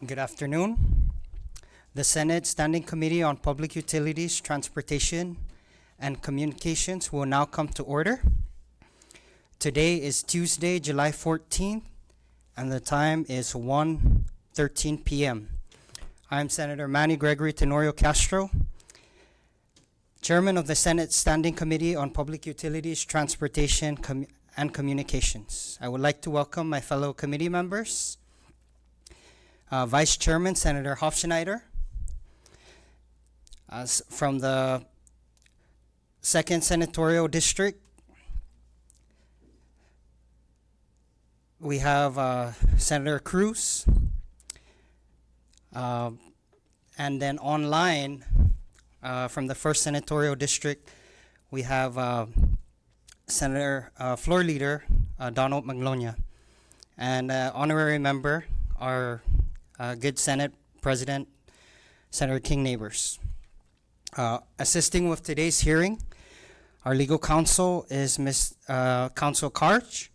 Good afternoon. The Senate Standing Committee on Public Utilities, Transportation, and Communications will now come to order. Today is Tuesday, July 14th, and the time is 1:13 p.m. I am Senator Manny Gregory Tenorio Castro, Chairman of the Senate Standing Committee on Public Utilities, Transportation, and Communications. I would like to welcome my fellow committee members. Vice Chairman Senator Hofschneider, from the 2nd Senatorial District. We have Senator Cruz, and then online from the 1st Senatorial District, we have Senator Floor Leader Donald Maglonia, and honorary member, our good Senate President, Senator King Neighbors. Assisting with today's hearing, our legal counsel is Ms. Counsel Karch,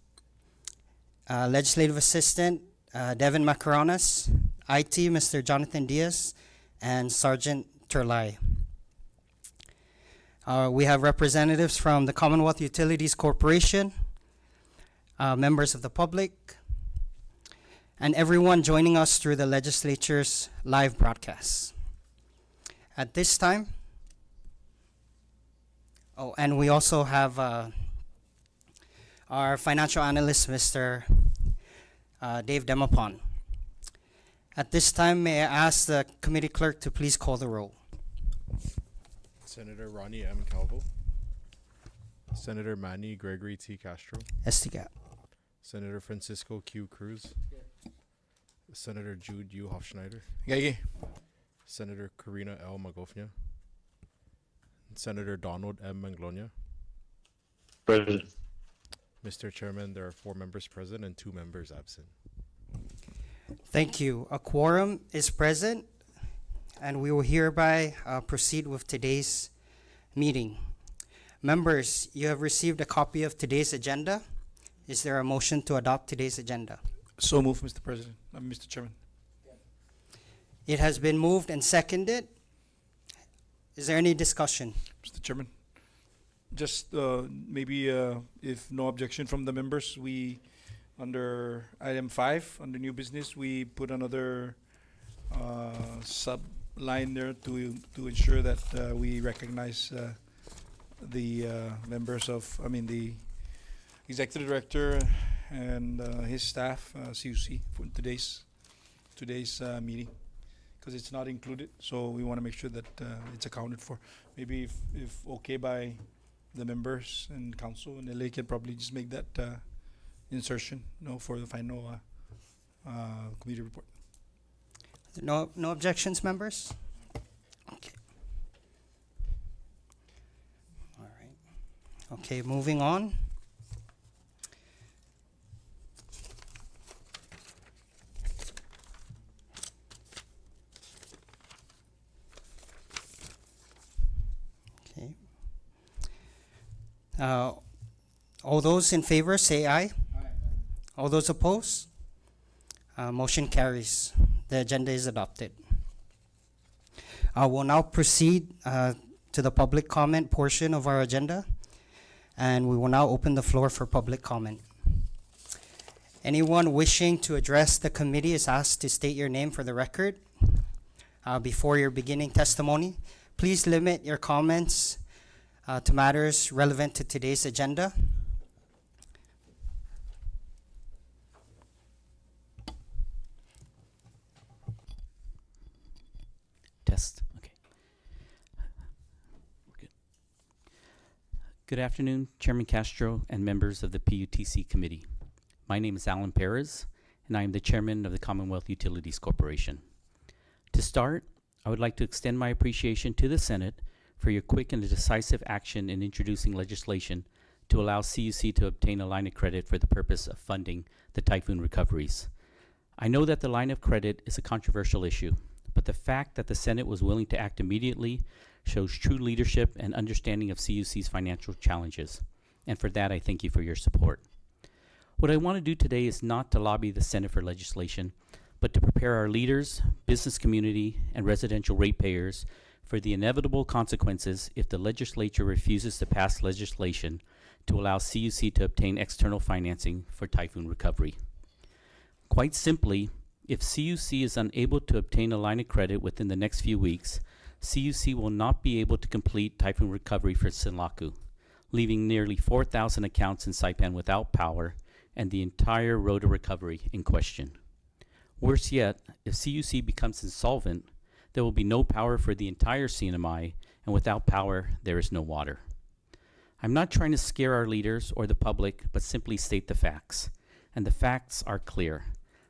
Legislative Assistant Devin Macaronas, IT Mr. Jonathan Diaz, and Sergeant Turlai. We have representatives from the Commonwealth Utilities Corporation, members of the public, and everyone joining us through the legislature's live broadcast. At this time, and we also have our financial analyst, Mr. Dave Demapon. At this time, may I ask the committee clerk to please call the roll. Senator Ronnie M. Calvo. Senator Manny Gregory T. Castro. Estigat. Senator Francisco Q. Cruz. Senator Jude U. Hofschneider. Gege. Senator Karina L. Magofnia. Senator Donald M. Manglonia. Present. Mr. Chairman, there are 4 members present and 2 members absent. Thank you. A quorum is present, and we will hereby proceed with today's meeting. Members, you have received a copy of today's agenda. Is there a motion to adopt today's agenda? So move, Mr. President. Mr. Chairman. It has been moved and seconded. Is there any discussion? Mr. Chairman, just maybe if no objection from the members, we, under item 5, under new business, we put another sub line there to ensure that we recognize the members of, the executive director and his staff, CUC, for today's meeting, because it's not included. So we want to make sure that it's accounted for. Maybe if okay by the members and council, and LA can probably just make that insertion, for the final committee report. No objections, members? Okay. All right. Okay, moving on. Okay. All those in favor say aye. Aye. All those opposed? Motion carries. The agenda is adopted. We'll now proceed to the public comment portion of our agenda, and we will now open the floor for public comment. Anyone wishing to address the committee is asked to state your name for the record before your beginning testimony. Please limit your comments to matters relevant to today's agenda. Test. Okay. We're good. Good afternoon, Chairman Castro and members of the PUTC committee. My name is Alan Perez, and I am the chairman of the Commonwealth Utilities Corporation. To start, I would like to extend my appreciation to the Senate for your quick and decisive action in introducing legislation to allow CUC to obtain a line of credit for the purpose of funding the typhoon recoveries. I know that the line of credit is a controversial issue, but the fact that the Senate was willing to act immediately shows true leadership and understanding of CUC's financial challenges. And for that, I thank you for your support. What I want to do today is not to lobby the Senate for legislation, but to prepare our leaders, business community, and residential ratepayers for the inevitable consequences if the legislature refuses to pass legislation to allow CUC to obtain external financing for typhoon recovery. Quite simply, if CUC is unable to obtain a line of credit within the next few weeks, CUC will not be able to complete typhoon recovery for Sinlaku, leaving nearly 4,000 accounts in Saipan without power and the entire road to recovery in question. Worse yet, if CUC becomes insolvent, there will be no power for the entire CNMI, and without power, there is no water. I'm not trying to scare our leaders or the public, but simply state the facts. And the facts are clear.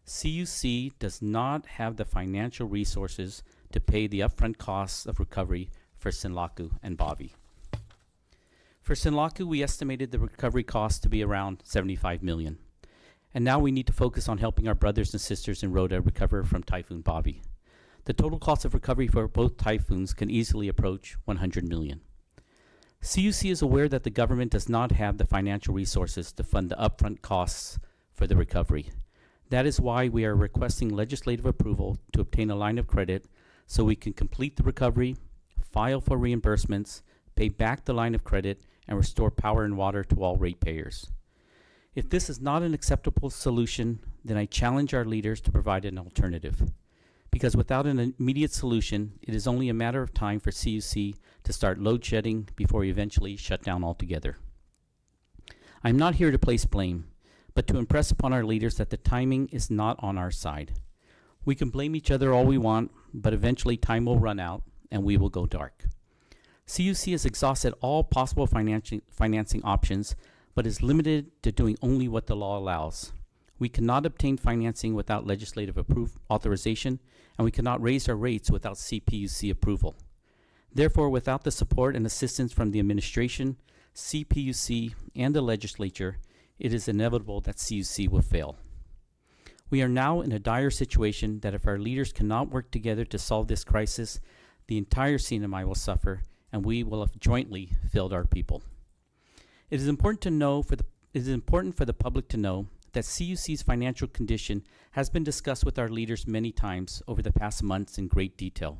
CUC does not have the financial resources to pay the upfront costs of recovery for Sinlaku and Bavi. For Sinlaku, we estimated the recovery cost to be around $75 million. And now we need to focus on helping our brothers and sisters in Rota recover from Typhoon Bavi. The total cost of recovery for both typhoons can easily approach $100 million. CUC is aware that the government does not have the financial resources to fund the upfront costs for the recovery. That is why we are requesting legislative approval to obtain a line of credit so we can complete the recovery, file for reimbursements, pay back the line of credit, and restore power and water to all ratepayers. If this is not an acceptable solution, then I challenge our leaders to provide an alternative. Because without an immediate solution, it is only a matter of time for CUC to start load shedding before we eventually shut down altogether. I'm not here to place blame, but to impress upon our leaders that the timing is not on our side. We can blame each other all we want, but eventually time will run out and we will go dark. CUC has exhausted all possible financing options, but is limited to doing only what the law allows. We cannot obtain financing without legislative authorization, and we cannot raise our rates without CPUC approval. Therefore, without the support and assistance from the administration, CPUC, and the legislature, it is inevitable that CUC will fail. We are now in a dire situation that if our leaders cannot work together to solve this crisis, the entire CNMI will suffer, and we will have jointly failed our people. It is important for the public to know that CUC's financial condition has been discussed with our leaders many times over the past months in great detail.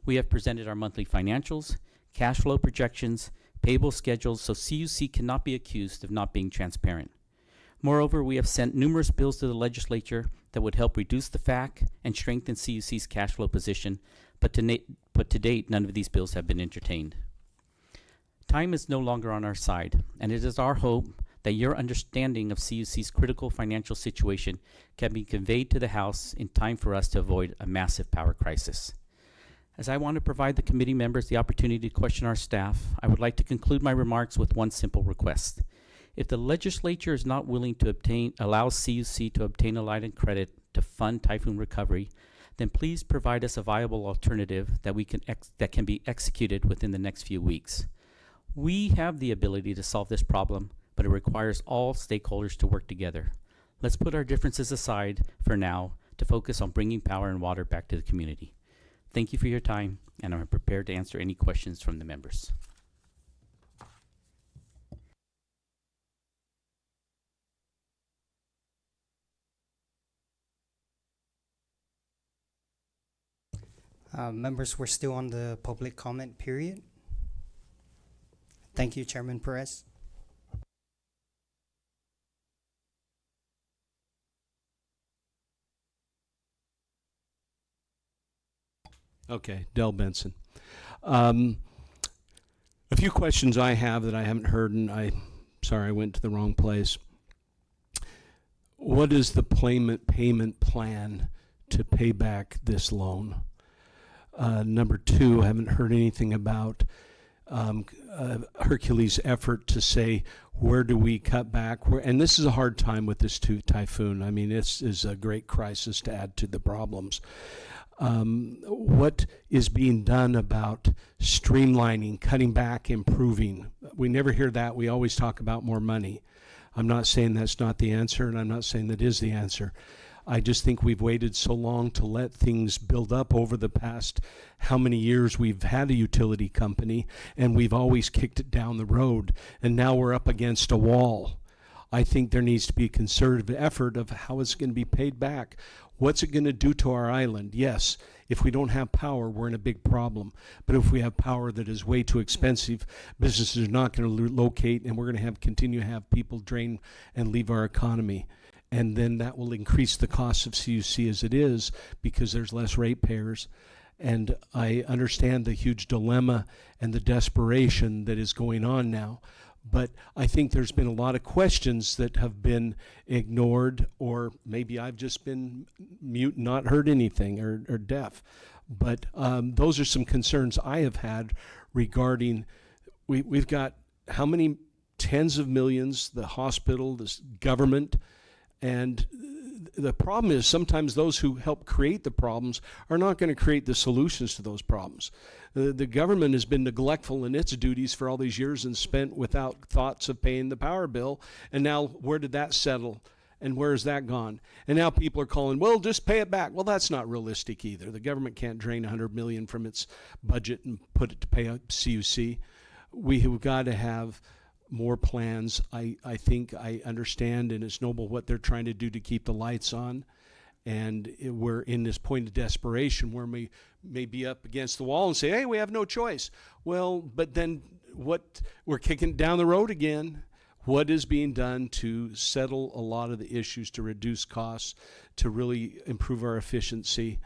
We have presented our monthly financials, cash flow projections, payable schedules, so CUC cannot be accused of not being transparent. Moreover, we have sent numerous bills to the legislature that would help reduce the FAC and strengthen CUC's cash flow position, but to date, none of these bills have been entertained. Time is no longer on our side, and it is our hope that your understanding of CUC's critical financial situation can be conveyed to the House in time for us to avoid a massive power crisis. As I want to provide the committee members the opportunity to question our staff, I would like to conclude my remarks with one simple request. If the legislature is not willing to allow CUC to obtain a line of credit to fund typhoon recovery, then please provide us a viable alternative that can be executed within the next few weeks. We have the ability to solve this problem, but it requires all stakeholders to work together. Let's put our differences aside for now to focus on bringing power and water back to the community. Thank you for your time, and I'm prepared to answer any questions from the members. Members, we're still on the public comment period. Thank you, Chairman Perez. Okay, Del Benson. A few questions I have that I haven't heard, and sorry I went to the wrong place. What is the payment plan to pay back this loan? Number two, I haven't heard anything about Hercules' effort to say, where do we cut back? And this is a hard time with this typhoon. I mean, this is a great crisis to add to the problems. What is being done about streamlining, cutting back, improving? We never hear that. We always talk about more money. I'm not saying that's not the answer, and I'm not saying that is the answer. I just think we've waited so long to let things build up over the past how many years we've had a utility company, and we've always kicked it down the road, and now we're up against a wall. I think there needs to be a concerted effort of how it's going to be paid back. What's it going to do to our island? Yes, if we don't have power, we're in a big problem. But if we have power that is way too expensive, businesses are not going to locate, and we're going to continue to have people drain and leave our economy. And then that will increase the cost of CUC as it is, because there's less ratepayers. And I understand the huge dilemma and the desperation that is going on now. But I think there's been a lot of questions that have been ignored, or maybe I've just been mute, not heard anything, or deaf. But those are some concerns I have had regarding, we've got how many tens of millions, the hospital, this government, and the problem is sometimes those who help create the problems are not going to create the solutions to those problems. The government has been neglectful in its duties for all these years and spent without thoughts of paying the power bill. And now where did that settle? And where has that gone? And now people are calling, well, just pay it back. Well, that's not realistic either. The government can't drain $100 million from its budget and put it to pay a CUC. We have got to have more plans. I think I understand, and it's noble what they're trying to do to keep the lights on. And we're in this point of desperation where we may be up against the wall and say, hey, we have no choice. Well, but then what? We're kicking down the road again. What is being done to settle a lot of the issues, to reduce costs, to really improve our efficiency?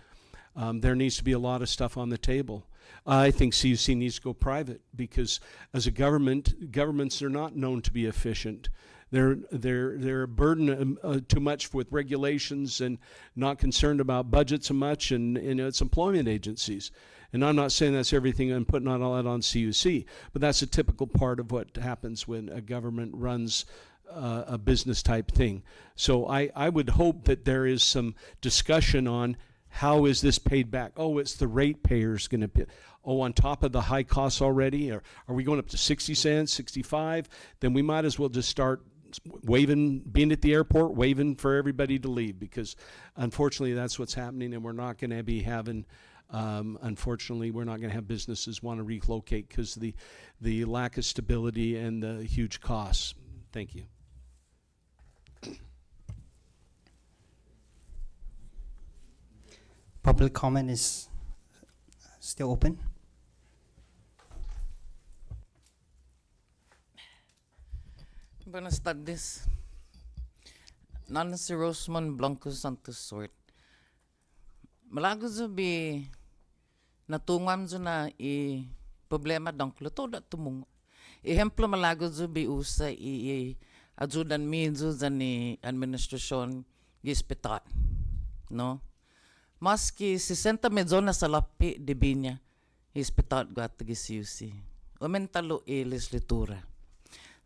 There needs to be a lot of stuff on the table. I think CUC needs to go private, because as a governments are not known to be efficient. They're a burden too much with regulations and not concerned about budgets so much, and it's employment agencies. And I'm not saying that's everything and putting all that on CUC, but that's a typical part of what happens when a government runs a business type thing. So I would hope that there is some discussion on how is this paid back? Oh, it's the ratepayers going to pay. Oh, on top of the high costs already? Or are we going up to 60 cents, 65? Then we might as well just start waving, being at the airport, waving for everybody to leave, because unfortunately that's what's happening, and we're not going to be having, unfortunately, we're not going to have businesses want to relocate because of the lack of stability and the huge costs. Thank you. Public comment is still open. Buenas tardes. Nana si Rosemond Blanco Santos Sort. Malago zubi natungam zo na problema dangklo to da tumungo. Ehemplo malago zubi usa ajudan minzo zani administrasyon gispitat. No? Maski 60 medyo na sa lapi de binya ispitat gat gisiusi. Omentalo legislatura.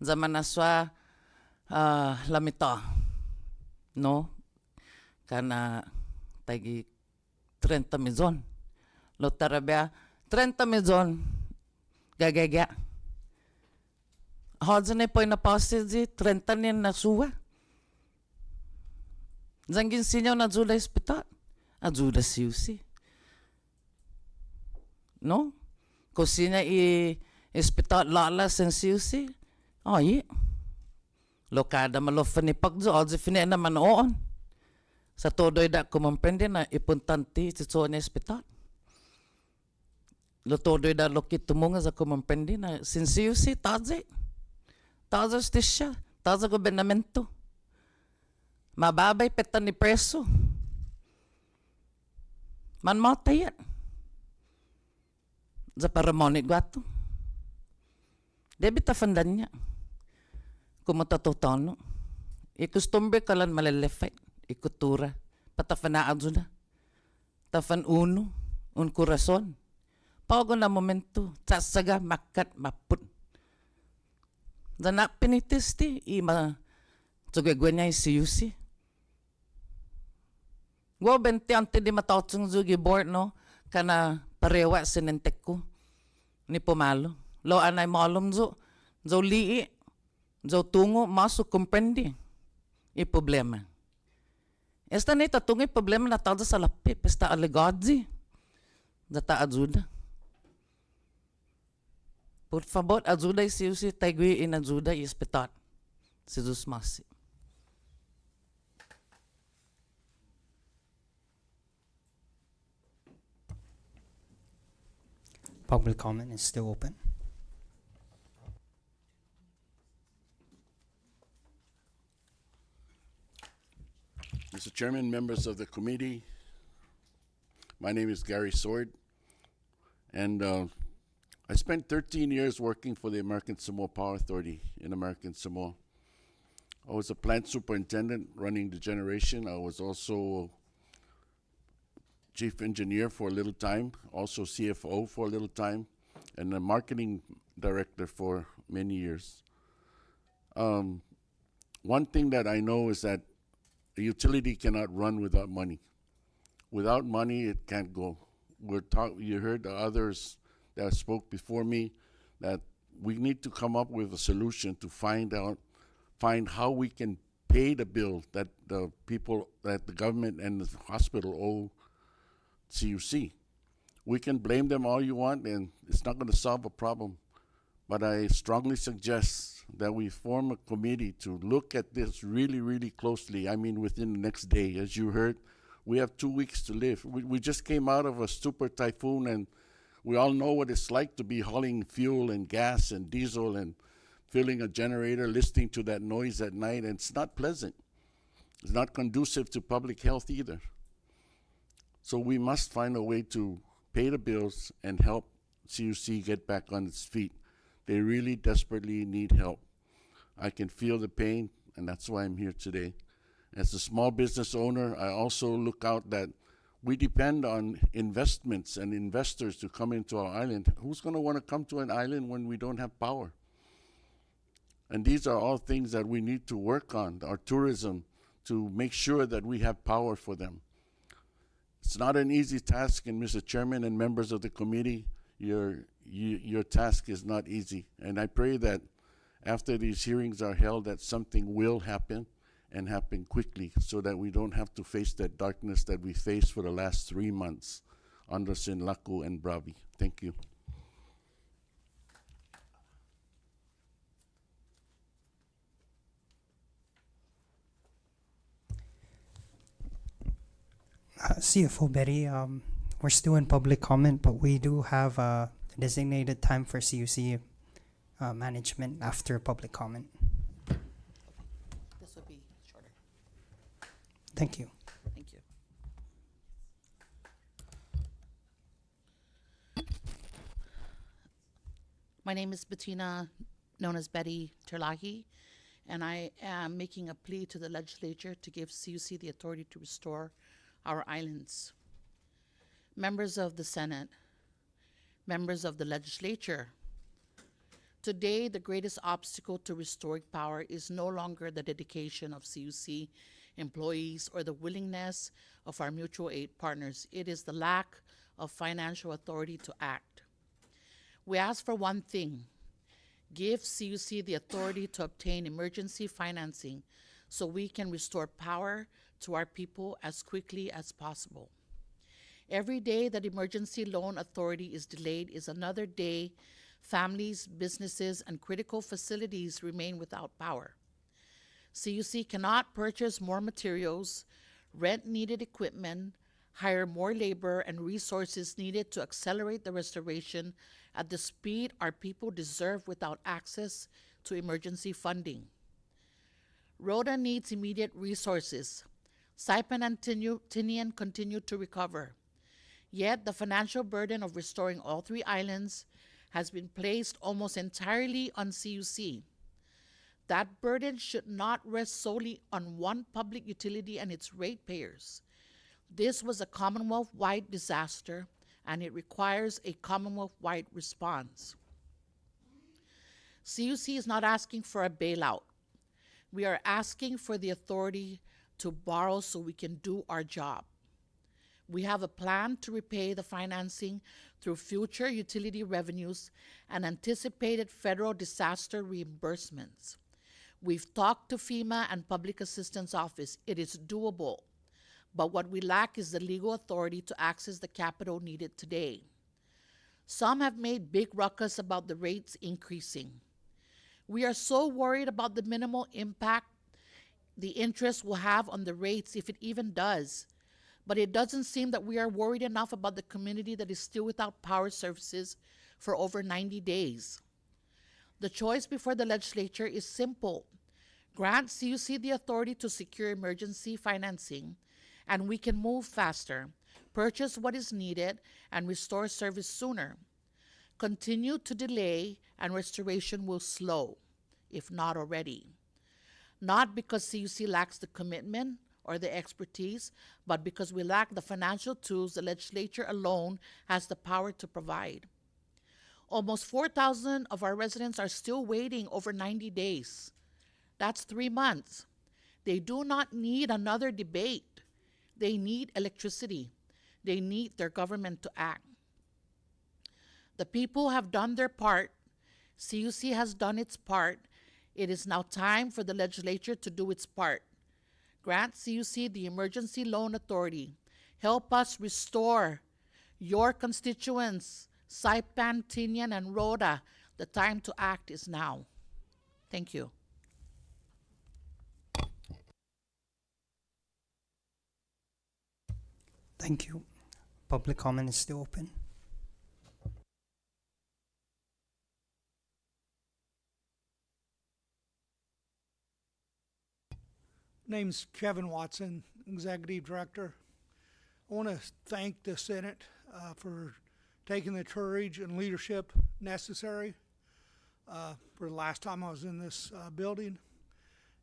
Zaman aswa lamita, no? Kana tagi 30 milyon. Lo tarabya 30 milyon gagaga. Hodzen po na passage 30 nin na suwa. Zangin sinyaw na juda ispitat. Ajuda siusi. No? Kusina ispitat lalas en siusi. Oh, yeah. Lokada malofan ni pagzo, alzi fine na manoon. Sa todo da kumamprende na ipuntanti si so niya hospital. Lo todo da lokit tumunga sa kumamprende na sinsiyo si taze. Taze stisya, taze gobernamento. Mababay petan ni preso. Man matayat. Sa paramonit gato. Debita fandan niya. Kumatatotano. Ikustumbe kalan malalefay. Ikutura. Patafanaan na. Tafan uno. Un kurason. Pago na momento. Tsasaga makat maput. Zanak pinitisti. Ima. Tsugagwa niya isiyusi. Go bente ante di matautsong zugi board no. Kana parewa sinentek ko. Ni pumalo. Lo anay malum zo. Zo lii. Zo tungo maso comprende. I problema. Esta neta tungo i problema na talda sa lapi. Pesta alegadzi. Data ajuda. Por favor, ajuda i siusi. Taigui in ajuda i hospital. Si Jesus Masi. Public comment is still open. Mr. Chairman, members of the committee, my name is Gary Sword, and I spent 13 years working for the American Samoa Power Authority in American Samoa. I was a plant superintendent running the generation. I was also chief engineer for a little time, also CFO for a little time, and a marketing director for many years. One thing that I know is that a utility cannot run without money. Without money, it can't go. You heard the others that spoke before me that we need to come up with a solution to find how we can pay the bill that the people, that the government and the hospital owe CUC. We can blame them all you want, and it's not going to solve a problem. But I strongly suggest that we form a committee to look at this really, really closely. I mean, within the next day. As you heard, we have 2 weeks to live. We just came out of a super typhoon, and we all know what it's like to be hauling fuel and gas and diesel and filling a generator, listening to that noise at night, and it's not pleasant. It's not conducive to public health either. So we must find a way to pay the bills and help CUC get back on its feet. They really desperately need help. I can feel the pain, and that's why I'm here today. As a small business owner, I also look out that we depend on investments and investors to come into our island. Who's going to want to come to an island when we don't have power? And these are all things that we need to work on, our tourism, to make sure that we have power for them. It's not an easy task, and Mr. Chairman and members of the committee, your task is not easy. And I pray that after these hearings are held, that something will happen and happen quickly so that we don't have to face that darkness that we faced for the last 3 months under Sinlaku and Bravi. Thank you. CFO Betty, we're still in public comment, but we do have a designated time for CUC management after public comment. This will be shorter. Thank you. Thank you. My name is Bettina, known as Betty Terlahi, and I am making a plea to the legislature to give CUC the authority to restore our islands. Members of the Senate, members of the legislature, today the greatest obstacle to restoring power is no longer the dedication of CUC employees or the willingness of our mutual aid partners. It is the lack of financial authority to act. We ask for one thing: give CUC the authority to obtain emergency financing so we can restore power to our people as quickly as possible. Every day that Emergency Loan Authority is delayed is another day families, businesses, and critical facilities remain without power. CUC cannot purchase more materials, rent needed equipment, hire more labor and resources needed to accelerate the restoration at the speed our people deserve without access to emergency funding. Rhoda needs immediate resources. Saipan and Tinian continue to recover. Yet the financial burden of restoring all 3 islands has been placed almost entirely on CUC. That burden should not rest solely on one public utility and its ratepayers. This was a Commonwealth-wide disaster, and it requires a Commonwealth-wide response. CUC is not asking for a bailout. We are asking for the authority to borrow so we can do our job. We have a plan to repay the financing through future utility revenues and anticipated federal disaster reimbursements. We've talked to FEMA and Public Assistance Office. It is doable, but what we lack is the legal authority to access the capital needed today. Some have made big ruckus about the rates increasing. We are so worried about the minimal impact the interest will have on the rates, if it even does. but it doesn't seem that we are worried enough about the community that is still without power services for over 90 days. The choice before the legislature is simple. Grant CUC the authority to secure emergency financing, and we can move faster, purchase what is needed, and restore service sooner. Continue to delay, and restoration will slow, if not already. Not because CUC lacks the commitment or the expertise, but because we lack the financial tools the legislature alone has the power to provide. Almost 4,000 of our residents are still waiting over 90 days. That's 3 months. They do not need another debate. They need electricity. They need their government to act. The people have done their part. CUC has done its part. It is now time for the legislature to do its part. Grant CUC the emergency loan authority. Help us restore your constituents, Saipan, Tinian, and Rhoda. The time to act is now. Thank you. Thank you. Public comment is still open. Name's Kevin Watson, Executive Director. I want to thank the Senate for taking the courage and leadership necessary for the last time I was in this building.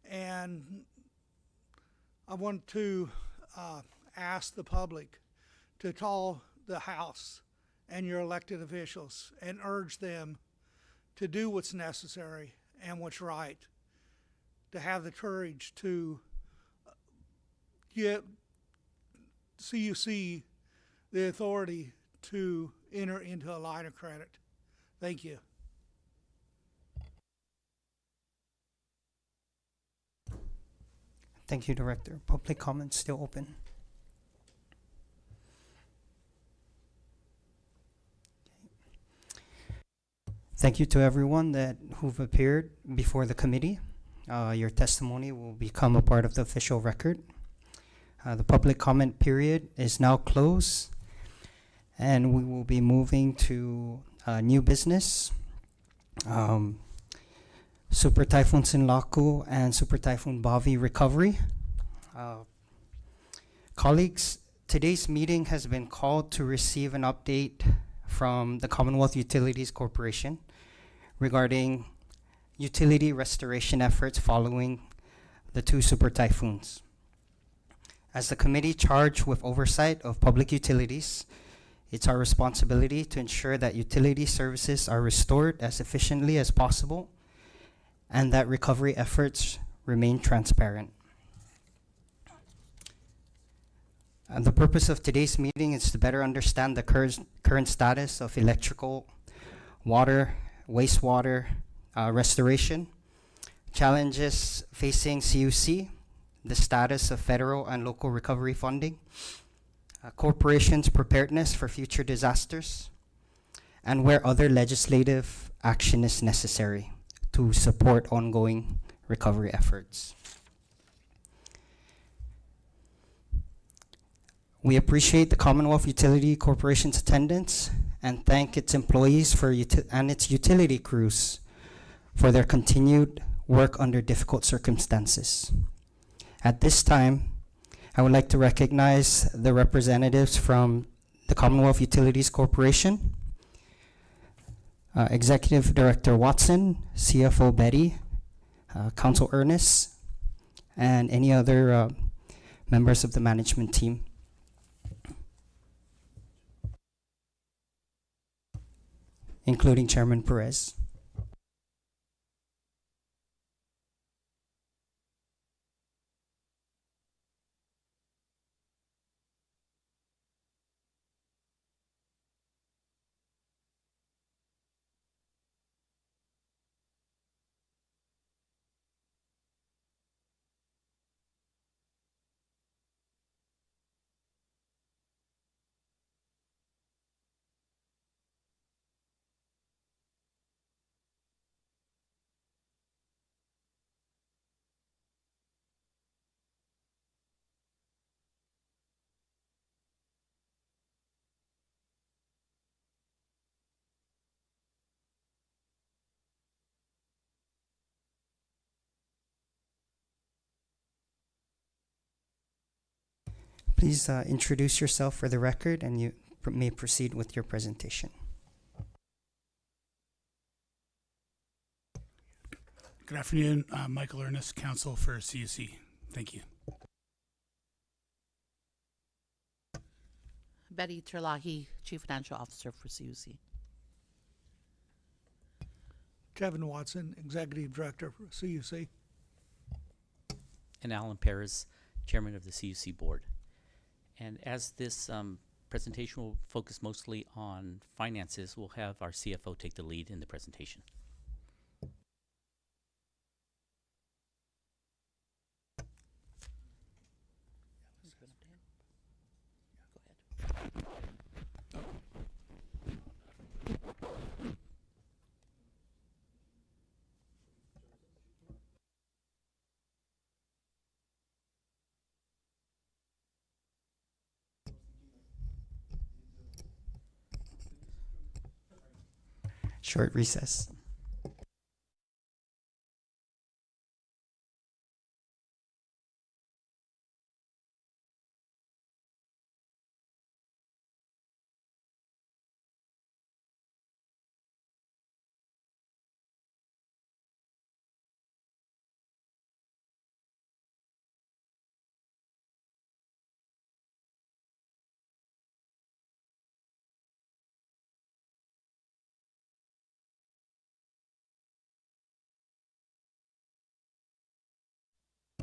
And I want to ask the public to call the House and your elected officials and urge them to do what's necessary and what's right, to have the courage to get CUC the authority to enter into a line of credit. Thank you. Thank you, Director. Public comment still open. Thank you to everyone who've appeared before the committee. Your testimony will become a part of the official record. The public comment period is now closed, and we will be moving to new business. Super Typhoon Sinlaku and Super Typhoon Bavi recovery. Colleagues, today's meeting has been called to receive an update from the Commonwealth Utilities Corporation regarding utility restoration efforts following the two super typhoons. As the committee charged with oversight of public utilities, it's our responsibility to ensure that utility services are restored as efficiently as possible and that recovery efforts remain transparent. And the purpose of today's meeting is to better understand the current status of electrical, water, wastewater restoration, challenges facing CUC, the status of federal and local recovery funding, corporations' preparedness for future disasters, and where other legislative action is necessary to support ongoing recovery efforts. We appreciate the Commonwealth Utility Corporation's attendance and thank its employees and its utility crews for their continued work under difficult circumstances. At this time, I would like to recognize the representatives from the Commonwealth Utilities Corporation, Executive Director Watson, CFO Betty, Council Ernest, and any other members of the management team. Including Chairman Perez. Please introduce yourself for the record, and you may proceed with your presentation. Good afternoon, Michael Ernest, Counsel for CUC. Thank you. Betty Terlahi, Chief Financial Officer for CUC. Kevin Watson, Executive Director for CUC. And Alan Perez, Chairman of the CUC Board. And as this presentation will focus mostly on finances, we'll have our CFO take the lead in the presentation. Short recess.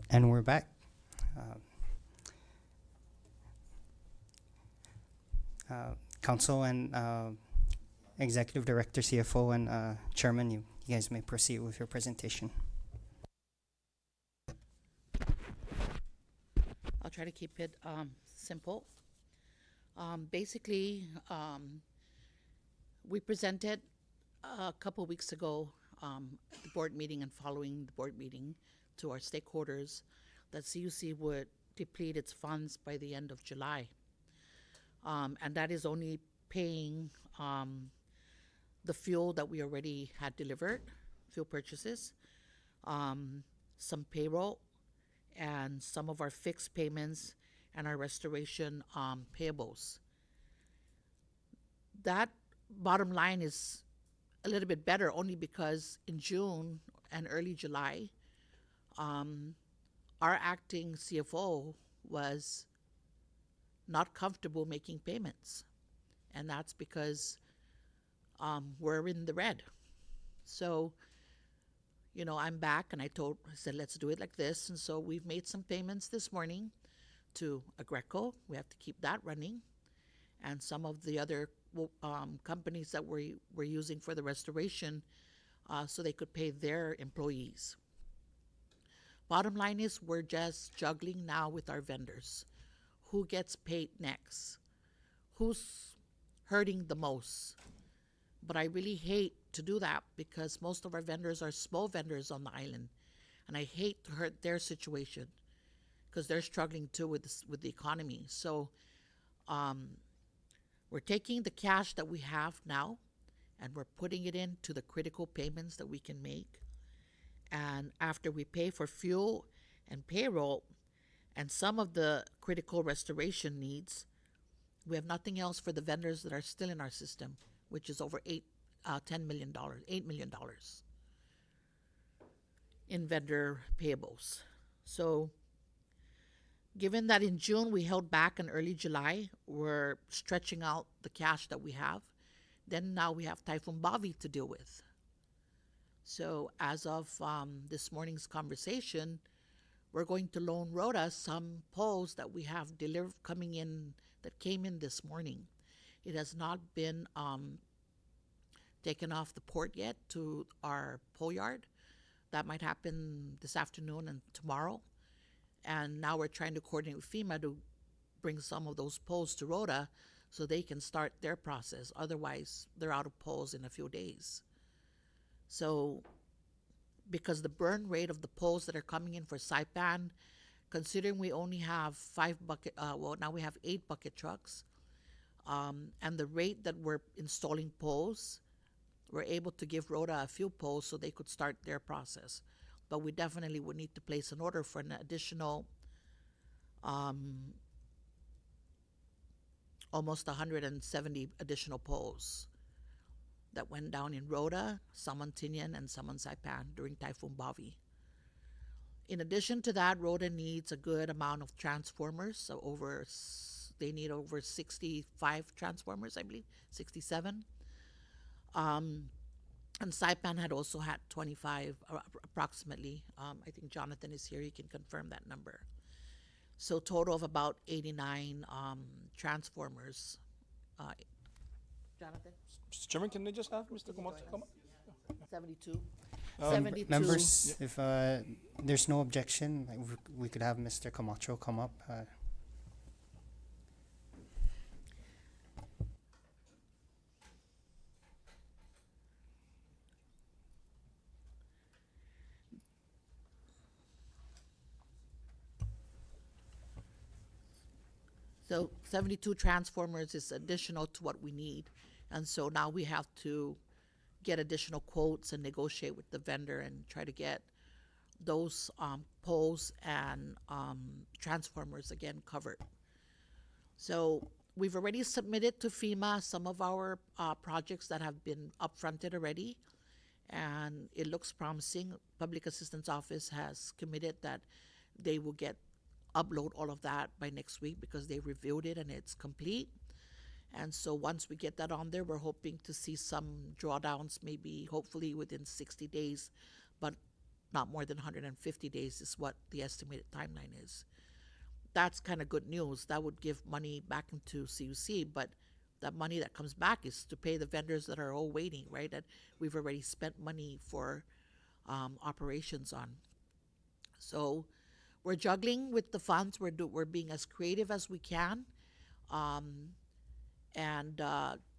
And we're back. Council and Executive Director, CFO, and Chairman, you guys may proceed with your presentation. I'll try to keep it simple. Basically, we presented a couple weeks ago at the board meeting and following the board meeting to our stakeholders that CUC would deplete its funds by the end of July. And that is only paying the fuel that we already had delivered, fuel purchases, some payroll, and some of our fixed payments and our restoration payables. That bottom line is a little bit better only because in June and early July, our acting CFO was not comfortable making payments. And that's because we're in the red. So, you know, I'm back and I said, let's do it like this. And so we've made some payments this morning to Agreco. We have to keep that running. And some of the other companies that we're using for the restoration so they could pay their employees. Bottom line is we're just juggling now with our vendors. Who gets paid next? Who's hurting the most? But I really hate to do that because most of our vendors are small vendors on the island. And I hate to hurt their situation because they're struggling too with the economy. So we're taking the cash that we have now and we're putting it into the critical payments that we can make. And after we pay for fuel and payroll and some of the critical restoration needs, we have nothing else for the vendors that are still in our system, which is over $8 million in vendor payables. So given that in June we held back in early July, we're stretching out the cash that we have. Then now we have Typhoon Bavi to deal with. So as of this morning's conversation, we're going to loan Rhoda some poles that we have delivered that came in this morning. It has not been taken off the port yet to our pole yard. That might happen this afternoon and tomorrow. And now we're trying to coordinate with FEMA to bring some of those poles to Rhoda so they can start their process. Otherwise, they're out of poles in a few days. So because the burn rate of the poles that are coming in for Saipan, considering we only have now we have 8 bucket trucks, and the rate that we're installing poles, we're able to give Rhoda a few poles so they could start their process. But we definitely would need to place an order for an additional almost 170 additional poles that went down in Rota, Saman Tinian, and Saman Saipan during Typhoon Bavi. In addition to that, Rota needs a good amount of transformers. So they need over 65 transformers, I believe, 67. And Saipan had also had 25 approximately. I think Jonathan is here, he can confirm that number. So total of about 89 transformers. Jonathan? Mr. Chairman, can I just have Mr. Camacho come up? 72. Um, 72. Members, if there's no objection, like, we could have Mr. Camacho come up. So 72 transformers is additional to what we need. And so now we have to get additional quotes and negotiate with the vendor and try to get those poles and transformers again covered. So we've already submitted to FEMA some of our projects that have been upfronted already, and it looks promising. Public Assistance Office has committed that they will upload all of that by next week because they reviewed it and it's complete. And so once we get that on there, we're hoping to see some drawdowns, maybe hopefully within 60 days, but not more than 150 days is what the estimated timeline is. That's kind of good news. That would give money back into CUC, but that money that comes back is to pay the vendors that are all waiting, right? That we've already spent money for operations on. So we're juggling with the funds. We're being as creative as we can.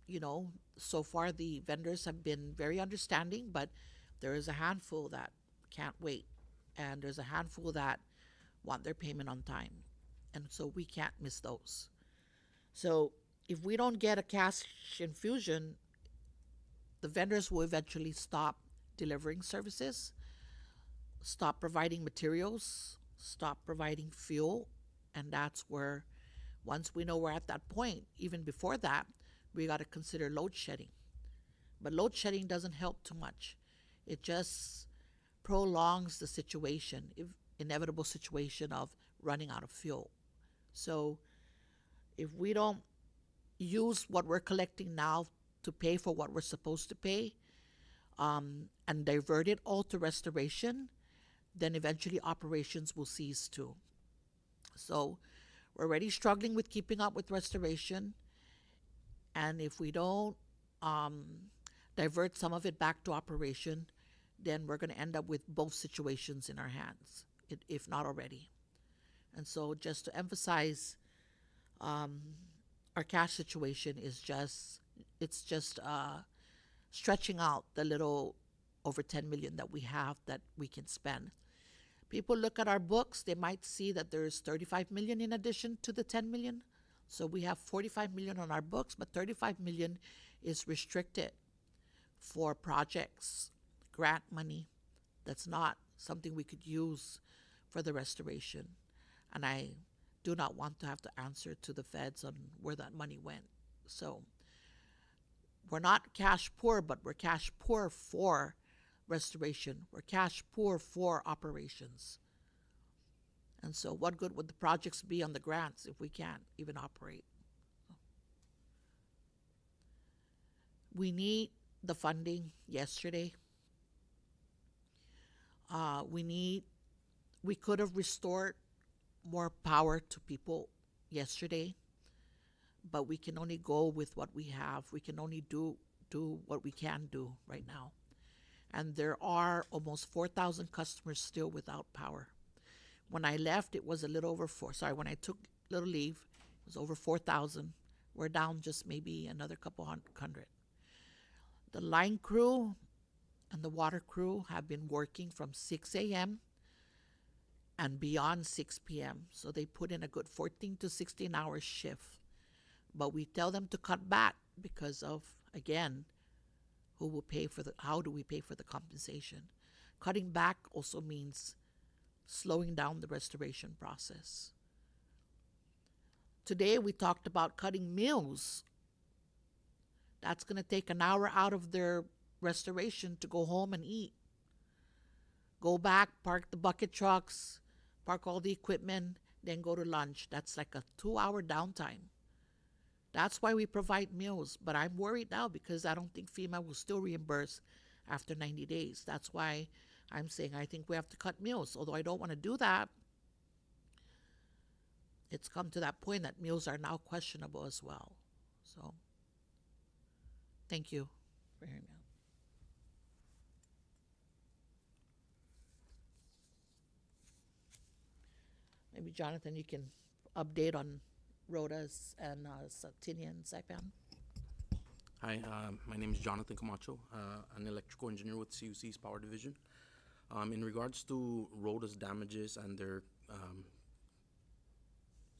You know, so far the vendors have been very understanding, but there is a handful that can't wait. And there's a handful that want their payment on time. And so we can't miss those. So if we don't get a cash infusion, the vendors will eventually stop delivering services, stop providing materials, stop providing fuel. And that's where, once we know we're at that point, even before that, we got to consider load shedding. But load shedding doesn't help too much. It just prolongs the situation, inevitable situation of running out of fuel. So if we don't use what we're collecting now to pay for what we're supposed to pay, and divert it all to restoration, then eventually operations will cease too. So we're already struggling with keeping up with restoration. And if we don't divert some of it back to operation, then we're going to end up with both situations in our hands, if not already. And so just to emphasize, our cash situation is just stretching out the little over 10 million that we have that we can spend. People look at our books, they might see that there's 35 million in addition to the 10 million. So we have 45 million on our books, but 35 million is restricted for projects, grant money. That's not something we could use for the restoration. And I do not want to have to answer to the feds on where that money went. So we're not cash poor, but we're cash poor for restoration. We're cash poor for operations. And so what good would the projects be on the grants if we can't even operate? We need the funding yesterday. We could have restored more power to people yesterday, but we can only go with what we have. We can only do what we can do right now. And there are almost 4,000 customers still without power. When I left, it was a little over when I took little leave, it was over 4,000. We're down just maybe another couple hundred. The line crew and the water crew have been working from 6 a.m. and beyond 6 p.m. So they put in a good 14 to 16 hour shift. But we tell them to cut back because of, again, how do we pay for the compensation? Cutting back also means slowing down the restoration process. Today we talked about cutting meals. That's going to take an hour out of their restoration to go home and eat. Go back, park the bucket trucks, park all the equipment, then go to lunch. That's like a 2-hour downtime. That's why we provide meals. But I'm worried now because I don't think FEMA will still reimburse after 90 days. That's why I'm saying I think we have to cut meals. Although I don't want to do that, it's come to that point that meals are now questionable as well. So, thank you for hearing me out. Maybe Jonathan, you can update on Rhoda's and Tinian and Saipan. Hi, my name is Jonathan Camacho, an electrical engineer with CUC's Power Division. In regards to Rhoda's damages and their,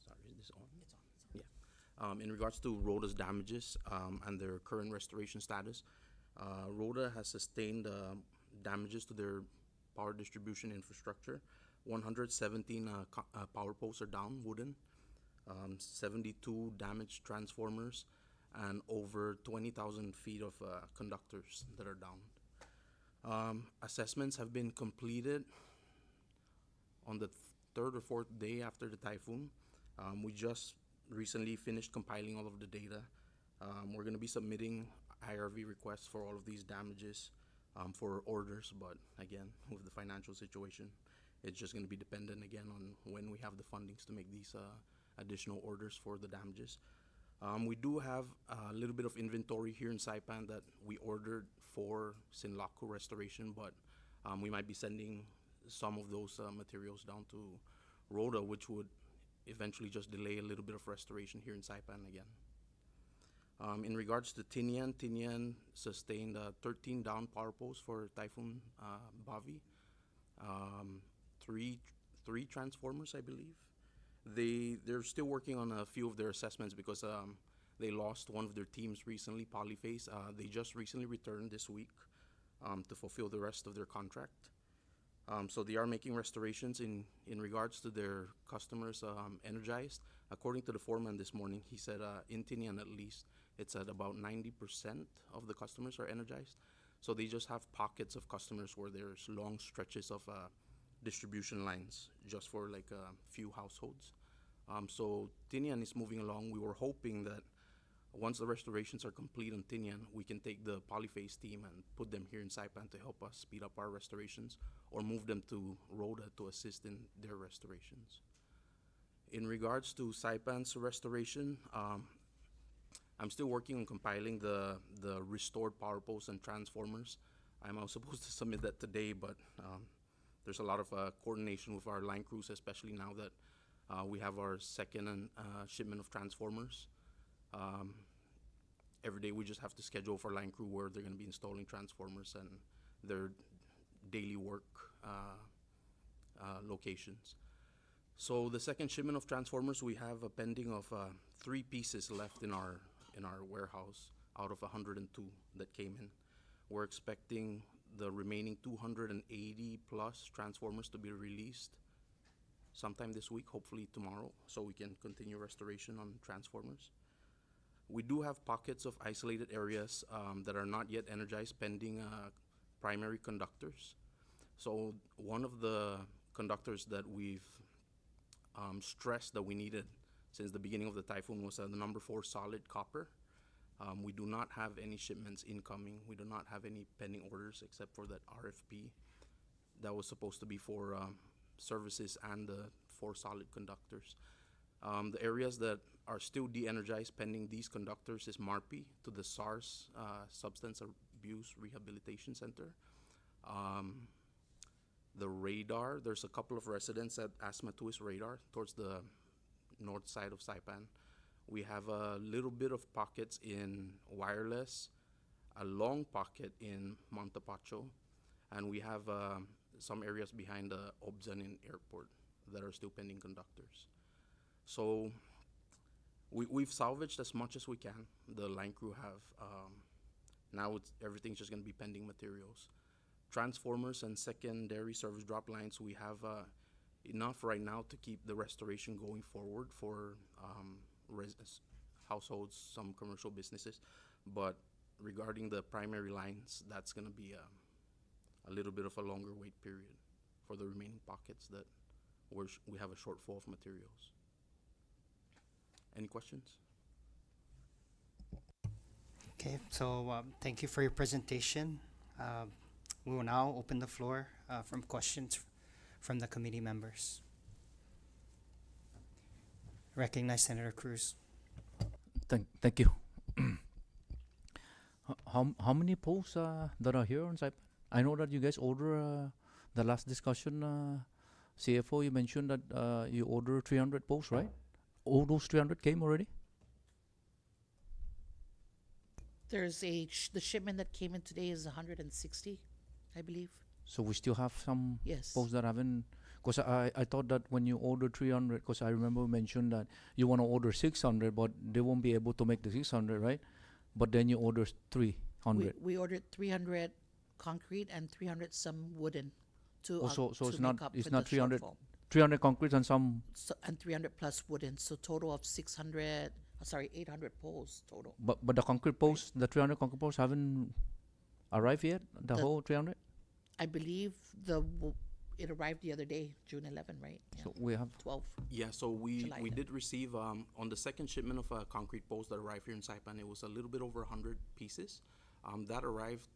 sorry, is this on? It's on. Yeah. In regards to Rhoda's damages and their current restoration status, Rhoda has sustained damages to their power distribution infrastructure. 117 power posts are down, wooden, 72 damaged transformers, and over 20,000 feet of conductors that are down. Assessments have been completed on the third or fourth day after the typhoon. We just recently finished compiling all of the data. We're going to be submitting IRV requests for all of these damages for orders, but again, with the financial situation, it's just going to be dependent again on when we have the fundings to make these additional orders for the damages. We do have a little bit of inventory here in Saipan that we ordered for Sinlaku restoration, but we might be sending some of those materials down to Rhoda, which would eventually just delay a little bit of restoration here in Saipan again. In regards to Tinian sustained 13 down power posts for Typhoon Bavi. Three transformers, I believe. They're still working on a few of their assessments because they lost one of their teams recently, Polyphase. They just recently returned this week to fulfill the rest of their contract. So they are making restorations in regards to their customers energized. According to the foreman this morning, he said in Tinian at least, it's at about 90% of the customers are energized. So they just have pockets of customers where there's long stretches of distribution lines just for like a few households. So Tinian is moving along. We were hoping that once the restorations are complete on Tinian, we can take the Polyphase team and put them here in Saipan to help us speed up our restorations or move them to Rhoda to assist in their restorations. In regards to Saipan's restoration, I'm still working on compiling the restored power posts and transformers. I'm supposed to submit that today, but there's a lot of coordination with our line crews, especially now that we have our second shipment of transformers. Every day we just have to schedule for line crew where they're going to be installing transformers and their daily work locations. So the second shipment of transformers, we have a pending of 3 pieces left in our warehouse out of 102 that came in. We're expecting the remaining 280 plus transformers to be released sometime this week, hopefully tomorrow, so we can continue restoration on transformers. We do have pockets of isolated areas that are not yet energized pending primary conductors. So one of the conductors that we've stressed that we needed since the beginning of the typhoon was the number 4 solid copper. We do not have any shipments incoming. We do not have any pending orders except for that RFP that was supposed to be for services and the 4 solid conductors. The areas that are still de-energized pending these conductors is Marpi to the SARS Substance Abuse Rehabilitation Center. The radar, there's a couple of residents at Asmatuis radar towards the north side of Saipan. We have a little bit of pockets in wireless, a long pocket in Montepacho, and we have some areas behind the Obzanin airport that are still pending conductors. So we've salvaged as much as we can. The line crew have. Now everything's just going to be pending materials. Transformers and secondary service drop lines, we have enough right now to keep the restoration going forward for households, some commercial businesses. But regarding the primary lines, that's going to be a little bit of a longer wait period for the remaining pockets that we have a shortfall of materials. Any questions? Okay, so thank you for your presentation. We will now open the floor from questions from the committee members. Recognize Senator Cruz. Thank you. How many posts that are here on Saipan? I know that you guys order the last discussion, CFO, you mentioned that you order 300 posts, right? All those 300 came already? There's the shipment that came in today is 160, I believe. So we still have some Yes. posts that haven't, because I thought that when you order 300, because I remember you mentioned that you want to order 600, but they won't be able to make the 600, right? But then you order 300. We ordered 300 concrete and 300 some wooden to So to it's make not up it's for not the 300 shortfall. 300 concrete and some. So, and 300 plus wooden, so total of 600. Sorry, 800 poles total. But the concrete posts, the 300 concrete posts haven't arrived yet. The whole 300. I believe it arrived the other day, June 11, right? Yeah. So we have 12. Yeah, so we July we 10th. did receive on the second shipment of concrete poles that arrived here in Saipan, it was a little bit over 100 pieces. That arrived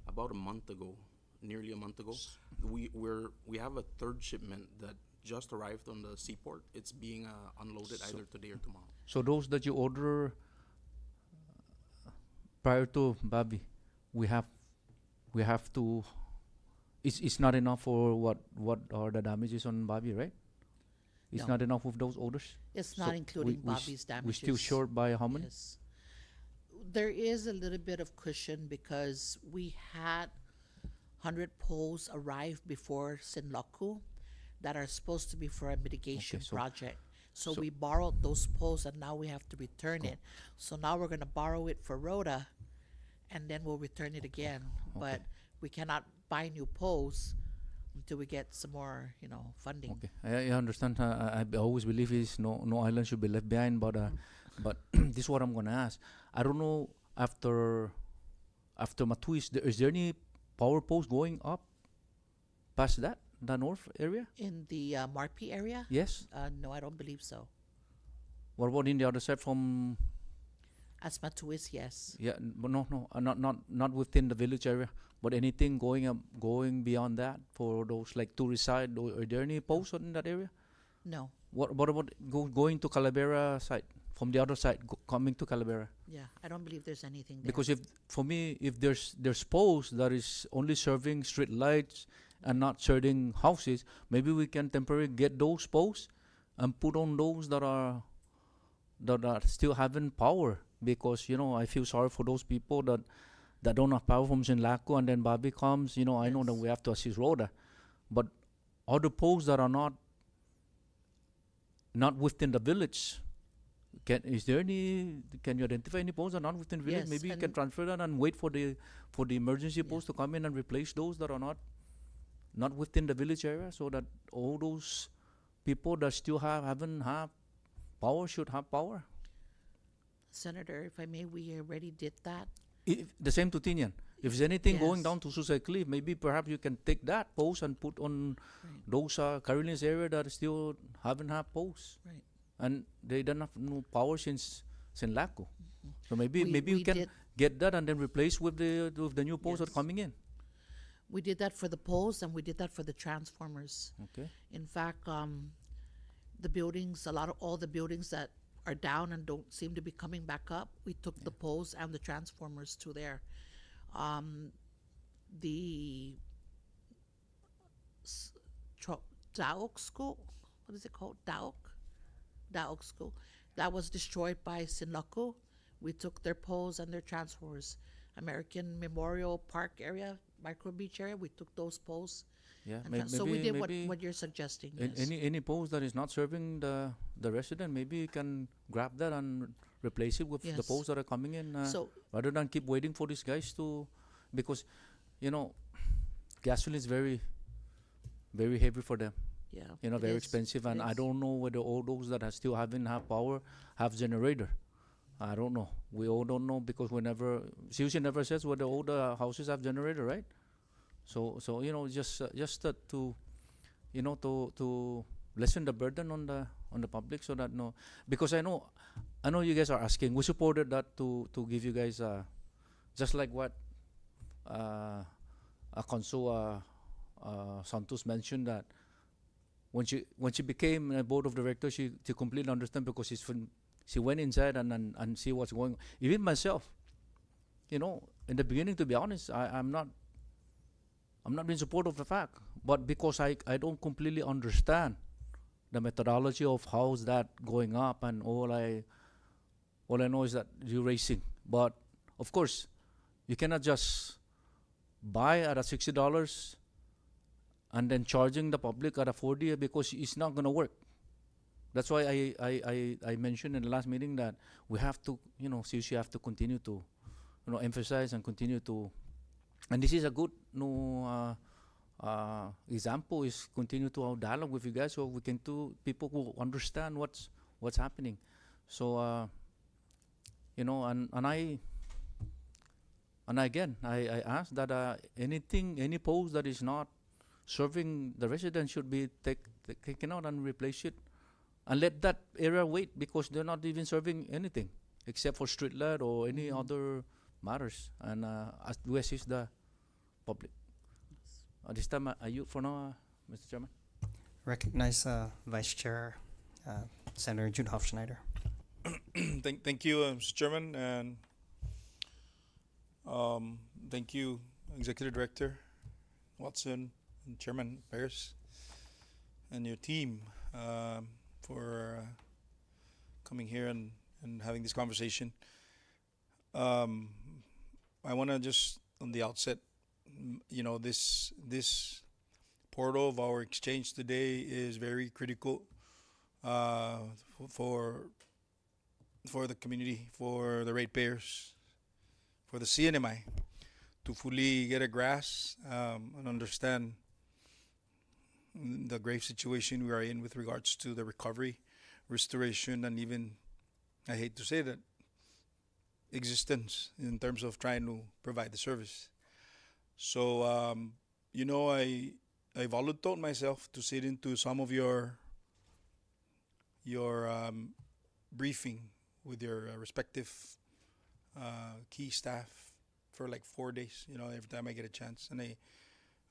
about a month ago, nearly a month ago. We have a third shipment that just arrived on the seaport. It's being unloaded either today or tomorrow. So those that you order prior to Bobby, we have to. It's not enough for what are the damages on Bobby, right? It's No. not enough with those orders. It's So not including we Bobby's damages. We're still short by how many? Yes. There is a little bit of cushion because we had 100 poles arrive before Sinlaku that are supposed to be for a mitigation Okay, so- project. So so- we borrowed those poles and now we have to return it. So now we're gonna borrow it for Rhoda and then we'll return it again. But we cannot buy new poles until we get some more, funding. Okay, I understand. I always believe is no island should be left behind. But but this is what I'm gonna ask. I don't know after Matu, is there any power poles going up past the north area? In the Marpi area? Yes. No, I don't believe so. What about in the other side from? As Matuis, yes. Yeah, but no, not within the village area. But anything going beyond that for those like tourist side? Are there any posts in that area? No. What about going to Calavera side from the other side, coming to Calavera? Yeah, I don't believe there's anything there. Because if there's posts that is only serving street lights and not serving houses, maybe we can temporarily get those posts and put on those that are still having power. Because I feel sorry for those people that don't have power from Sinlaku, and then Bobby comes. I know that we have to assist Rhoda, but other posts that are not within the village. Can you identify any posts that are not within the village? Yes, Maybe you can and- transfer that and wait for the emergency posts to come in and replace those that are not within the village area, so that all those people that still haven't have power should have power. Senator, if I may, we already did that. The same to Tinian. If there's anything going Yes. down to Susay Cliff, maybe perhaps you can take that post and put on those Carolines area that still haven't had posts. Right. And they don't have no power since Laco. So maybe We you can did- get that and then replace with the new posts that are Yes. coming in. We did that for the poles and we did that for the transformers. Okay. In fact, the buildings, all the buildings that are down and don't seem to be coming back up, we took the poles and the transformers to there. The Daok school, what is it called? Daok school. That was destroyed by Sinlaku. We took their poles and their transformers. American Memorial Park area, Micro Beach area, we took those poles. Yeah, And so we did what you're suggesting. Yes. any post that is not serving the resident, maybe you can grab that and replace it with the Yes. posts that are coming in, So- rather than keep waiting for these guys to, because gasoline is very, very heavy for them. Yeah. You know, it very is. expensive, It and I is. don't know whether all those that are still having have power have generator. I don't know. We all don't know because we never, CUC never says whether all the houses have generator, right? So you know, just to, you know, to lessen the burden on the public, so that no, because I know you guys are asking. We supported that to give you guys just like what Consul Santos mentioned, that when she became a board of directors, she completely understand, because she went inside and see what's going on. Even myself, you know, in the beginning, to be honest, I'm not in support of the fact, but because I don't completely understand the methodology of how's that going up, and all I know is that you're racing. But of course, you cannot just buy at a $60 and then charging the public at a 40, because it's not going to work. That's why I mentioned in the last meeting that we have to, you know, CUC have to continue to, you know, emphasize and continue to, and this is a good example, is continue to our dialogue with you guys, so we can people who understand what's happening. So you know, and I again I ask that any post that is not serving the residents should be taken out and replace it, and let that area wait, because they're not even serving anything except for street light or any other matters, and we assist the public. This time, you for now, Mr. Chairman. Recognize Vice Chair Senator Jude Hofschneider. Thank you, Mr. Chairman, and thank you, Executive Director Watson and Chairman Paris and your team for coming here and having this conversation. I want to just, on the outset, you know, this portal of our exchange today is very critical for the community, for the ratepayers, for the CNMI, to fully get a grasp and understand the grave situation we are in with regards to the recovery, restoration, and even, I hate to say that, existence in terms of trying to provide the service. So, you know, I volunteered myself to sit into some of your briefing with your respective key staff for like 4 days, you know, every time I get a chance. And I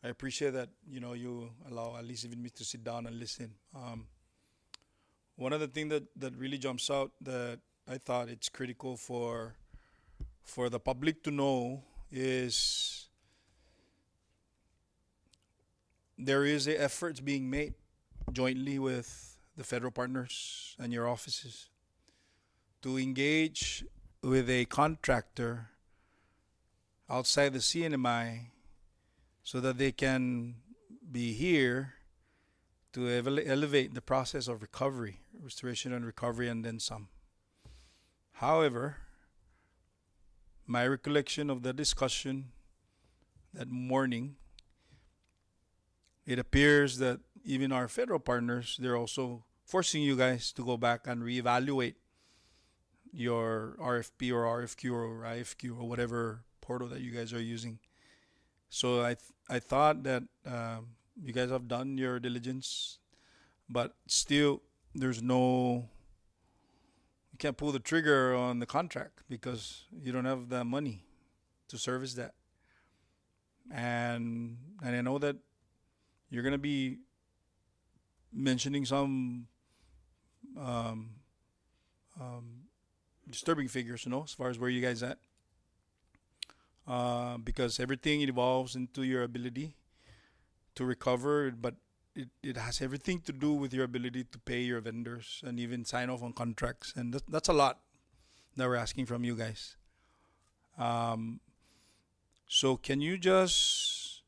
appreciate that, you know, you allow at least even me to sit down and listen. One of the things that really jumps out that I thought it's critical for the public to know is there is a efforts being made jointly with the federal partners and your offices to engage with a contractor outside the CNMI so that they can be here to elevate the process of recovery, restoration and recovery, and then some. However, my recollection of the discussion that morning, it appears that even our federal partners, they're also forcing you guys to go back and reevaluate your RFP or RFQ or IFQ or whatever portal that you guys are using. So I thought that you guys have done your diligence, but still you can't pull the trigger on the contract because you don't have the money to service that. And I know that you're going to be mentioning some disturbing figures, you know, as far as where you guys at. Because everything evolves into your ability to recover, but it has everything to do with your ability to pay your vendors and even sign off on contracts. And that's a lot that we're asking from you guys. So can you just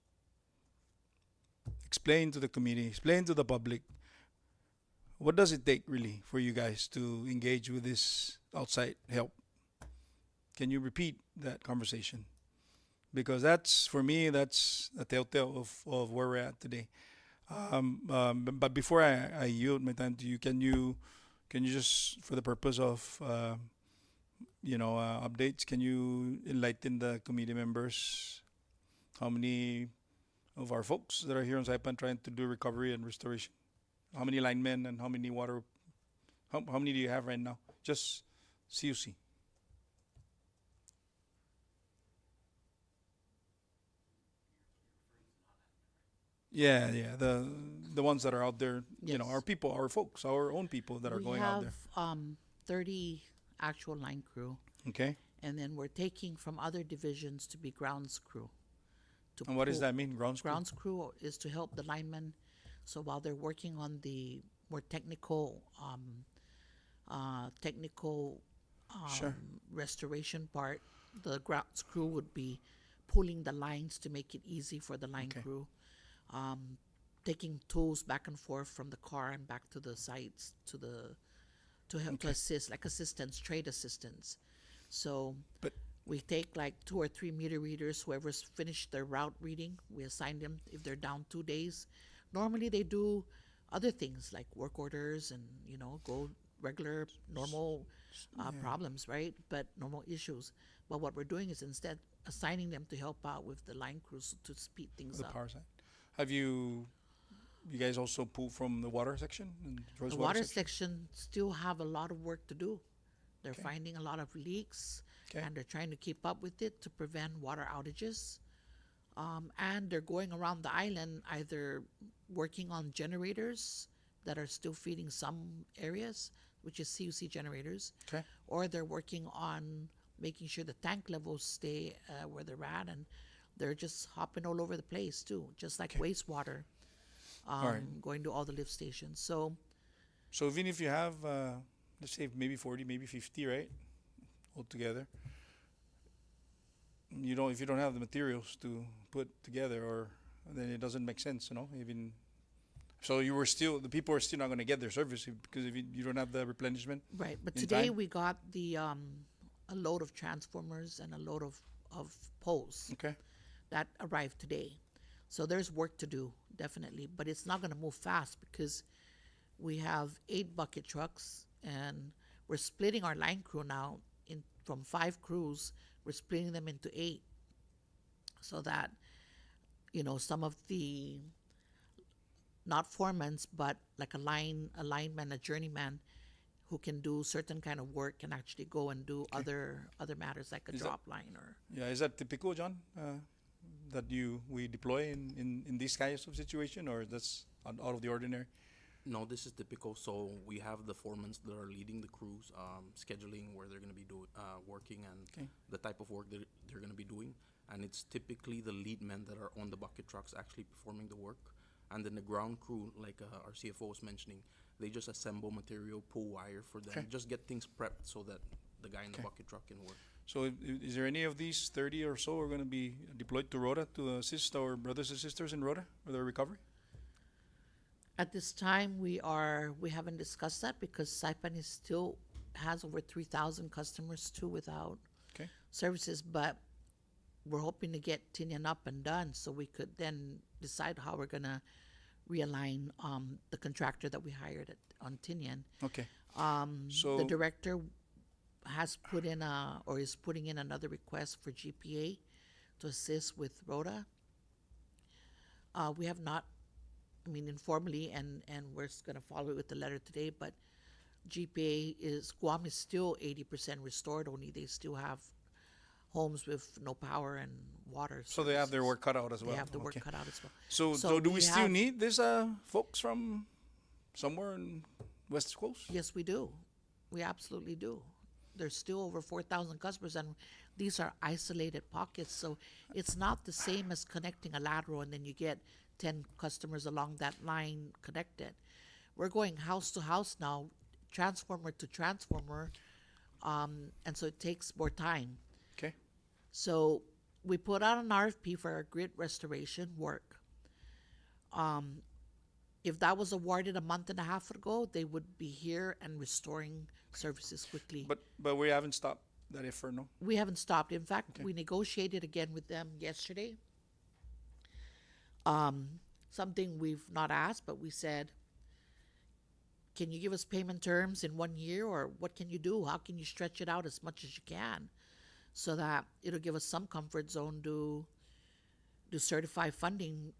explain to the committee, explain to the public, what does it take really for you guys to engage with this outside help? Can you repeat that conversation? Because that's, for me, that's a telltale of where we're at today. But before I yield my time to you, can you just, for the purpose of updates, can you enlighten the committee members how many of our folks that are here on Saipan trying to do recovery and restoration? How many linemen and how many water? How many do you have right now? Just CUC. Yeah, the ones that are out there, Yes. our people, our folks, our own people that are going out there. We have 30 actual line crew, Okay. and then we're taking from other divisions to be grounds crew. And what does pull- that mean, grounds crew? Grounds crew is to help the linemen. So while they're working on the more technical, Sure. restoration part, the grounds crew would be pulling the lines to make it easy for the line Okay. crew, taking tools back and forth from the car and back to the sites to help to Okay. assist, like assistance, trade assistance. So But- we take like 2 or 3 meter readers, whoever's finished their route reading, we assign them if they're down 2 days. Normally they do other things like work orders and, go regular, normal problems, right? But normal issues. But what we're doing is instead assigning them to help out with the line crews to speed things The up. power side. Have you guys also pulled from the water section? And The water section still have a lot of work to do. They're finding a lot of leaks, Okay. and they're trying to keep up with it to prevent water outages. And they're going around the island either working on generators that are still feeding some areas, which is CUC generators, Okay. or they're working on making sure the tank levels stay where they're at, and they're just hopping all over the place too, just like wastewater, right. going to all the lift stations. So So even if you have, let's say maybe 40, maybe 50, right, altogether, if you don't have the materials to put together, or then it doesn't make sense, even. So the people are still not going to get their service because if you don't have the replenishment. right, but in today time? we got the a load of transformers and a load of poles Okay. that arrived today. So there's work to do, definitely, but it's not going to move fast because we have 8 bucket trucks, and we're splitting our line crew now from 5 crews. We're splitting them into 8, so that some of the not foremans, but like a lineman, a journeyman, who can do certain kind of work can actually go and do other matters like a Is that- drop line or. Yeah, is that typical, John? That we deploy in these kinds of situation, or that's out of the ordinary? No, this is typical. So we have the foremen that are leading the crews, scheduling where they're going to be working and Okay. the type of work that they're going to be doing. And it's typically the lead men that are on the bucket trucks actually performing the work. And then the ground crew, like our CFO was mentioning, they just assemble material, pull wire for them, Okay. just get things prepped so that the guy in the Okay. bucket truck can work. So is there any of these 30 or so are going to be deployed to Rota to assist our brothers and sisters in Rota with their recovery? At this time, we haven't discussed that because Saipan still has over 3,000 customers too without Okay. services, but we're hoping to get Tinian up and done so we could then decide how we're gonna realign the contractor that we hired on Tinian. Okay. The So- director has put in is putting in another request for GPA to assist with Rhoda. We have not, informally, and we're going to follow it with the letter today, but Guam is still 80% restored, only they still have homes with no power and water. So they have their services. work cut out as well. They have the work Okay. cut out as well. So do we still have- need these folks from somewhere in West Coast? Yes, we do. We absolutely do. There's still over 4,000 customers, and these are isolated pockets. So it's not the same as connecting a lateral and then you get 10 customers along that line connected. We're going house to house now, transformer to transformer, and so it takes more time. Okay. So we put out an RFP for our grid restoration work. If that was awarded a month and a half ago, they would be here and restoring services quickly. But we haven't stopped that effort, no? We haven't stopped. In fact, Okay. we negotiated again with them yesterday. something we've not asked, but we said, can you give us payment terms in 1 year, or what can you do? How can you stretch it out as much as you can so that it'll give us some comfort zone to certify funding,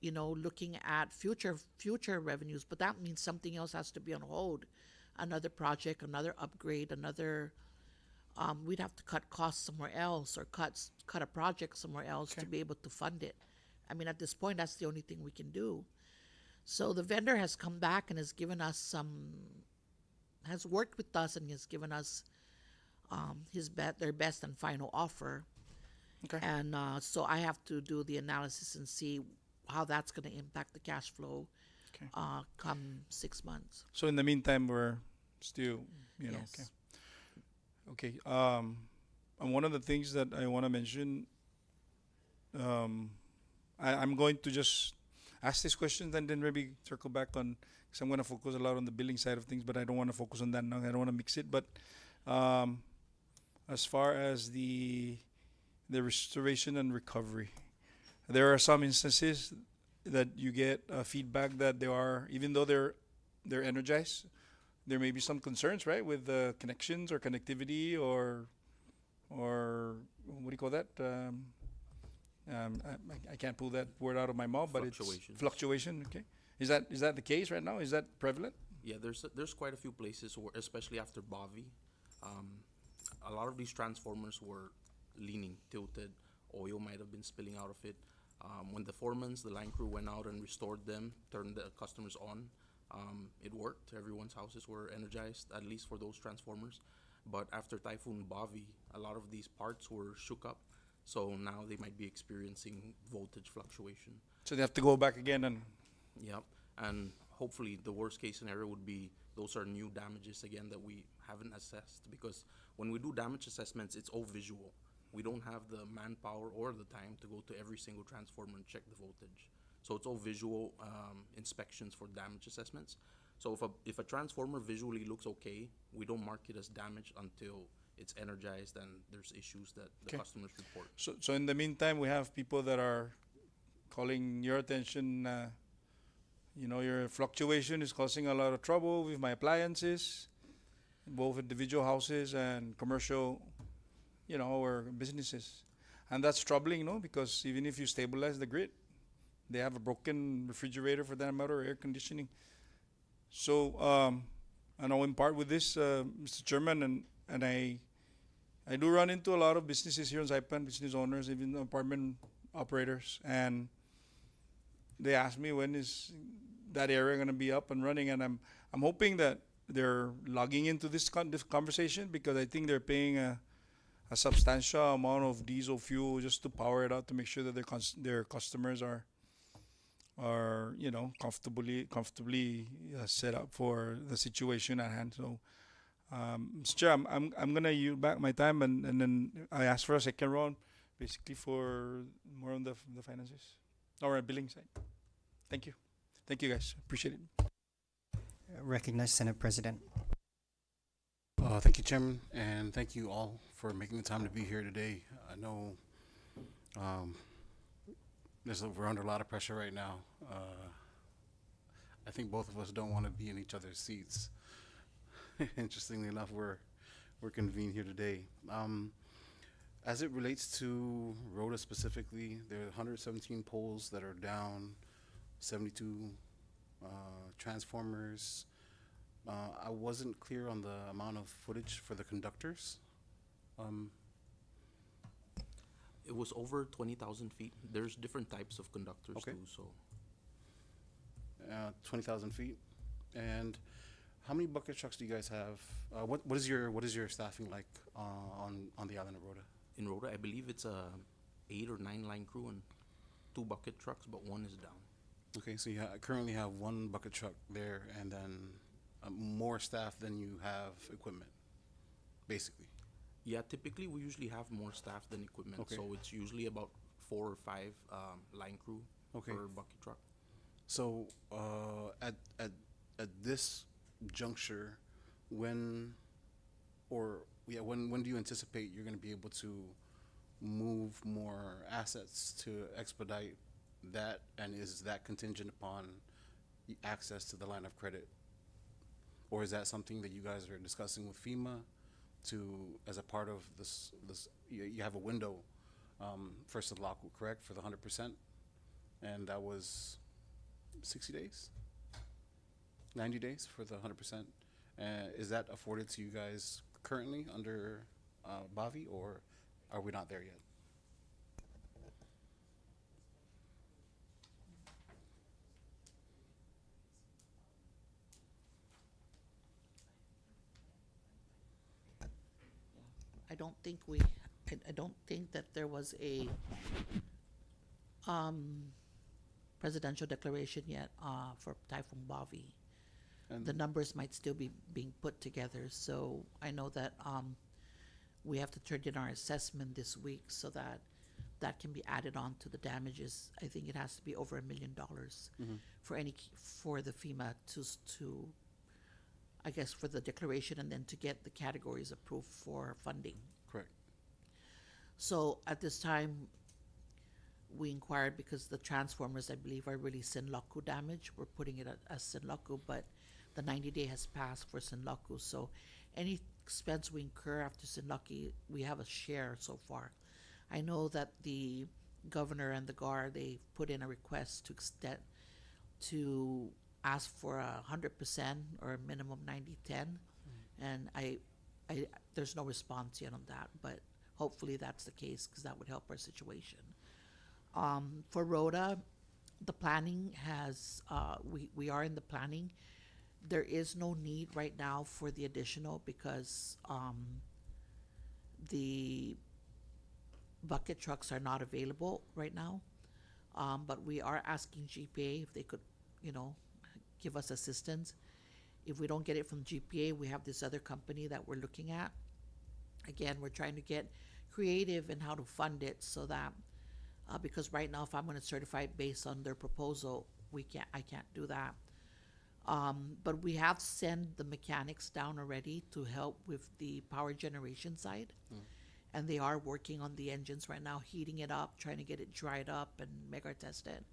you know, looking at future revenues. But that means something else has to be on hold. Another project, another upgrade, another we'd have to cut costs somewhere else, or cut a project somewhere else to be able to fund it. I mean, at this point, that's the only thing we can do. So the vendor has come back and has given us has worked with us and has given us their best and final offer. Okay. And so I have to do the analysis and see how that's going to impact the cash flow Okay. come 6 months. So in the meantime, we're still, you know, Yes. okay. And one of the things that I want to mention, I'm going to just ask these questions and then maybe circle back on, because I'm going to focus a lot on the billing side of things, but I don't want to focus on that now. I don't want to mix it. But as far as the restoration and recovery, there are some instances that you get feedback that they are, even though they're energized, there may be some concerns, right, with the connections or connectivity or what do you call that? I can't pull that word out of my mouth, but it's fluctuation. Okay, is that the case right now? Is that prevalent? Yeah, there's quite a few places where, especially after Bavi, a lot of these transformers were leaning, tilted. Oil might have been spilling out of it. When the the line crew went out and restored them, turned the customers on, it worked. Everyone's houses were energized, at least for those transformers. But after Typhoon Bavi, a lot of these parts were shook up. So now they might be experiencing voltage fluctuation. So they have to go back again and... Yep. And hopefully the worst case scenario would be those are new damages again that we haven't assessed, because when we do damage assessments, it's all visual. We don't have the manpower or the time to go to every single transformer and check the voltage. So it's all visual inspections for damage assessments. So if a transformer visually looks okay, we don't mark it as damage until it's energized and there's issues that the customers report. So in the meantime, we have people that are calling your attention, you know, your fluctuation is causing a lot of trouble with my appliances, both individual houses and commercial, you know, or businesses. And that's troubling, no? Because even if you stabilize the grid, they have a broken refrigerator for that matter, or air conditioning. So I know in part with this, Mr. Chairman, and I do run into a lot of businesses here in Saipan, business owners, even apartment operators, and they ask me when is that area going to be up and running, and I'm hoping that they're logging into this conversation, because I think they're paying a substantial amount of diesel fuel just to power it out, to make sure that their customers are you know, comfortably set up for the situation at hand. So Mr. Chair, I'm gonna yield back my time, and then I ask for a second round, basically for more on the finances or billing side. Thank you guys, appreciate it. Recognize Senate President. Thank you, Chairman, and thank you all for making the time to be here today. I know we're under a lot of pressure right now. I think both of us don't want to be in each other's seats. Interestingly enough, we're convened here today. As it relates to Rhoda specifically, there are 117 poles that are down, 72 transformers. I wasn't clear on the amount of footage for the conductors. It was over 20,000 feet. There's different types of conductors too, so. 20,000 feet. And how many bucket trucks do you guys have? What is your staffing like on the island of Rhoda? In Rhoda, I believe it's a 8 or 9 line crew and 2 bucket trucks, but 1 is down. Okay, so you currently have 1 bucket truck there, and then more staff than you have equipment, basically. Yeah, typically we usually have more staff than equipment, so it's usually about 4 or 5 line crew per bucket truck. So at this juncture, when do you anticipate you're going to be able to move more assets to expedite that, and is that contingent upon access to the line of credit? Or is that something that you guys are discussing with FEMA as a part of this, you have a window, for Sulaco, correct, for the 100%? And that was 60 days? 90 days for the 100%? Is that afforded to you guys currently under Bavi, or are we not there yet? I don't think that there was a presidential declaration yet for Typhoon Bavi. And The numbers might still be being put together, so I know that we have to turn in our assessment this week so that that can be added on to the damages. I think it has to be over $1 million for the FEMA to I guess for the declaration and then to get the categories approved for funding. correct. So at this time, we inquired because the transformers, I believe, are really Sinlaku damage. We're putting it as Sinlaku, but the 90-day has passed for Sinlaku. So any expense we incur after Sinlaku, we have a share so far. I know that the governor and the GAR, they put in a request to ask for 100% or a minimum 90-10, and I there's no response yet on that, but hopefully that's the case because that would help our situation. For Rhoda, the planning has we are in the planning. There is no need right now for the additional because the bucket trucks are not available right now. But we are asking GPA if they could, give us assistance. If we don't get it from GPA, we have this other company that we're looking at. Again, we're trying to get creative in how to fund it so that, because right now, if I'm going to certify it based on their proposal, I can't do that. But we have sent the mechanics down already to help with the power generation side. And they are working on the engines right now, heating it up, trying to get it dried up and mega tested.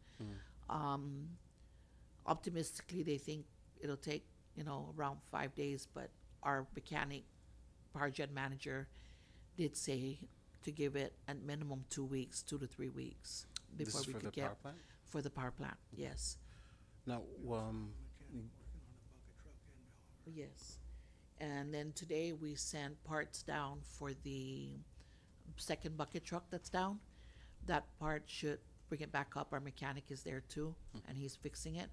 Optimistically, they think it'll take, around 5 days, but our mechanic, power gen manager, did say to give it at minimum 2 weeks, 2 to 3 weeks This before is we for could the get power plant? for the power plant. Yes, Now, yes. And then today we sent parts down for the second bucket truck that's down. That part should bring it back up. Our mechanic is there too, and he's fixing it.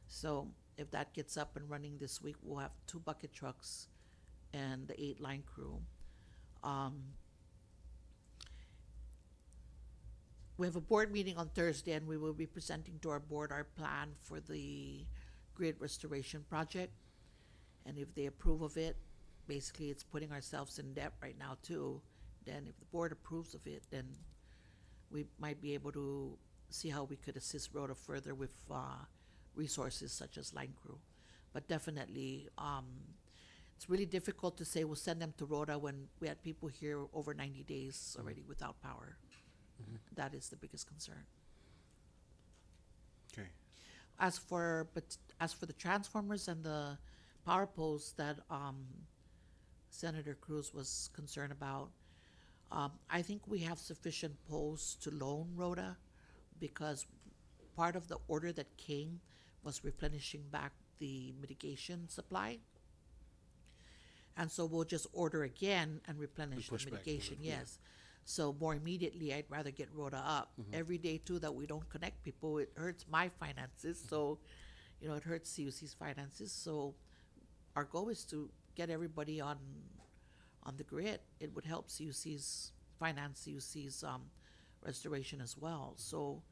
So if that gets up and running this week, we'll have 2 bucket trucks and the 8 line crew. We have a board meeting on Thursday, and we will be presenting to our board our plan for the grid restoration project. And if they approve of it, basically it's putting ourselves in debt right now too. Then if the board approves of it, then we might be able to see how we could assist Rhoda further with resources such as line crew. But definitely, it's really difficult to say we'll send them to Rhoda when we had people here over 90 days already without power. That is the biggest concern. okay. As for the transformers and the power poles that Senator Cruz was concerned about, I think we have sufficient poles to loan Rhoda because part of the order that came was replenishing back the mitigation supply. And so we'll just order again and replenish the push back mitigation, the- yeah. yes. So more immediately, I'd rather get Rhoda up. Every day too that we don't connect people, it hurts my finances. So, it hurts CUC's finances. So our goal is to get everybody on the grid. It would help CUC's finance, CUC's restoration as well. So,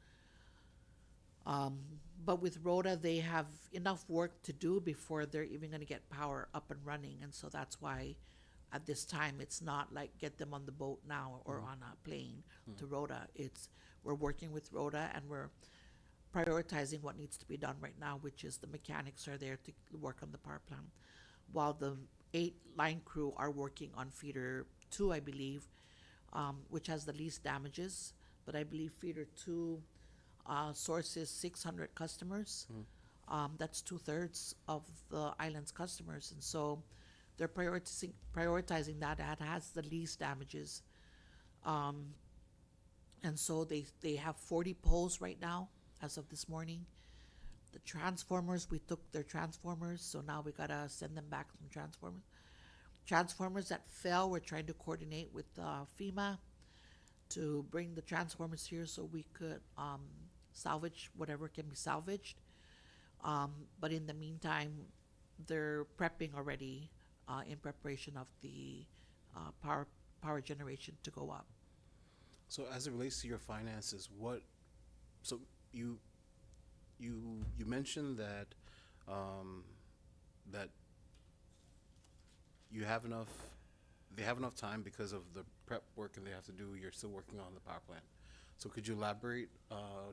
but with Rhoda, they have enough work to do before they're even going to get power up and running. And so that's why at this time, it's not like get them on the boat now or on a plane to Rhoda. We're working with Rhoda and we're prioritizing what needs to be done right now, which is the mechanics are there to work on the power plant, while the 8 line crew are working on feeder 2, I believe, which has the least damages. But I believe feeder 2 sources 600 customers. That's 2/3 of the island's customers, and so they're prioritizing that has the least damages. And so they have 40 poles right now as of this morning. The transformers, we took their transformers, so now we gotta send them back some transformers. Transformers that fell, we're trying to coordinate with FEMA to bring the transformers here so we could salvage whatever can be salvaged. But in the meantime, they're prepping already in preparation of the power generation to go up. So as it relates to your finances, so you mentioned that that they have enough time because of the prep work and they have to do. You're still working on the power plant. So could you elaborate,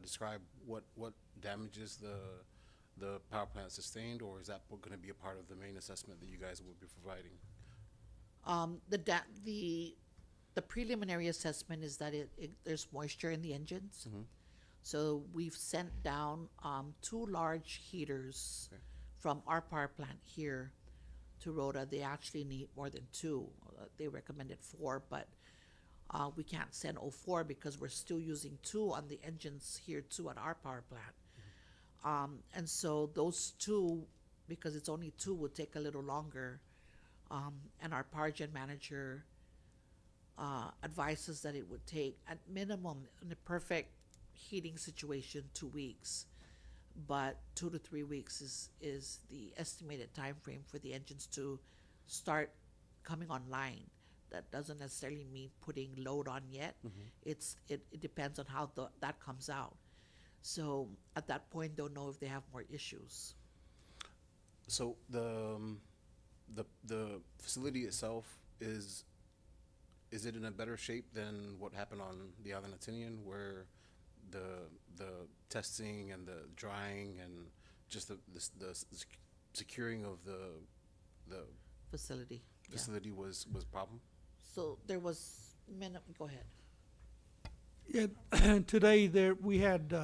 describe what damages the power plant sustained, or is that going to be a part of the main assessment that you guys will be providing? The preliminary assessment is that there's moisture in the engines. So we've sent down 2 large heaters from our power plant here to Rhoda. They actually need more than 2. They recommended 4, but we can't send all 4 because we're still using 2 on the engines here too at our power plant. And so those 2, because it's only 2, would take a little longer. And our power gen manager advises that it would take at minimum, in a perfect heating situation, 2 weeks, but 2 to 3 weeks is the estimated time frame for the engines to start coming online. That doesn't necessarily mean putting load on yet. It depends on how that comes out. So at that point, they'll know if they have more issues. So the facility itself is it in a better shape than what happened on the island of Tinian, where the testing and the drying and just the securing of the Facility. was a problem? So there was go ahead. Yeah, today we had,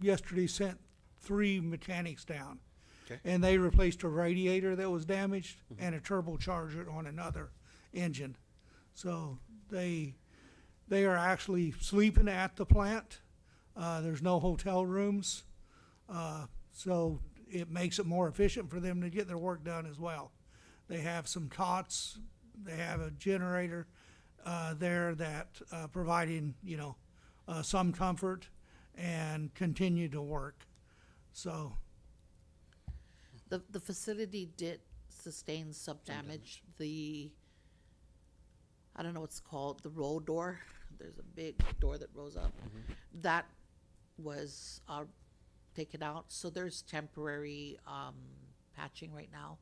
yesterday sent 3 mechanics down. Okay. And they replaced a radiator that was damaged and a turbocharger on another engine. So they are actually sleeping at the plant. There's no hotel rooms. So it makes it more efficient for them to get their work done as well. They have some cots, they have a generator there that providing, some comfort and continue to work. So The facility did sustain some damage. I don't know what's called, the roll door. There's a big door that rolls up. That was taken out. So there's temporary patching right now,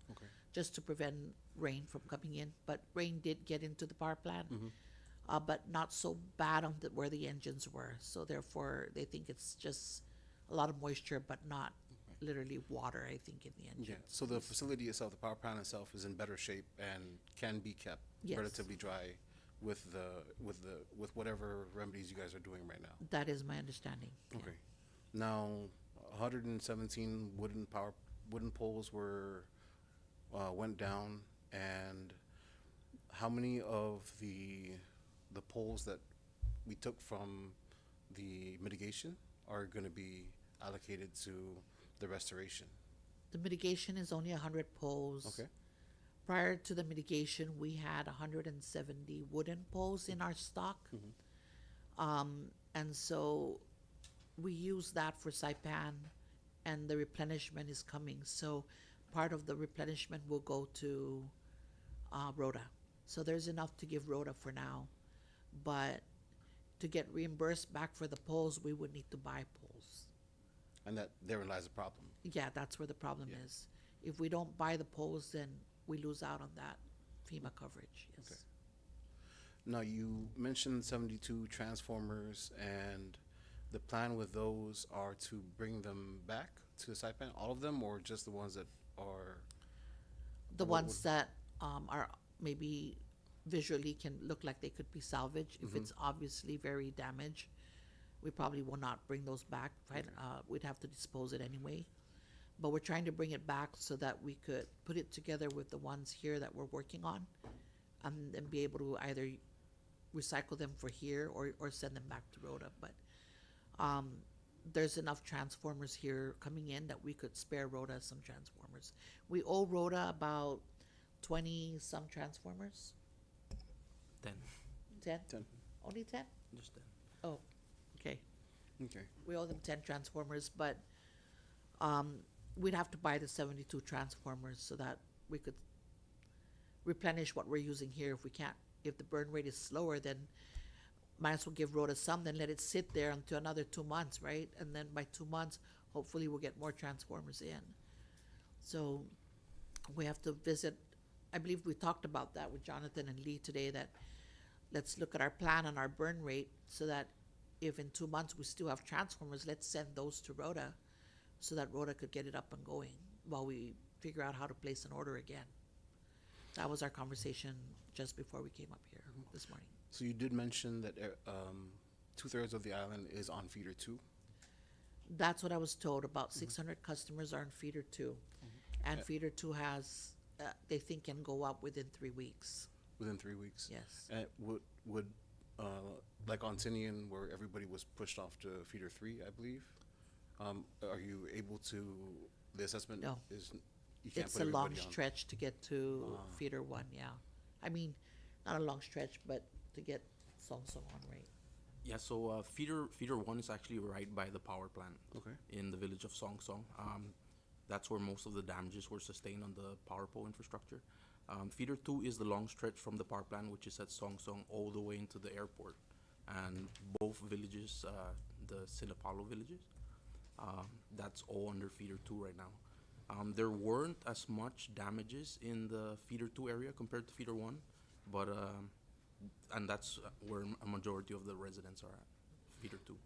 just to prevent rain from coming in. But rain did get into the power plant, but not so bad on where the engines were. So therefore, they think it's just a lot of moisture, but not literally water, I think, in the engines. Yeah. So the facility itself, the power plant itself, is in better shape and can be kept relatively dry with whatever remedies you guys are doing right now. That is my understanding. Okay. Now, 117 wooden poles went down, and how many of the poles that we took from the mitigation are going to be allocated to the restoration? The mitigation is only 100 poles. Okay. Prior to the mitigation, we had 170 wooden poles in our stock. And so we use that for Saipan, and the replenishment is coming. So part of the replenishment will go to Rhoda. So there's enough to give Rhoda for now. But to get reimbursed back for the poles, we would need to buy poles. And that therein lies the problem. Yeah, that's where the problem is. If we don't buy the poles, then we lose out on that FEMA coverage. Yes. Okay. Now, you mentioned 72 transformers, and the plan with those are to bring them back to Saipan, all of them, or just the ones that are? The ones that are maybe visually can look like they could be salvaged. If it's obviously very damaged, we probably will not bring those back. We'd have to dispose it anyway. But we're trying to bring it back so that we could put it together with the ones here that we're working on, and be able to either recycle them for here or send them back to Rhoda. But there's enough transformers here coming in that we could spare Rhoda some transformers. We owe Rhoda about 20 some transformers. 10. 10? 10. Only 10? Just 10. Oh, okay. Okay. We owe them 10 transformers, but we'd have to buy the 72 transformers so that we could replenish what we're using here. If we can't, if the burn rate is slower, then might as well give Rhoda some, then let it sit there until another 2 months, right? And then by 2 months, hopefully we'll get more transformers in. So we have to visit. I believe we talked about that with Jonathan and Lee today, that let's look at our plan and our burn rate so that if in 2 months we still have transformers, let's send those to Rhoda so that Rhoda could get it up and going while we figure out how to place an order again. That was our conversation just before we came up here this morning. So you did mention that 2/3 of the island is on feeder 2. That's what I was told. About 600 customers are in feeder 2. And feeder 2 has, they think can go up within 3 weeks. Within 3 weeks. Yes. And would like on Tinian, where everybody was pushed off to feeder 3, I believe. Are you able to? The assessment No. is you can't It's put a long everybody on. stretch to get to feeder 1, yeah. I mean, not a long stretch, but to get Song Song on, right? Yeah, so feeder 1 is actually right by the power plant. Okay. In the village of Song Song. That's where most of the damages were sustained on the power pole infrastructure. Feeder 2 is the long stretch from the power plant, which is at Song Song, all the way into the airport. And both villages, the Sinapalo villages, that's all under feeder 2 right now. There weren't as much damages in the feeder 2 area compared to feeder 1, but and that's where a majority of the residents are at, feeder 2.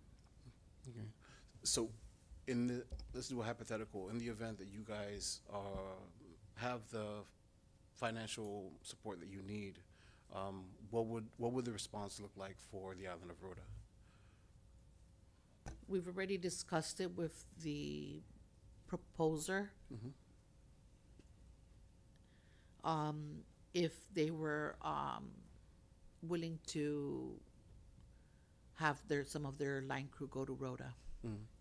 Okay. So, let's do a hypothetical. In the event that you guys have the financial support that you need, what would the response look like for the island of Rhoda? We've already discussed it with the proposer. If they were willing to have some of their line crew go to Rhoda,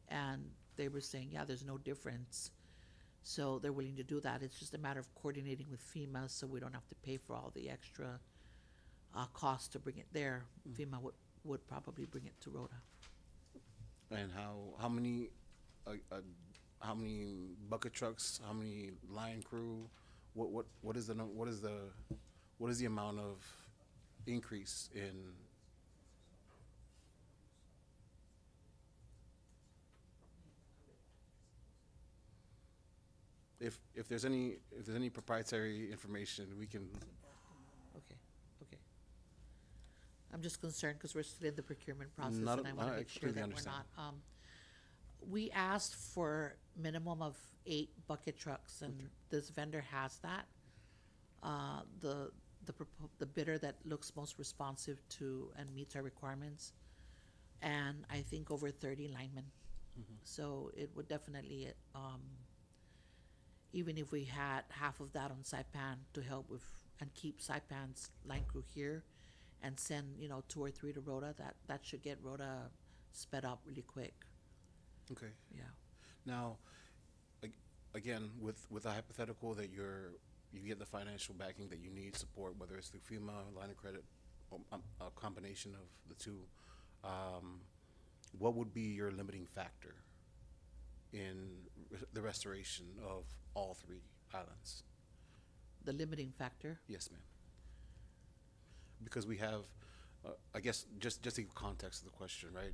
and they were saying, yeah, there's no difference, so they're willing to do that. It's just a matter of coordinating with FEMA, so we don't have to pay for all the extra cost to bring it there. FEMA would probably bring it to Rhoda. And how many bucket trucks? How many line crew? What is the amount of increase in? If there's any proprietary information, we can. Okay. I'm just concerned because we're still in the procurement process, Not- and I want I to make sure completely that we're understand. not. We asked for minimum of 8 bucket trucks, and this vendor has that. The bidder that looks most responsive to and meets our requirements, and I think over 30 linemen. So it would definitely, even if we had half of that on Saipan to help with and keep Saipan's line crew here, and send 2 or 3 to Rhoda, that should get Rhoda sped up really quick. Okay. Yeah. Now, again, with a hypothetical that you get the financial backing that you need, support, whether it's through FEMA, line of credit, or a combination of the two, what would be your limiting factor in the restoration of all 3 islands? The limiting factor? Yes, ma'am. Because we have, I guess, just to give context to the question, right?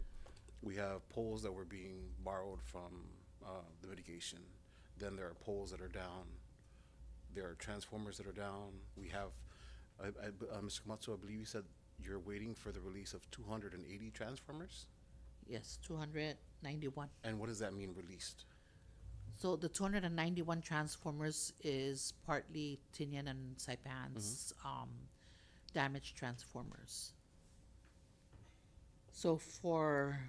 We have poles that were being borrowed from the mitigation. Then there are poles that are down. There are transformers that are down. We have, Mr. Komatsu, I believe you said you're waiting for the release of 280 transformers? Yes, 291. And what does that mean, released? So the 291 transformers is partly Tinian and Saipan's damaged transformers. So for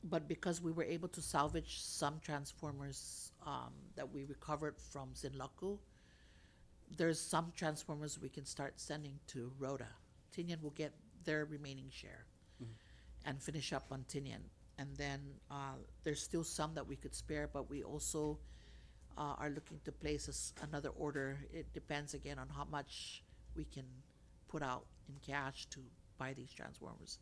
But because we were able to salvage some transformers that we recovered from Zinlaku, there's some transformers we can start sending to Rhoda. Tinian will get their remaining share and finish up on Tinian. And then there's still some that we could spare, but we also are looking to place another order. It depends again on how much we can put out in cash to buy these transformers.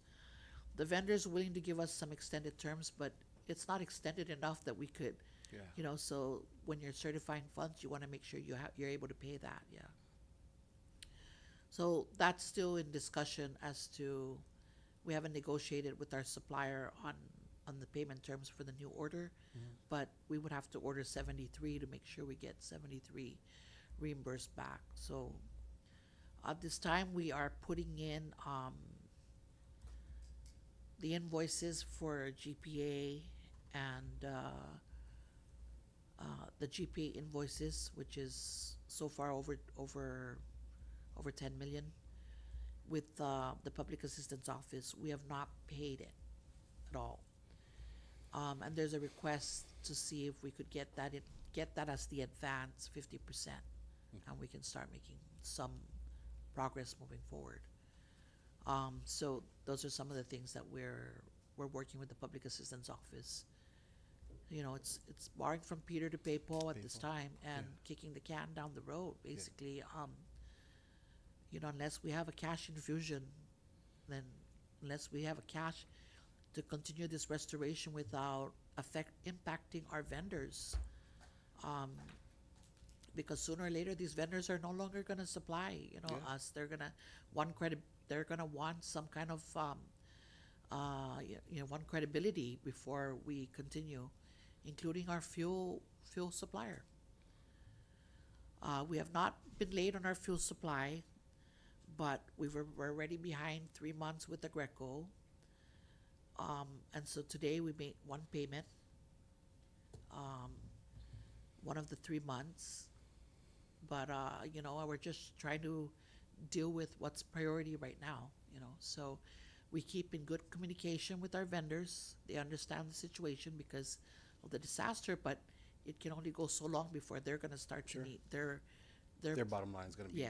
The vendor's willing to give us some extended terms, but it's not extended enough that we could, you know, so when you're certifying funds, you want to make sure you're able to pay that, yeah. So that's still in discussion as to, we haven't negotiated with our supplier on the payment terms for the new order, but we would have to order 73 to make sure we get 73 reimbursed back. So at this time, we are putting in the invoices for GPA and the GPA invoices, which is so far over 10 million. With the Public Assistance Office, we have not paid it at all. And there's a request to see if we could get that as the advance 50%, and we can start making some progress moving forward. So those are some of the things that we're working with the Public Assistance Office. You know, it's borrowing from Peter to pay Paul at this time, and kicking the can down the road, basically. You know, unless we have a cash infusion, then unless we have a cash to continue this restoration without impacting our vendors, because sooner or later these vendors are no longer going to supply, you know, us. They're gonna they're gonna want some kind of you know, one credibility before we continue, including our fuel supplier. We have not been late on our fuel supply, but we're already behind 3 months with the Greco. And so today we made one payment, one of the 3 months. But, you know, we're just trying to deal with what's priority right now, you know. So we keep in good communication with our vendors. They understand the situation because of the disaster, but it can only go so long before they're going to start to meet their bottom line is going to be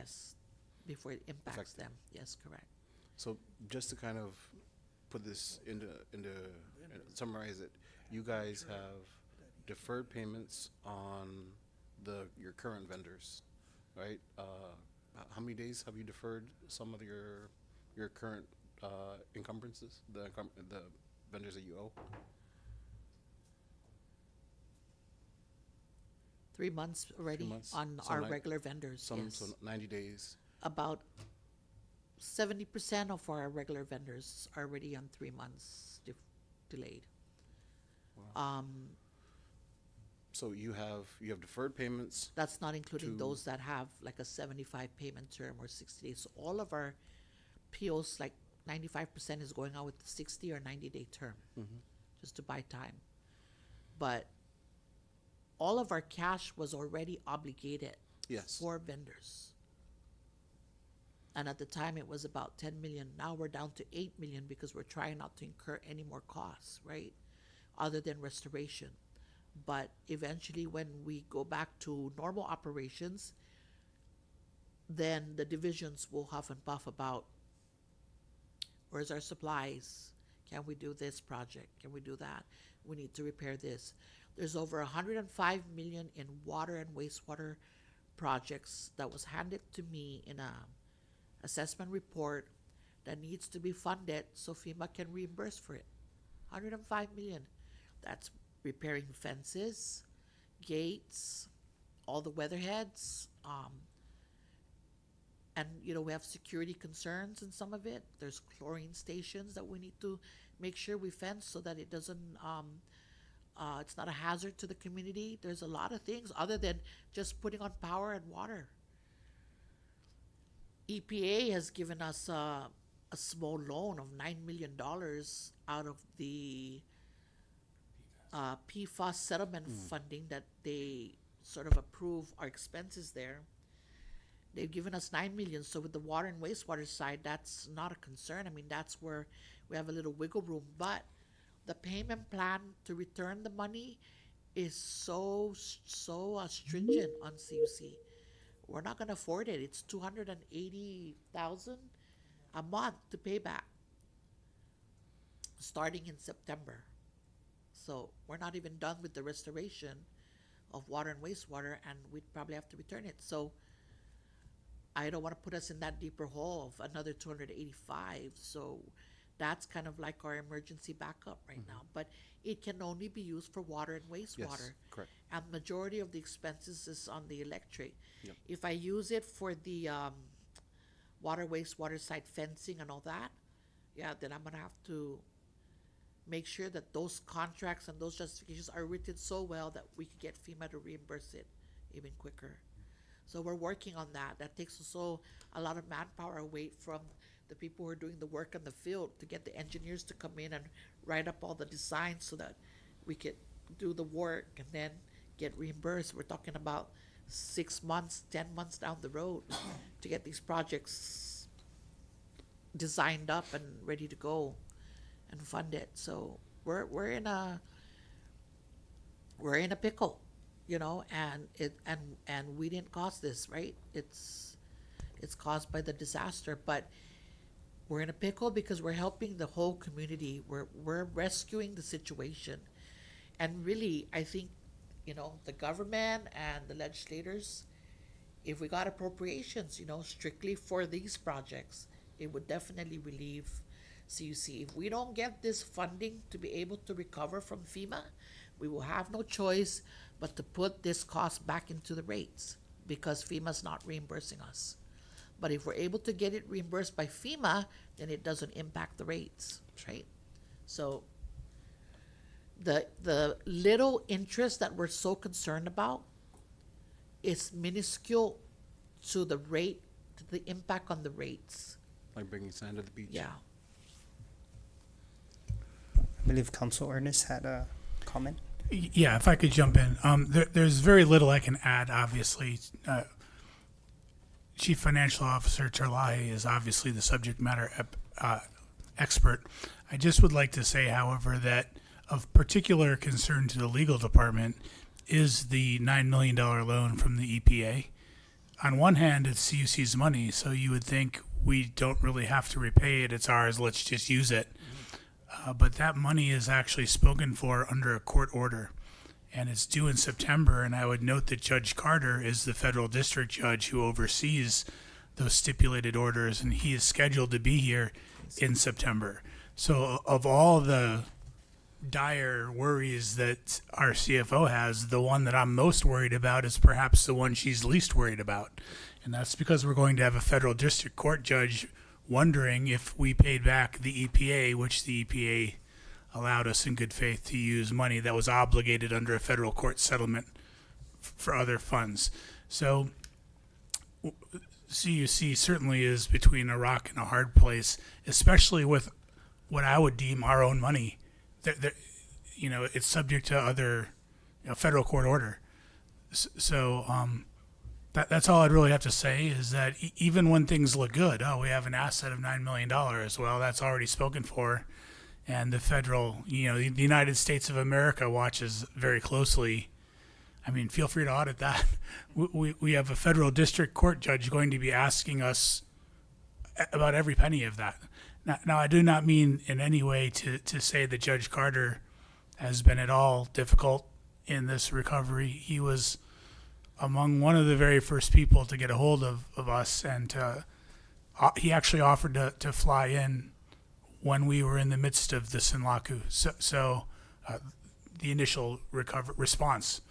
before it impacts affected. them. Yes, correct. So just to kind of put this into summarize it, you guys have deferred payments on your current vendors, right? How many days have you deferred some of your current encumbrances, the vendors that you owe? 3 months already 3 months. on So our ni- regular vendors. So Yes. 90 days. About 70% of our regular vendors are already on 3 months delayed. So you have deferred payments. That's not including to- those that have like a 75 payment term or 60 days. So all of our POs, like 95% is going out with 60 or 90-day term, just to buy time. But all of our cash was already obligated Yes. for vendors. And at the time, it was about 10 million. Now we're down to 8 million because we're trying not to incur any more costs, right? Other than restoration. But eventually, when we go back to normal operations, then the divisions will huff and puff about, where's our supplies? Can we do this project? Can we do that? We need to repair this. There's over 105 million in water and wastewater projects that was handed to me in a assessment report that needs to be funded so FEMA can reimburse for it. 105 million. That's repairing fences, gates, all the weatherheads, and you know, we have security concerns in some of it. There's chlorine stations that we need to make sure we fence so that it doesn't it's not a hazard to the community. There's a lot of things other than just putting on power and water. EPA has given us a small loan of $9 million out of the PFAS settlement funding that they sort of approve our expenses there. They've given us 9 million. So with the water and wastewater side, that's not a concern. I mean, that's where we have a little wiggle room. But the payment plan to return the money is so stringent on CUC. We're not gonna afford it. It's 280,000 a month to pay back, starting in September. So we're not even done with the restoration of water and wastewater, and we'd probably have to return it. So I don't want to put us in that deeper hole of another 285. So that's kind of like our emergency backup right now. But it can only be used for water and wastewater. Yes, correct. And majority of the expenses is on the electric. Yep. If I use it for the water, wastewater site fencing and all that, yeah, then I'm gonna have to make sure that those contracts and those justifications are written so well that we could get FEMA to reimburse it even quicker. So we're working on that. That takes also a lot of manpower away from the people who are doing the work in the field, to get the engineers to come in and write up all the designs so that we could do the work and then get reimbursed. We're talking about 6 months, 10 months down the road to get these projects designed up and ready to go and fund it. So we're in a pickle, you know, and we didn't cause this, right? It's caused by the disaster, but we're in a pickle because we're helping the whole community. We're rescuing the situation. And really, I think, you know, the government and the legislators, if we got appropriations, you know, strictly for these projects, it would definitely relieve CUC. If we don't get this funding to be able to recover from FEMA, we will have no choice but to put this cost back into the rates, because FEMA's not reimbursing us. But if we're able to get it reimbursed by FEMA, then it doesn't impact the rates, right? So the little interest that we're so concerned about is minuscule to the rate, to the impact on the rates. Like bringing sand to the beach. Yeah. I believe Council Ernest had a comment. Yeah, if I could jump in. There's very little I can add, obviously. Chief Financial Officer Terlahi is obviously the subject matter expert. I just would like to say, however, that of particular concern to the legal department is the $9 million loan from the EPA. On one hand, it's CUC's money, so you would think we don't really have to repay it. It's ours. Let's just use it. But that money is actually spoken for under a court order, and it's due in September. And I would note that Judge Carter is the federal district judge who oversees those stipulated orders, and he is scheduled to be here in September. So of all the dire worries that our CFO has, the one that I'm most worried about is perhaps the one she's least worried about. And that's because we're going to have a federal district court judge wondering if we paid back the EPA, which the EPA allowed us in good faith to use money that was obligated under a federal court settlement for other funds. So CUC certainly is between a rock and a hard place, especially with what I would deem our own money. You know, it's subject to other, you know, federal court order. So that's all I'd really have to say, is that even when things look good, oh, we have an asset of $9 million. Well, that's already spoken for. And the federal, you know, the United States of America watches very closely. I mean, feel free to audit that. We have a federal district court judge going to be asking us about every penny of that. Now, I do not mean in any way to say that Judge Carter has been at all difficult in this recovery. He was among one of the very first people to get a hold of us, and he actually offered to fly in when we were in the midst of the Sinlaku, so the initial response.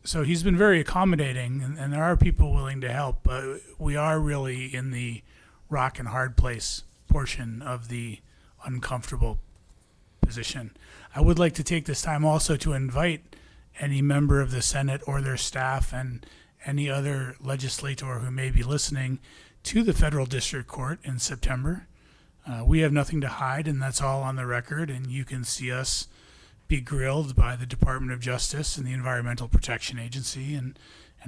So he's been very accommodating, and there are people willing to help, but we are really in the rock and hard place portion of the uncomfortable position. I would like to take this time also to invite any member of the Senate or their staff and any other legislator who may be listening to the federal district court in September. We have nothing to hide, and that's all on the record, and you can see us be grilled by the Department of Justice and the Environmental Protection Agency and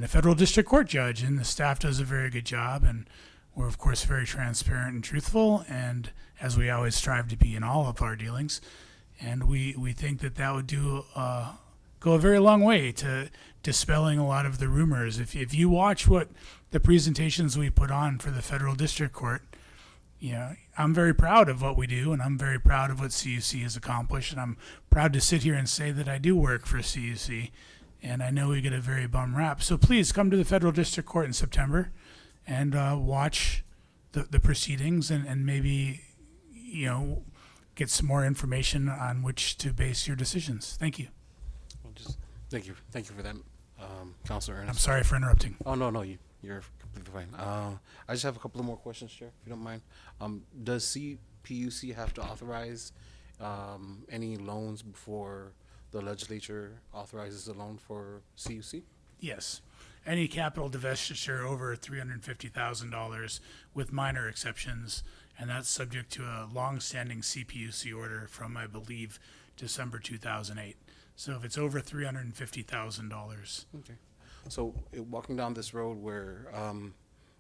a federal district court judge, and the staff does a very good job, and we're of course very transparent and truthful, and as we always strive to be in all of our dealings. and we think that that would do go a very long way to dispelling a lot of the rumors. If you watch what the presentations we put on for the federal district court, you know, I'm very proud of what we do, and I'm very proud of what CUC has accomplished, and I'm proud to sit here and say that I do work for CUC, and I know we get a very bum rap. So please come to the federal district court in September and watch the proceedings, and maybe, you know, get some more information on which to base your decisions. Thank you. Well, thank you for that, Councilor Ernest. I'm sorry for interrupting. Oh, no, you're completely fine. I just have a couple of more questions, Chair, if you don't mind. Does CPUC have to authorize any loans before the legislature authorizes a loan for CUC? Yes. Any capital divestiture over $350,000 with minor exceptions, and that's subject to a long-standing CPUC order from, I believe, December 2008. So if it's over $350,000. Okay. So walking down this road where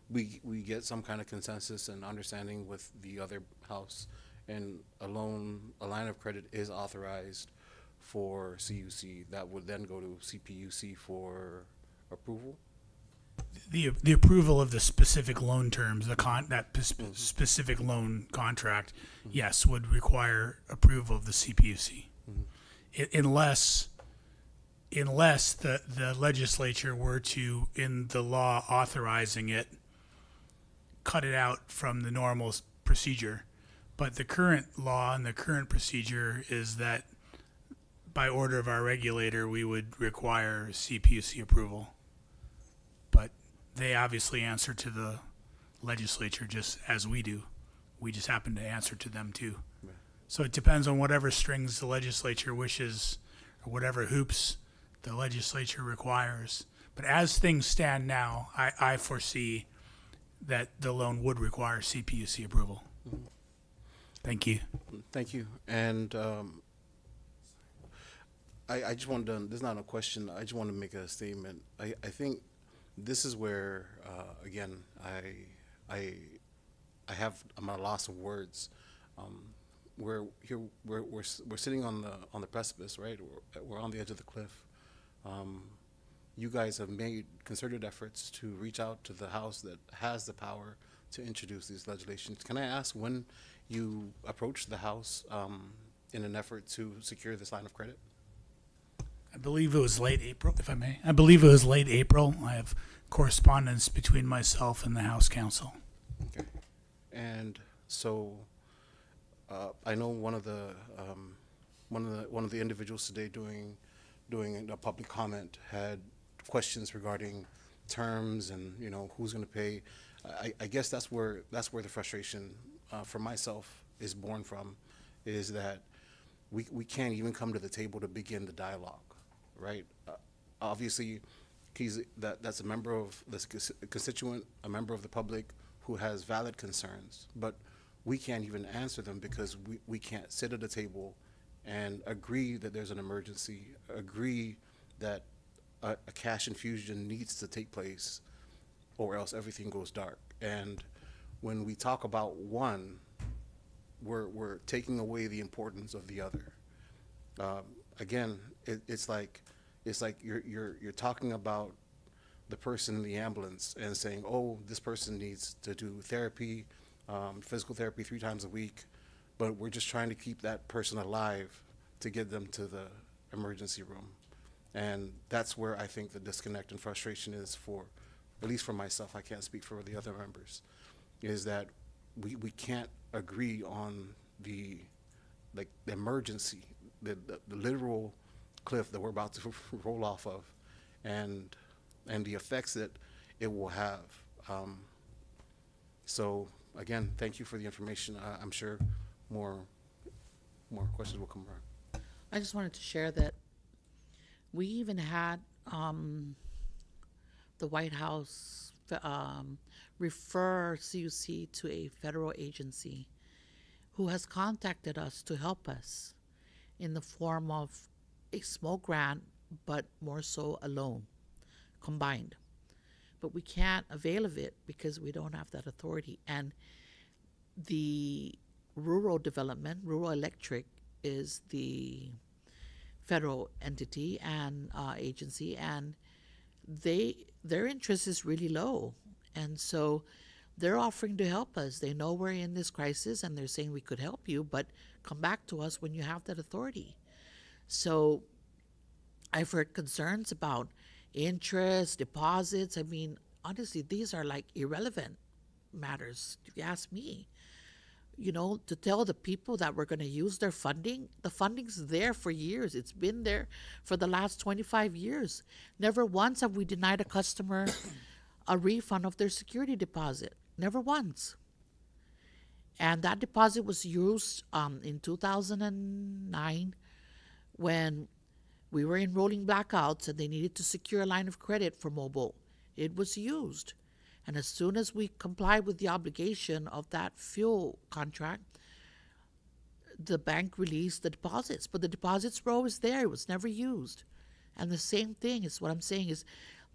we get some kind of consensus and understanding with the other house, and a line of credit is authorized for CUC, that would then go to CPUC for approval? The approval of the specific loan terms, specific loan contract, yes, would require approval of the CPUC. Unless the legislature were to, in the law authorizing it, cut it out from the normal procedure. But the current law and the current procedure is that by order of our regulator, we would require CPUC approval. But they obviously answer to the legislature just as we do. We just happen to answer to them too. Yeah. So it depends on whatever strings the legislature wishes or whatever hoops the legislature requires. But as things stand now, I foresee that the loan would require CPUC approval. Thank you. Thank you. And I just wanted to, this is not a question, I just want to make a statement. I think this is where, again, I'm at a loss of words. We're sitting on the precipice, right? We're on the edge of the cliff. You guys have made concerted efforts to reach out to the House that has the power to introduce these legislations. Can I ask when you approached the House in an effort to secure this line of credit? I believe it was late April, if I may. I believe it was late April. I have correspondence between myself and the House Counsel. Okay. And so I know one of the individuals today doing a public comment had questions regarding terms and, you know, who's going to pay. I guess that's where the frustration for myself is born from, is that we can't even come to the table to begin the dialogue, right? Obviously, that's a member of the constituent, a member of the public who has valid concerns, but we can't even answer them because we can't sit at a table and agree that there's an emergency, agree that a cash infusion needs to take place, or else everything goes dark. And when we talk about one, we're taking away the importance of the other. Again, it's like you're talking about the person in the ambulance and saying, oh, this person needs to do therapy, physical therapy 3 times a week, but we're just trying to keep that person alive to get them to the emergency room. And that's where I think the disconnect and frustration is, for, at least for myself, I can't speak for the other members, is that we can't agree on the emergency, the literal cliff that we're about to roll off of, and the effects that it will have. So again, thank you for the information. I'm sure more questions will come around. I just wanted to share that we even had the White House refer CUC to a federal agency who has contacted us to help us in the form of a small grant, but more so a loan combined. But we can't avail of it because we don't have that authority. And the rural development, rural electric, is the federal entity and agency, and their interest is really low, and so they're offering to help us. They know we're in this crisis, and they're saying we could help you, but come back to us when you have that authority. So I've heard concerns about interest, deposits. I mean, honestly, these are like irrelevant matters, if you ask me. You know, to tell the people that we're going to use their funding, the funding's there for years. It's been there for the last 25 years. Never once have we denied a customer a refund of their security deposit. Never once. And that deposit was used in 2009 when we were in rolling blackouts and they needed to secure a line of credit for mobile. It was used. And as soon as we complied with the obligation of that fuel contract, the bank released the deposits. But the deposits were always there. It was never used. And the same thing is what I'm saying is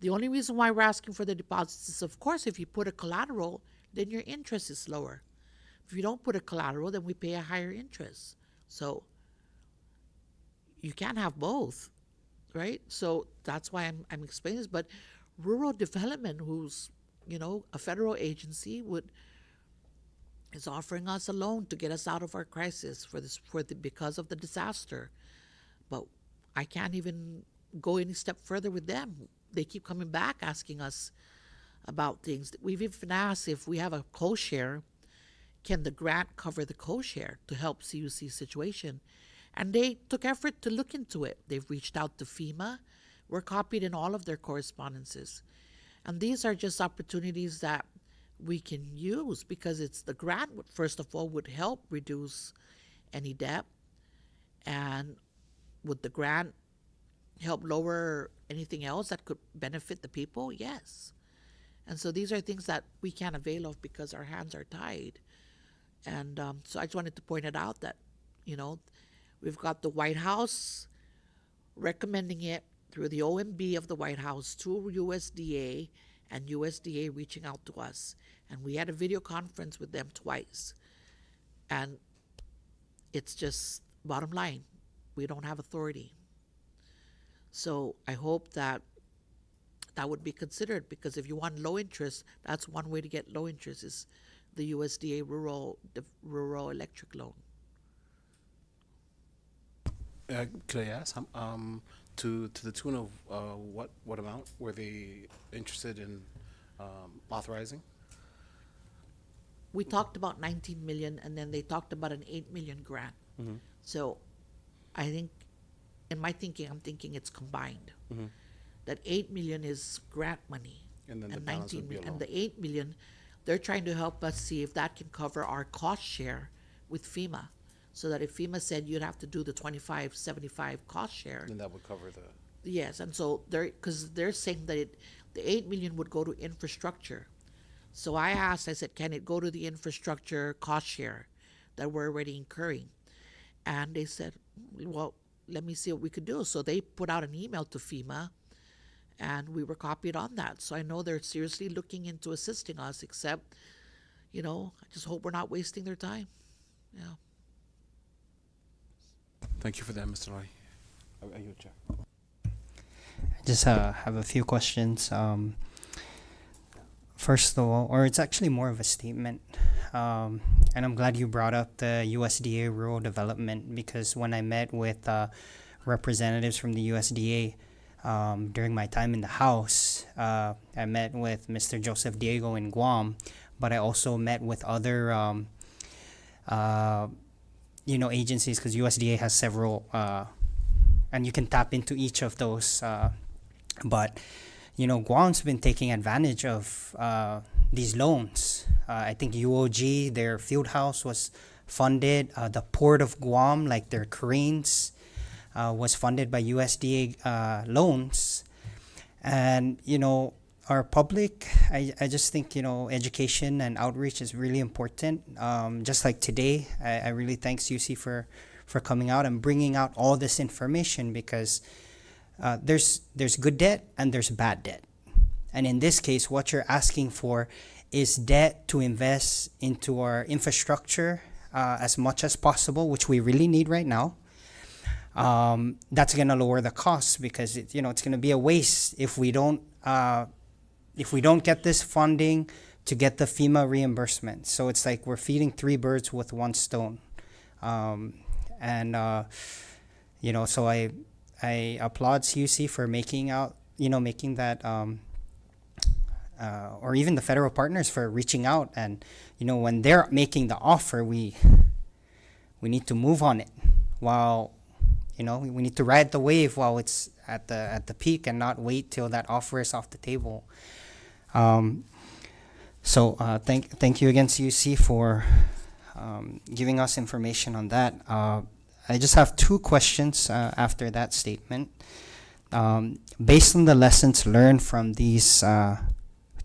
the only reason why we're asking for the deposits is, of course, if you put a collateral, then your interest is lower. If you don't put a collateral, then we pay a higher interest. So you can't have both, right? So that's why I'm explaining this. But rural development, who's, you know, a federal agency, is offering us a loan to get us out of our crisis because of the disaster. But I can't even go any step further with them. They keep coming back asking us about things. We've even asked if we have a co-share, can the grant cover the co-share to help CUC situation? And they took effort to look into it. They've reached out to FEMA. We're copied in all of their correspondences. And these are just opportunities that we can use because it's the grant, first of all, would help reduce any debt. And would the grant help lower anything else that could benefit the people? Yes. And so these are things that we can't avail of because our hands are tied. And so I just wanted to point it out that, you know, we've got the White House recommending it through the OMB of the White House to USDA, and USDA reaching out to us. And we had a video conference with them twice. And it's just bottom line, we don't have authority. So I hope that that would be considered, because if you want low interest, that's one way to get low interest is the USDA rural electric loan. Could I ask, to the tune of what amount were they interested in authorizing? We talked about 19 million, and then they talked about an 8 million grant. Mm-hmm. So I think, in my thinking, I'm thinking it's combined. Mm-hmm. That 8 million is grant money, And then the balance would be a and loan. the 8 million, they're trying to help us see if that can cover our cost share with FEMA. So that if FEMA said you'd have to do the 25-75 cost share, Then that would cover the. yes, and so because they're saying that the 8 million would go to infrastructure. So I asked, I said, can it go to the infrastructure cost share that we're already incurring? And they said, well, let me see what we could do. So they put out an email to FEMA, and we were copied on that. So I know they're seriously looking into assisting us, except, you know, I just hope we're not wasting their time. Yeah. Thank you for that, Mr. Lai. Are you Chair? I just have a few questions. First of all, or it's actually more of a statement, and I'm glad you brought up the USDA rural development, because when I met with representatives from the USDA during my time in the House, I met with Mr. Joseph Diego in Guam, but I also met with other agencies, because USDA has several, and you can tap into each of those. But Guam's been taking advantage of these loans. I think UOG, their field house was funded. The Port of Guam, like their cranes, was funded by USDA loans. And, our public, I just think, education and outreach is really important. Just like today, I really thank UC for coming out and bringing out all this information, because there's good debt and there's bad debt. And in this case, what you're asking for is debt to invest into our infrastructure as much as possible, which we really need right now. that's going to lower the cost because it's going to be a waste if we don't get this funding to get the FEMA reimbursement. So it's like we're feeding three birds with one stone. So I applaud CUC for making that, or even the federal partners for reaching out. And, when they're making the offer, we need to move on it while, we need to ride the wave while it's at the peak and not wait till that offer is off the table. Thank you again, CUC, for giving us information on that. I just have two questions after that statement. Based on the lessons learned from these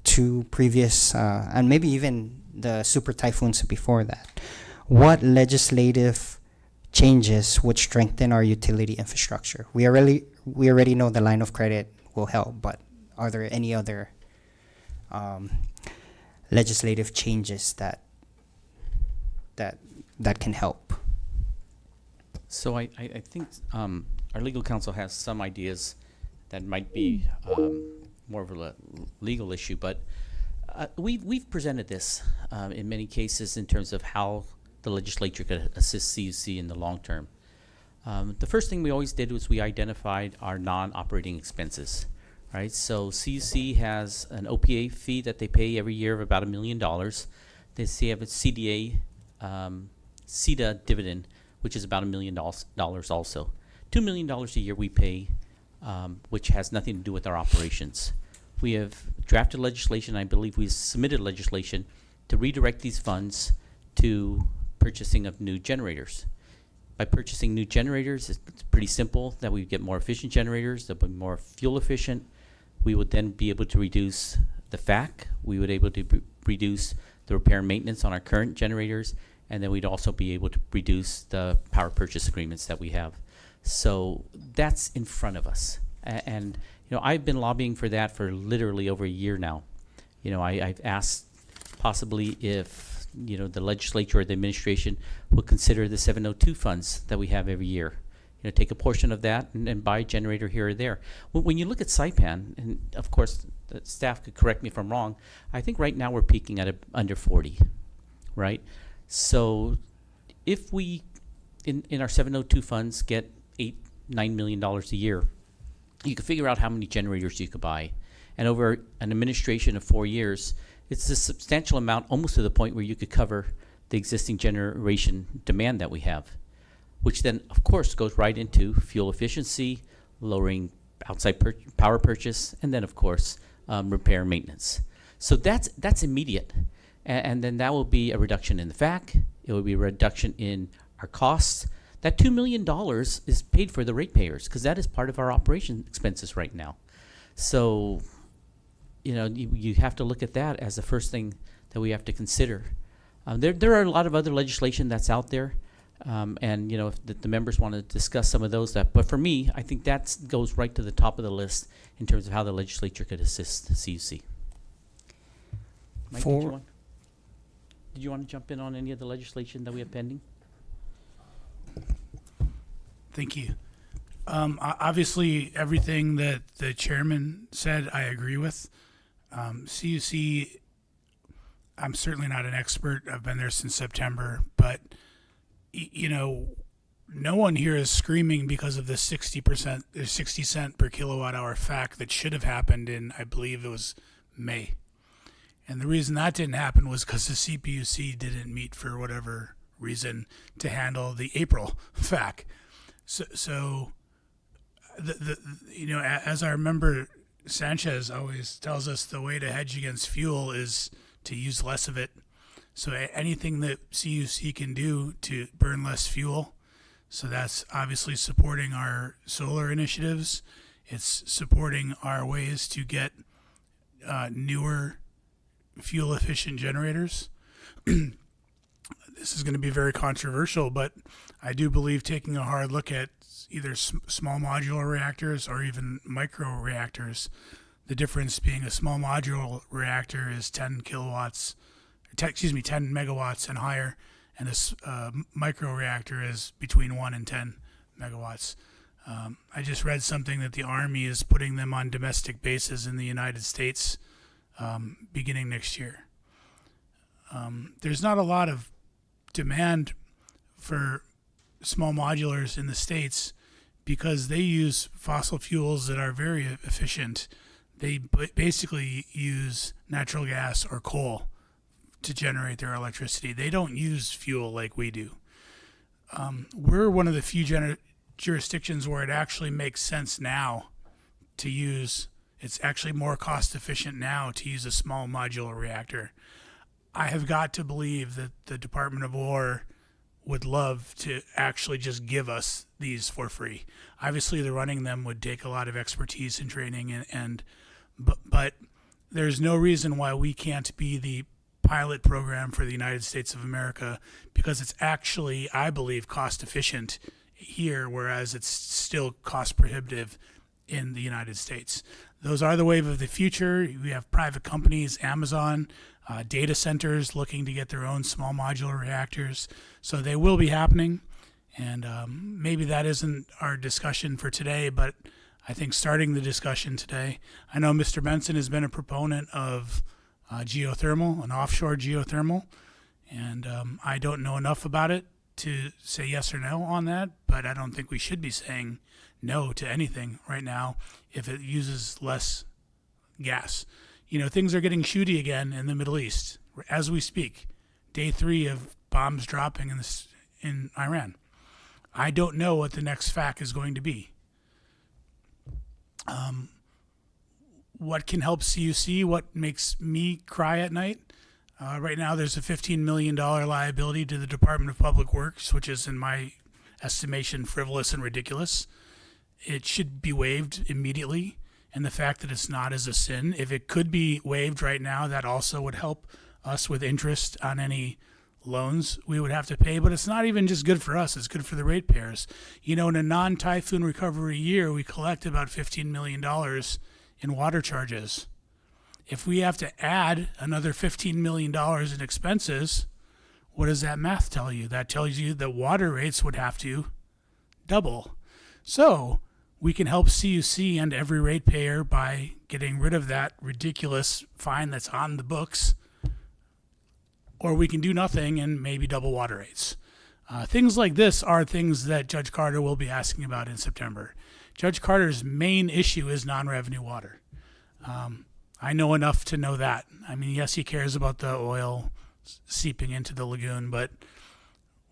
two previous, and maybe even the super typhoons before that, what legislative changes would strengthen our utility infrastructure? We already know the line of credit will help, but are there any other legislative changes that can help? So I think our legal counsel has some ideas that might be more of a legal issue, but we've presented this in many cases in terms of how the legislature could assist CUC in the long term. The first thing we always did was we identified our non-operating expenses, right? So CUC has an OPA fee that they pay every year of about $1 million. They have a CEDA dividend, which is about $1 million also. $2 million a year we pay, which has nothing to do with our operations. We have drafted legislation, I believe we submitted legislation to redirect these funds to purchasing of new generators. By purchasing new generators, it's pretty simple that we get more efficient generators, they'll be more fuel efficient. We would then be able to reduce the FAC, we would able to reduce the repair and maintenance on our current generators, and then we'd also be able to reduce the power purchase agreements that we have. So that's in front of us. And I've been lobbying for that for literally over a year now. I've asked possibly if, the legislature or the administration will consider the 702 funds that we have every year. Take a portion of that and buy a generator here or there. When you look at Saipan, and of course the staff could correct me if I'm wrong, I think right now we're peaking at under 40, right? So if we, in our 702 funds, get $8-9 million a year, you can figure out how many generators you could buy. And over an administration of 4 years, it's a substantial amount, almost to the point where you could cover the existing generation demand that we have, which then, of course, goes right into fuel efficiency, lowering outside power purchase, and then, of course, repair and maintenance. So that's immediate. And then that will be a reduction in the FAC. It will be a reduction in our costs. That $2 million is paid for the ratepayers because that is part of our operation expenses right now. So, you have to look at that as the first thing that we have to consider. There are a lot of other legislation that's out there, and if the members want to discuss some of those. But for me, I think that goes right to the top of the list in terms of how the legislature could assist the CUC. Mike, did you want to jump in on any of the legislation that we have pending? Thank you. Obviously, everything that the chairman said, I agree with. CUC, I'm certainly not an expert. I've been there since September, but no one here is screaming because of the 60% or 60 cent per kilowatt hour FAC that should have happened in, I believe it was May. And the reason that didn't happen was because the CPUC didn't meet for whatever reason to handle the April FAC. So as our member Sanchez always tells us, the way to hedge against fuel is to use less of it. So anything that CUC can do to burn less fuel, so that's obviously supporting our solar initiatives. It's supporting our ways to get newer fuel efficient generators. This is going to be very controversial, but I do believe taking a hard look at either small modular reactors or even micro reactors. The difference being a small modular reactor is 10 megawatts and higher, and a micro reactor is between 1 and 10 megawatts. I just read something that the Army is putting them on domestic bases in the United States beginning next year. There's not a lot of demand for small modulars in the States because they use fossil fuels that are very efficient. They basically use natural gas or coal to generate their electricity. They don't use fuel like we do. We're one of the few jurisdictions where it actually makes sense now to use, it's actually more cost efficient now to use a small modular reactor. I have got to believe that the Department of War would love to actually just give us these for free. Obviously, the running them would take a lot of expertise and training, but there's no reason why we can't be the pilot program for the United States of America, because it's actually, I believe, cost efficient here, whereas it's still cost prohibitive in the United States. Those are the wave of the future. We have private companies, Amazon, data centers looking to get their own small modular reactors. So they will be happening. And maybe that isn't our discussion for today, but I think starting the discussion today, I know Mr. Benson has been a proponent of geothermal, an offshore geothermal. And I don't know enough about it to say yes or no on that, but I don't think we should be saying no to anything right now if it uses less gas. You know, things are getting shooty again in the Middle East as we speak. Day 3 of bombs dropping in Iran. I don't know what the next FAQ is going to be. What can help CUC? What makes me cry at night? Right now, there's a $15 million liability to the Department of Public Works, which is, in my estimation, frivolous and ridiculous. It should be waived immediately, and the fact that it's not is a sin. If it could be waived right now, that also would help us with interest on any loans we would have to pay. But it's not even just good for us, it's good for the ratepayers. You know, in a non-typhoon recovery year, we collect about $15 million in water charges. If we have to add another $15 million in expenses, what does that math tell you? That tells you that water rates would have to double. So we can help CUC and every ratepayer by getting rid of that ridiculous fine that's on the books, or we can do nothing and maybe double water rates. Things like this are things that Judge Carter will be asking about in September. Judge Carter's main issue is non-revenue water. I know enough to know that. I mean, yes, he cares about the oil seeping into the lagoon, but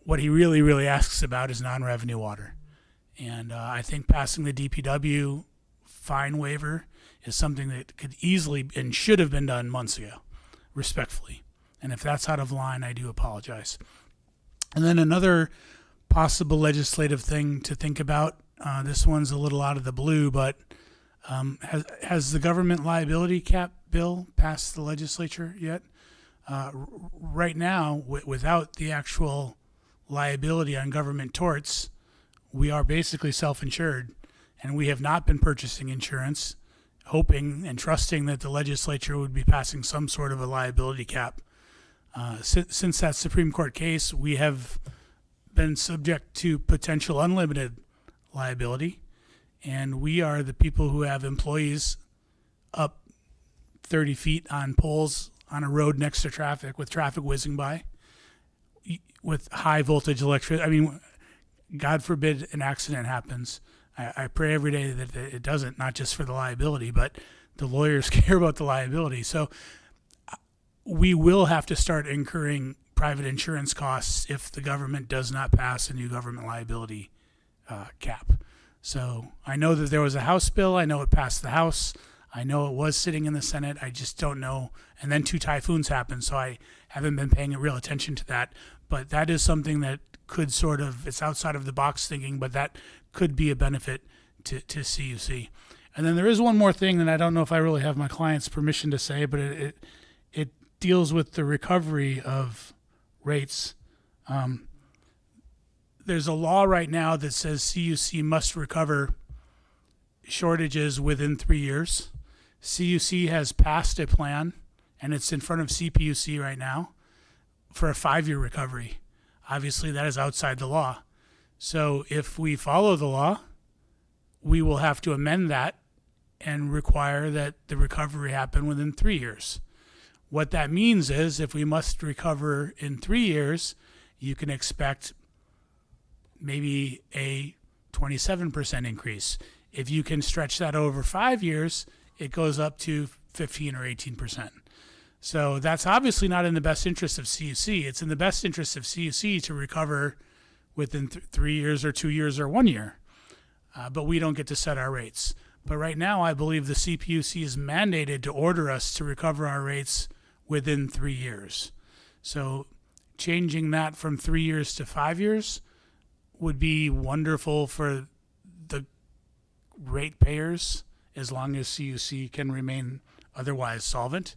what he really, really asks about is non-revenue water. And I think passing the DPW fine waiver is something that could easily and should have been done months ago, respectfully. And if that's out of line, I do apologize. And then another possible legislative thing to think about, this one's a little out of the blue, but has the government liability cap bill passed the legislature yet? Right now, without the actual liability on government torts, we are basically self-insured, and we have not been purchasing insurance, hoping and trusting that the legislature would be passing some sort of a liability cap. Since that Supreme Court case, we have been subject to potential unlimited liability, and we are the people who have employees up 30 feet on poles on a road next to traffic with traffic whizzing by with high voltage electricity. I mean, God forbid an accident happens. I pray every day that it doesn't, not just for the liability, but the lawyers care about the liability. So we will have to start incurring private insurance costs if the government does not pass a new government liability cap. So I know that there was a House bill. I know it passed the House. I know it was sitting in the Senate. I just don't know. And then 2 typhoons happened, so I haven't been paying real attention to that. But that is something that could sort of, it's outside of the box thinking, but that could be a benefit to CUC. And then there is one more thing that I don't know if I really have my client's permission to say, but it deals with the recovery of rates. There's a law right now that says CUC must recover shortages within 3 years. CUC has passed a plan, and it's in front of CPUC right now, for a 5-year recovery. Obviously, that is outside the law. So if we follow the law, we will have to amend that and require that the recovery happen within 3 years. What that means is if we must recover in 3 years, you can expect maybe a 27% increase. If you can stretch that over 5 years, it goes up to 15 or 18%. So that's obviously not in the best interest of CUC. It's in the best interest of CUC to recover within 3 years or 2 years or 1 year. But we don't get to set our rates. But right now, I believe the CPUC is mandated to order us to recover our rates within 3 years. So changing that from 3 years to 5 years would be wonderful for the ratepayers as long as CUC can remain otherwise solvent.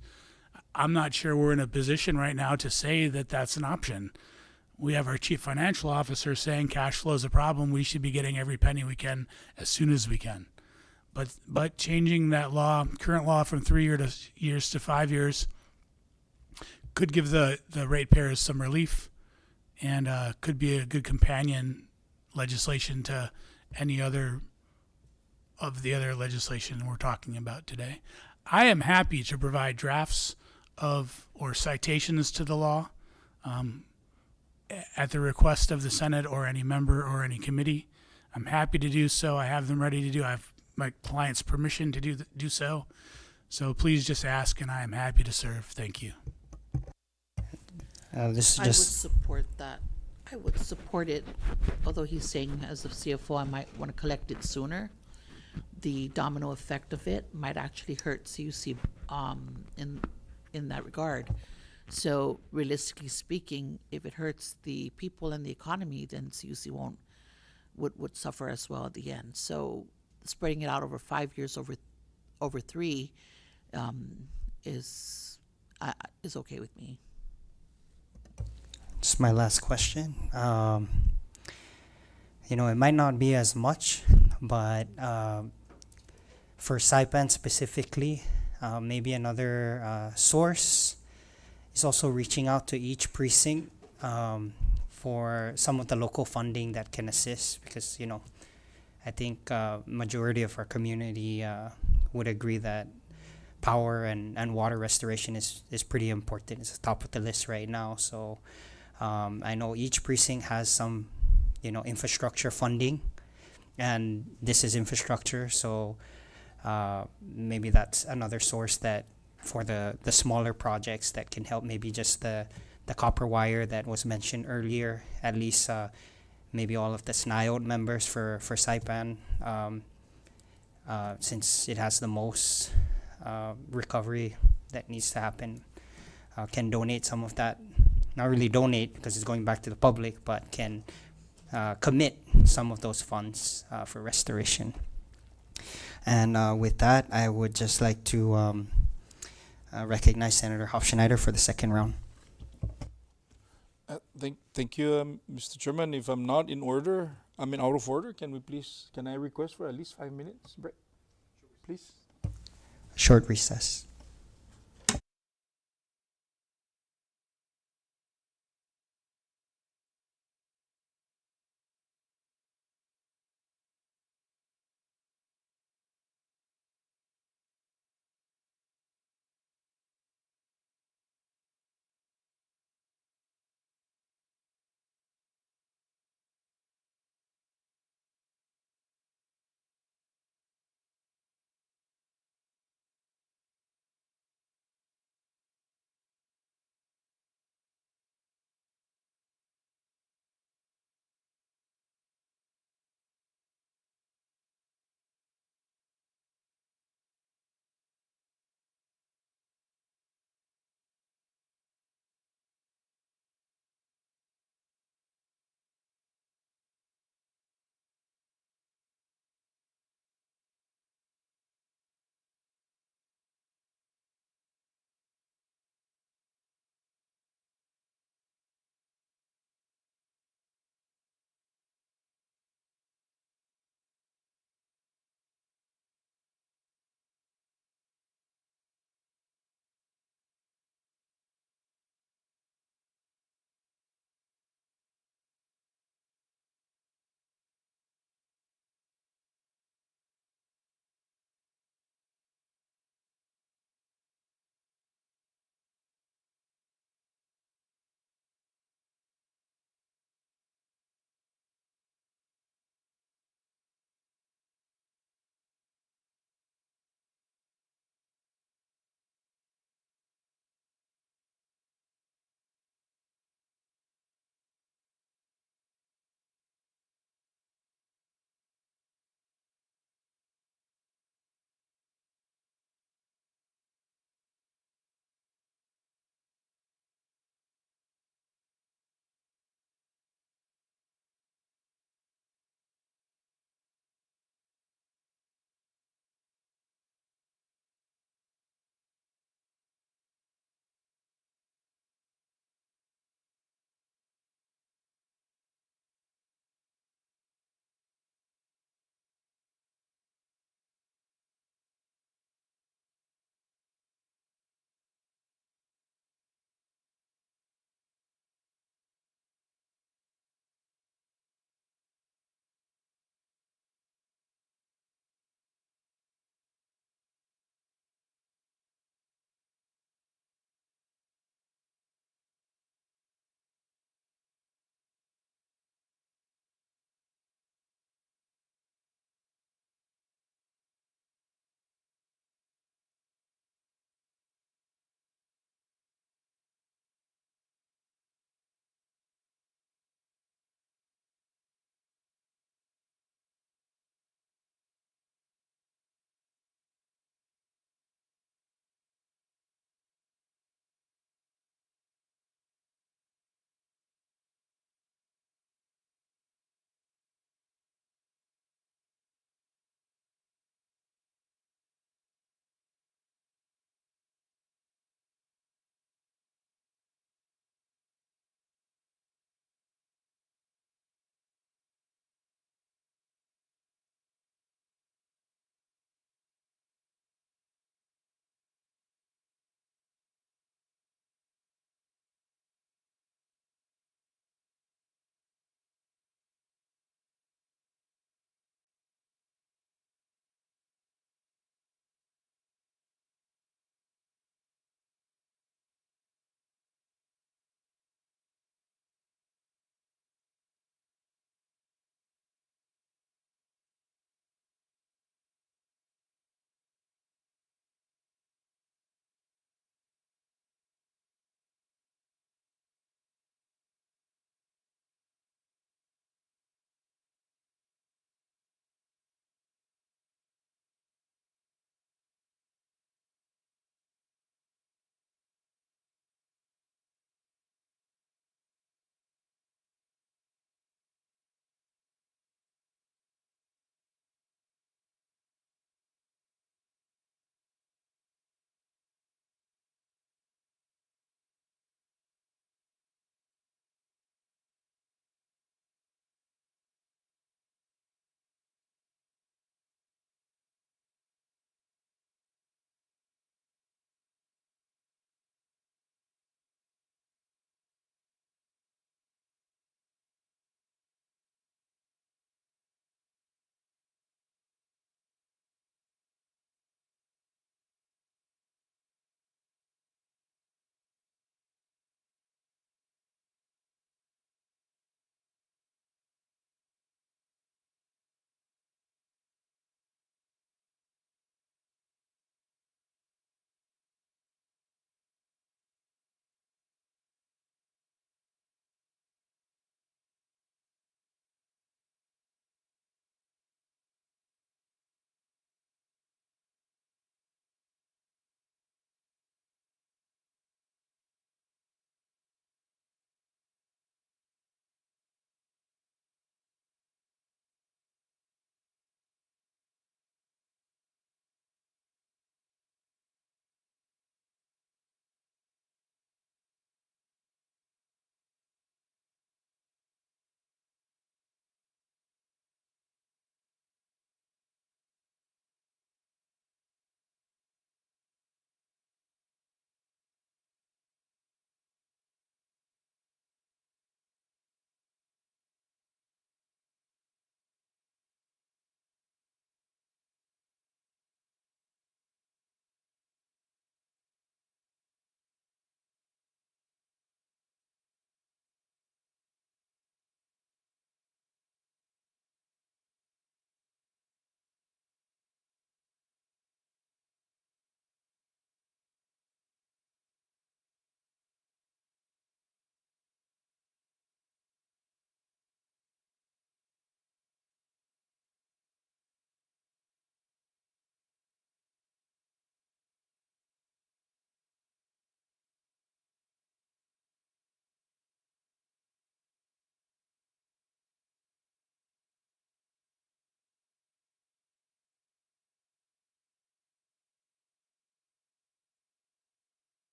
I'm not sure we're in a position right now to say that that's an option. We have our chief financial officer saying cash flow is a problem. We should be getting every penny we can as soon as we can. But changing that law, current law, from 3 years to 5 years could give the ratepayers some relief, and could be a good companion legislation to any other of the other legislation we're talking about today. I am happy to provide drafts of or citations to the law at the request of the Senate or any member or any committee. I'm happy to do so. I have them ready to do. I have my client's permission to do so. So please just ask, and I am happy to serve. Thank you. This is I would just support that. I would support it, although he's saying as of CFO, I might want to collect it sooner. The domino effect of it might actually hurt CUC in that regard. So realistically speaking, if it hurts the people and the economy, then CUC would suffer as well at the end. So spreading it out over 5 years, over 3, is okay with me. Just my last question. It might not be as much, but for Saipan specifically, maybe another source is also reaching out to each precinct for some of the local funding that can assist, because I think majority of our community would agree that power and water restoration is pretty important. It's top of the list right now. So I know each precinct has some infrastructure funding, and this is infrastructure. So maybe that's another source that for the smaller projects that can help, maybe just the copper wire that was mentioned earlier, at least maybe all of the SNIOD members for Saipan, since it has the most recovery that needs to happen, can donate some of that. Not really donate because it's going back to the public, but can commit some of those funds for restoration. And with that, I would just like to recognize Senator Hofschneider for the second round. Thank you, Mr. Chairman. If I'm not in order, I'm out of order. Can I request for at least 5 minutes break, please? Short recess.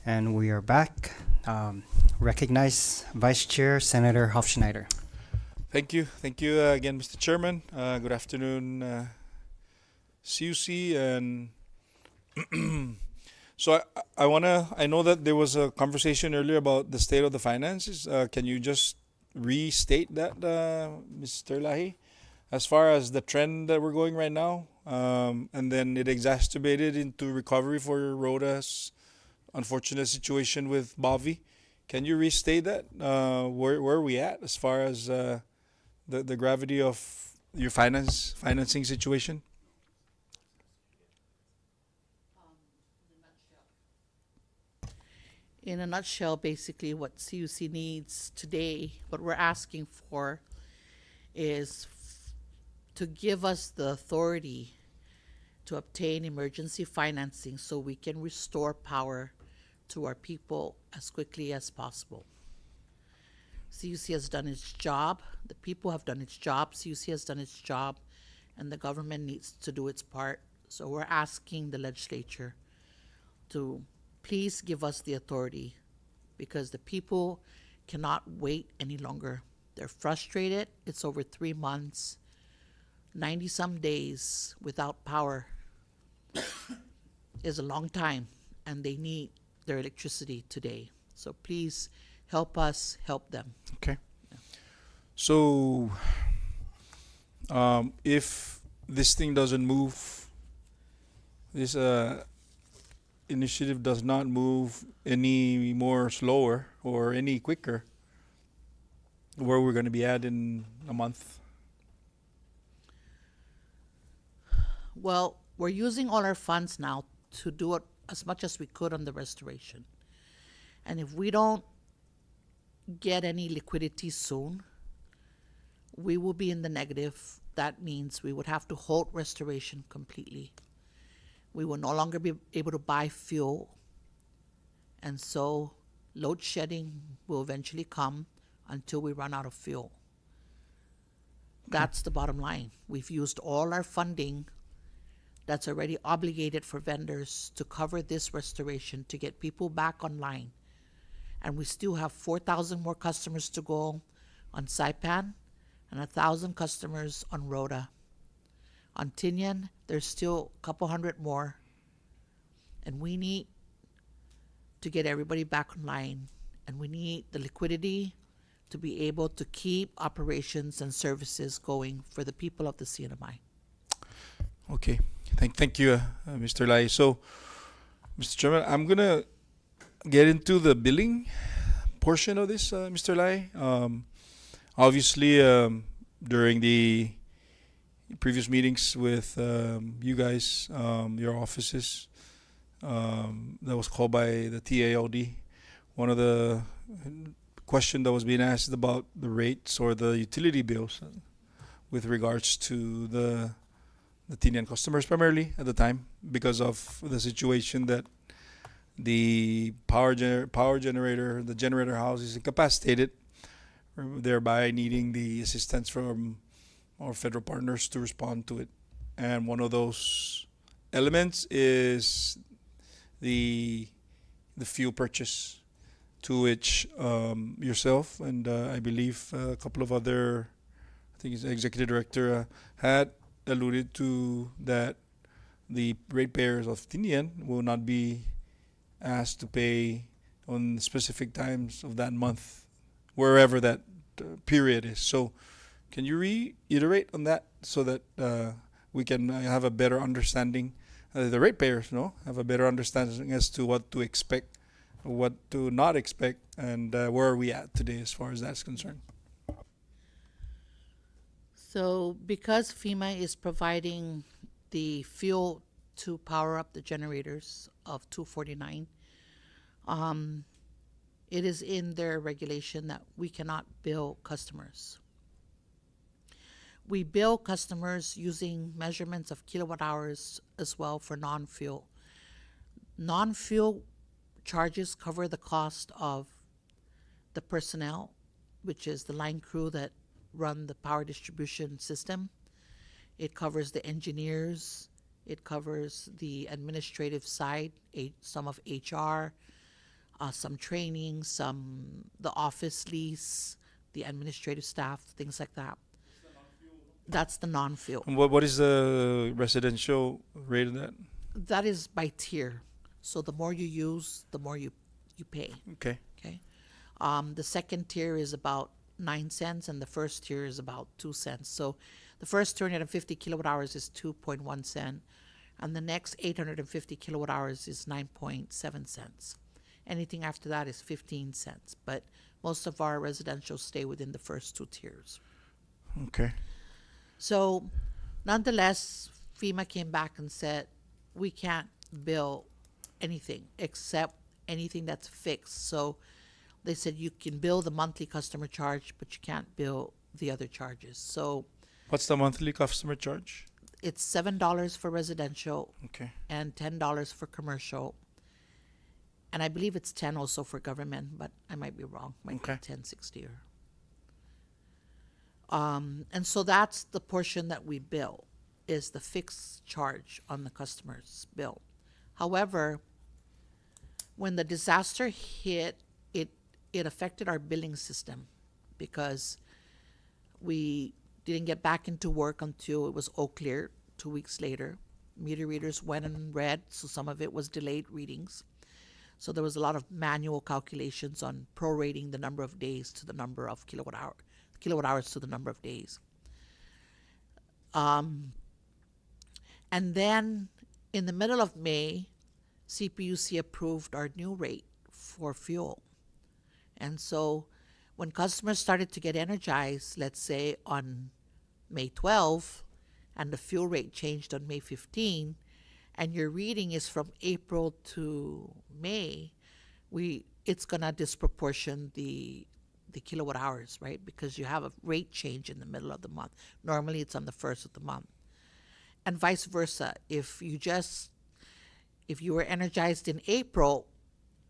And we are back. Recognize Vice Chair Senator Hofschneider. Thank you. Thank you again, Mr. Chairman. Good afternoon, CUC. And so I know that there was a conversation earlier about the state of the finances. Can you just restate that, Mr. Lahi? As far as the trend that we're going right now, and then it exacerbated into recovery for Rhoda's unfortunate situation with Bavi. Can you restate that? Where are we at as far as the gravity of your financing situation? In a nutshell, basically what CUC needs today, what we're asking for is to give us the authority to obtain emergency financing so we can restore power to our people as quickly as possible. CUC has done its job, the people have done its job, CUC has done its job, and the government needs to do its part. So we're asking the legislature to please give us the authority because the people cannot wait any longer. They're frustrated. It's over 3 months, 90-some days without power is a long time, and they need their electricity today. So please help us help them. Okay. So, if this thing doesn't move, this initiative does not move any more slower or any quicker, where we're going to be at in a month? Well, we're using all our funds now to do it as much as we could on the restoration. And if we don't get any liquidity soon, we will be in the negative. That means we would have to halt restoration completely. We will no longer be able to buy fuel. And so load shedding will eventually come until we run out of fuel. That's the bottom line. We've used all our funding that's already obligated for vendors to cover this restoration to get people back online. And we still have 4,000 more customers to go on Saipan and 1,000 customers on Rhoda. On Tinian, there's still a couple hundred more. And we need to get everybody back online. And we need the liquidity to be able to keep operations and services going for the people of the CNMI. Okay. Thank you, Mr. Lai. So, Mr. Chairman, I'm going to get into the billing portion of this, Mr. Lai. Obviously, during the previous meetings with you guys, your offices, that was called by the TALD, one of the question that was being asked about the rates or the utility bills with regards to the Tinian customers primarily at the time because of the situation that the power generator, the generator house is incapacitated, thereby needing the assistance from our federal partners to respond to it. And one of those elements is the fuel purchase, to which yourself and I believe a couple of other, I think it's the executive director had alluded to that the ratepayers of Tinian will not be asked to pay on specific times of that month, wherever that period is. So can you reiterate on that so that we can have a better understanding, the ratepayers have a better understanding as to what to expect, what to not expect, and where are we at today as far as that's concerned? So because FEMA is providing the fuel to power up the generators of 249, it is in their regulation that we cannot bill customers. We bill customers using measurements of kilowatt hours as well for non-fuel. Non-fuel charges cover the cost of the personnel, which is the line crew that run the power distribution system. It covers the engineers. It covers the administrative side, some of HR, some training, the office lease, the administrative staff, things like that. That's the non-fuel. And what is the residential rate of that? That is by tier. So the more you use, the more you pay. Okay. Okay. The second tier is about 9 cents, and the first tier is about 2 cents. So the first 250 kilowatt hours is 2.1 cent, and the next 850 kilowatt hours is 9.7 cents. Anything after that is 15 cents. But most of our residential stay within the first two tiers. Okay. So, nonetheless, FEMA came back and said, we can't bill anything except anything that's fixed. So, they said you can bill the monthly customer charge, but you can't bill the other charges. So, What's the monthly customer charge? it's $7 for residential Okay. and $10 for commercial. And I believe it's 10 also for government, but I might be wrong. Might Okay. be 10.60 or. And so that's the portion that we bill, is the fixed charge on the customer's bill. However, when the disaster hit, it affected our billing system because we didn't get back into work until it was all clear 2 weeks later. Meter readers went and read, so some of it was delayed readings. So there was a lot of manual calculations on prorating the number of days to the number of kilowatt hours to the number of days. And then in the middle of May, CPUC approved our new rate for fuel. And so when customers started to get energized, let's say on May 12, and the fuel rate changed on May 15, and your reading is from April to May, it's gonna disproportion the kilowatt hours, right? Because you have a rate change in the middle of the month. Normally it's on the first of the month. And vice versa. If you were energized in April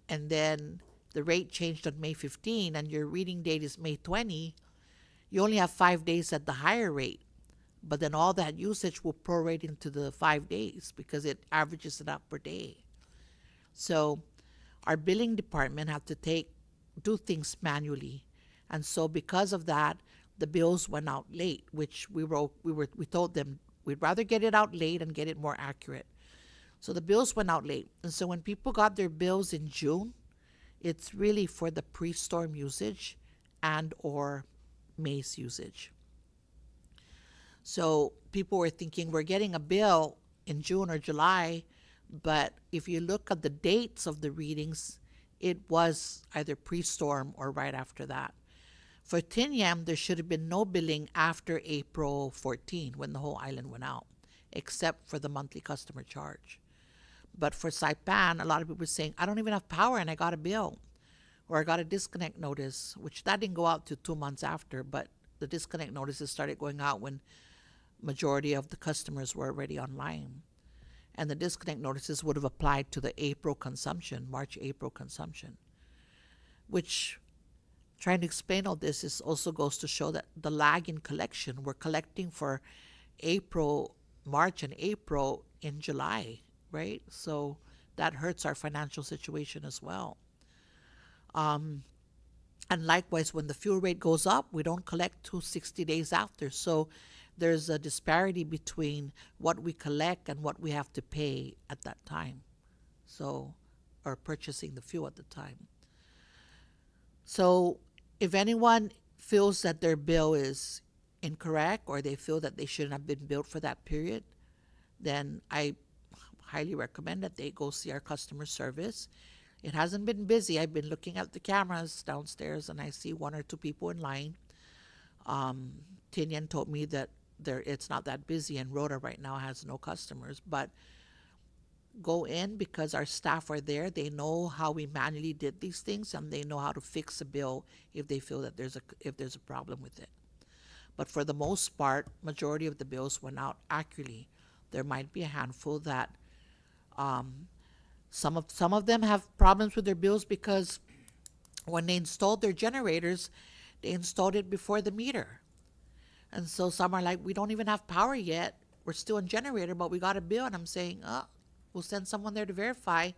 and then the rate changed on May 15 and your reading date is May 20, you only have 5 days at the higher rate. But then all that usage will prorate into the 5 days because it averages it out per day. So our billing department had to do things manually. And so because of that, the bills went out late, which we told them we'd rather get it out late and get it more accurate. So the bills went out late. And so when people got their bills in June, it's really for the pre-storm usage and or May's usage. So people were thinking we're getting a bill in June or July, but if you look at the dates of the readings, it was either pre-storm or right after that. For Tiniam, there should have been no billing after April 14 when the whole island went out, except for the monthly customer charge. But for Saipan, a lot of people were saying, I don't even have power and I got a bill. Or I got a disconnect notice, which that didn't go out to 2 months after, but the disconnect notices started going out when majority of the customers were already online. And the disconnect notices would have applied to the April consumption, March-April consumption. Which, trying to explain all this, is also goes to show that the lag in collection, we're collecting for March and April in July, right? So that hurts our financial situation as well. And likewise, when the fuel rate goes up, we don't collect 260 days after. So there's a disparity between what we collect and what we have to pay at that time. So, or purchasing the fuel at the time. So if anyone feels that their bill is incorrect or they feel that they shouldn't have been billed for that period, then I highly recommend that they go see our customer service. It hasn't been busy. I've been looking at the cameras downstairs and I see 1 or 2 people in line. Tinian told me that it's not that busy and Rhoda right now has no customers, but go in because our staff are there. They know how we manually did these things and they know how to fix a bill if they feel that there's a problem with it. But for the most part, majority of the bills went out accurately. There might be a handful that some of them have problems with their bills because when they installed their generators, they installed it before the meter. And so some are like, we don't even have power yet. We're still in generator, but we got a bill. And I'm saying, we'll send someone there to verify.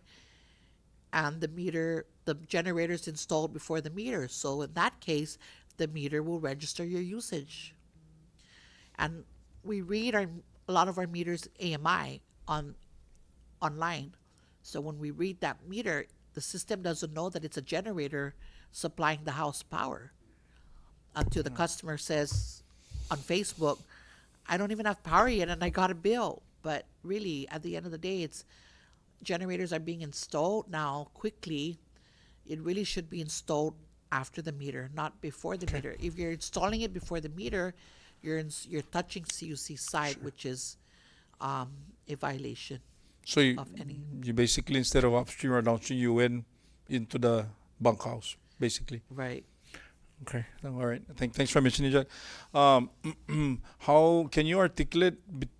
And the meter the generator's installed before the meter. So in that case, the meter will register your usage. And we read a lot of our meters AMI online. So when we read that meter, the system doesn't know that it's a generator supplying the house power until the customer says on Facebook, I don't even have power yet and I got a bill. But really, at the end of the day, it's generators are being installed now quickly. It really should be installed after the meter, not before the meter. If you're installing it before the meter, you're touching CUC side, which is a violation So you, of any. you basically, instead of upstream or downstream, you went into the bunkhouse, basically. Right. Okay, all right. Thanks for mentioning that. How can you articulate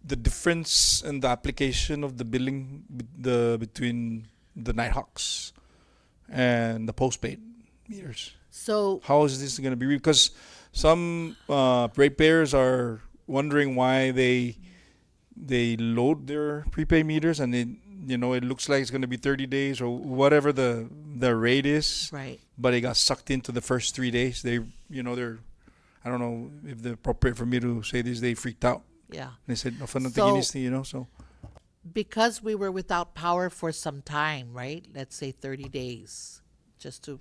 the difference in the application of the billing between the Nighthawks and the postpaid meters? So How is this going to be? Because some ratepayers are wondering why they load their prepaid meters and it looks like it's going to be 30 days or whatever the rate is, right. but it got sucked into the first 3 days. They're I don't know if the appropriate for me to say this, they freaked out. Yeah. They said, no, So- so. Because we were without power for some time, right? Let's say 30 days,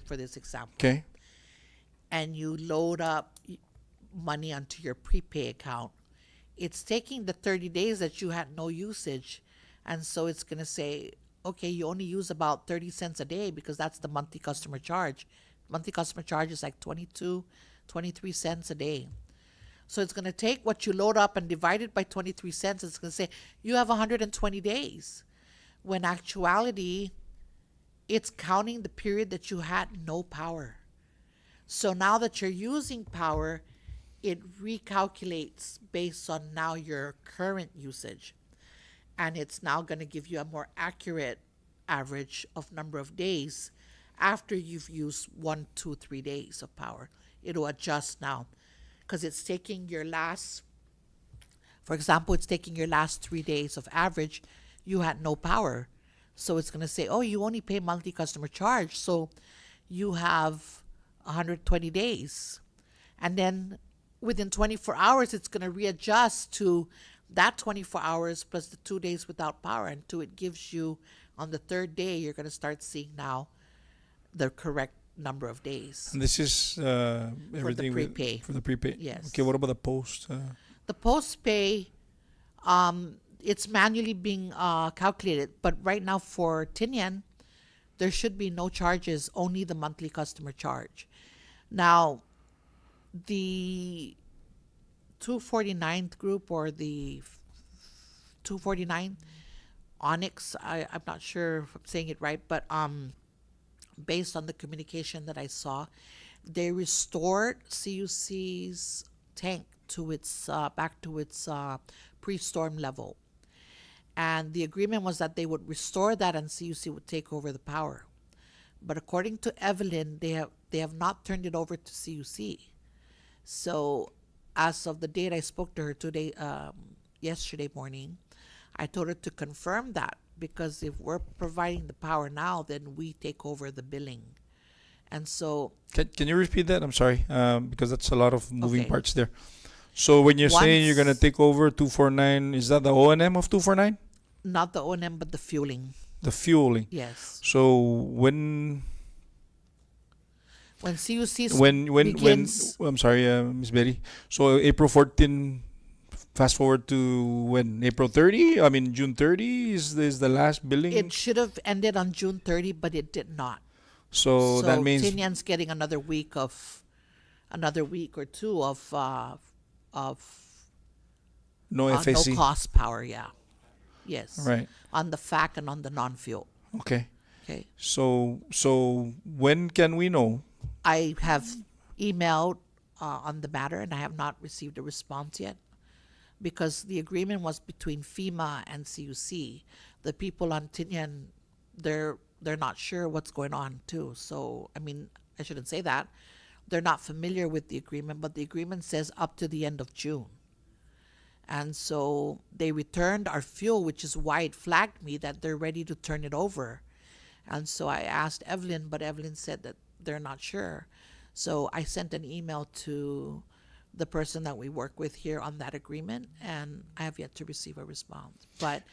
for this example. Okay. And you load up money onto your prepay account, it's taking the 30 days that you had no usage. And so it's going to say, okay, you only use about 30 cents a day because that's the monthly customer charge. Monthly customer charge is like 22, 23 cents a day. So it's going to take what you load up and divide it by 23 cents. It's going to say you have 120 days. When actuality, it's counting the period that you had no power. So now that you're using power, it recalculates based on now your current usage. And it's now going to give you a more accurate average of number of days after you've used 1, 2, 3 days of power. It'll adjust now because it's taking your last, for example, it's taking your last 3 days of average. You had no power. So it's going to say, oh, you only pay monthly customer charge. So you have 120 days. And then within 24 hours, it's going to readjust to that 24 hours plus the 2 days without power until it gives you, on the third day, you're going to start seeing now the correct number of days. And this is everything prepay. For the prepaid? Yes. Okay, what about the post? The post pay, it's manually being calculated. But right now for Tinian, there should be no charges, only the monthly customer charge. Now, the 249th group or the 249 Onyx, I'm not sure if I'm saying it right, but based on the communication that I saw, they restored CUC's tank to its back to its pre-storm level. And the agreement was that they would restore that and CUC would take over the power. But according to Evelyn, they have not turned it over to CUC. So as of the date I spoke to her yesterday morning, I told her to confirm that, because if we're providing the power now, then we take over the billing. And so Can you repeat that? I'm sorry, because that's a lot of moving Okay. parts there. So when you're saying you're going to Once- take over 249, is that the O&M of 249? not the O&M, but the fueling. The fueling. Yes. So when CUC when I'm sorry, Miss Betty. So April 14. Fast forward to when? April 30? I mean June 30 is the last billing. it should have ended on June 30, but it did not. So that means Tinian's getting another week or two of no no FAC. cost power. Yeah. Yes. Right. On the FAC and on the non-fuel. Okay. Okay. So when can we know? I have emailed on the matter and I have not received a response yet, because the agreement was between FEMA and CUC. The people on Tinian, they're not sure what's going on too. So, I mean, I shouldn't say that. They're not familiar with the agreement, but the agreement says up to the end of June. And so they returned our fuel, which is why it flagged me that they're ready to turn it over. And so I asked Evelyn, but Evelyn said that they're not sure. So I sent an email to the person that we work with here on that agreement, and I have yet to receive a response. But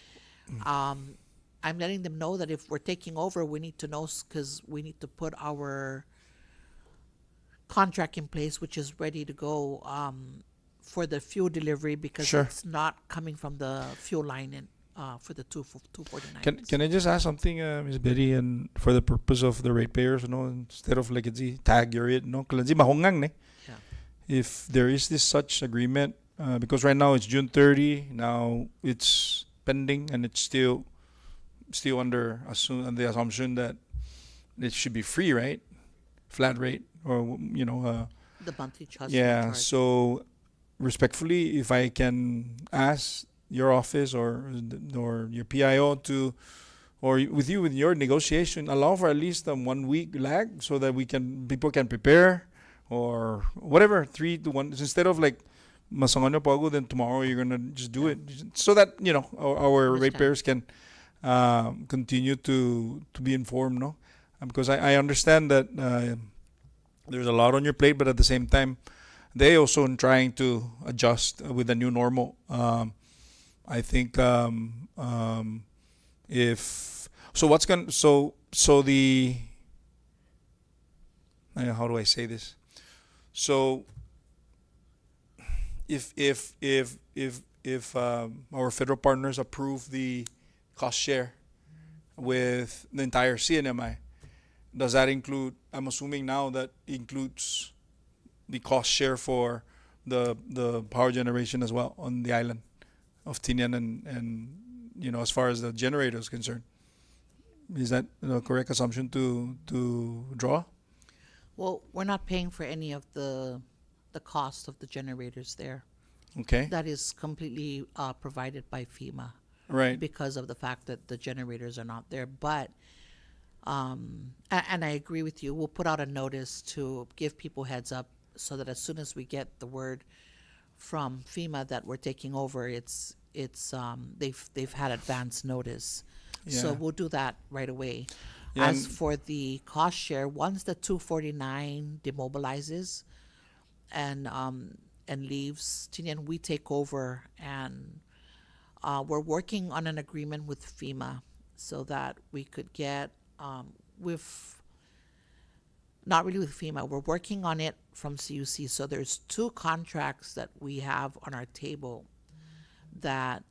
I'm letting them know that if we're taking over, we need to know, because we need to put our contract in place, which is ready to go for the fuel delivery, because Sure. it's not coming from the fuel line in, for the 249. Can I just ask something, Ms. Betty, and for the purpose of the ratepayers, instead of like tag your it, kalanzi mahongang ne? Yeah. If there is this such agreement, because right now it's June 30, now it's pending and it's still under the assumption that it should be free, right? Flat rate, or The monthly charge. yeah. So respectfully, if I can ask your office or your PIO to, or with your negotiation, allow for at least a 1 week lag so that people can prepare, or whatever, 3 to 1, instead of like masanganyo pago, then tomorrow you're gonna just do it, so that our ratepayers can continue to be informed, no? Because I understand that there's a lot on your plate, but at the same time, they also trying to adjust with the new normal. I think if so, what's going so the how do I say this? So if our federal partners approve the cost share with the entire CNMI, does that include, I'm assuming now that includes the cost share for the power generation as well on the island of Tinian, and as far as the generator is concerned? Is that the correct assumption to draw? Well, we're not paying for any of the cost of the generators there. Okay. That is completely provided by FEMA. Right. Because of the fact that the generators are not there. But, and I agree with you, we'll put out a notice to give people heads up, so that as soon as we get the word from FEMA that we're taking over, they've had advance notice. So Yeah. we'll do that right away. Yeah, As and- for the cost share, once the 249 demobilizes and leaves Tinian, we take over, and we're working on an agreement with FEMA so that we could get not really with FEMA, we're working on it from CUC. So there's 2 contracts that we have on our table that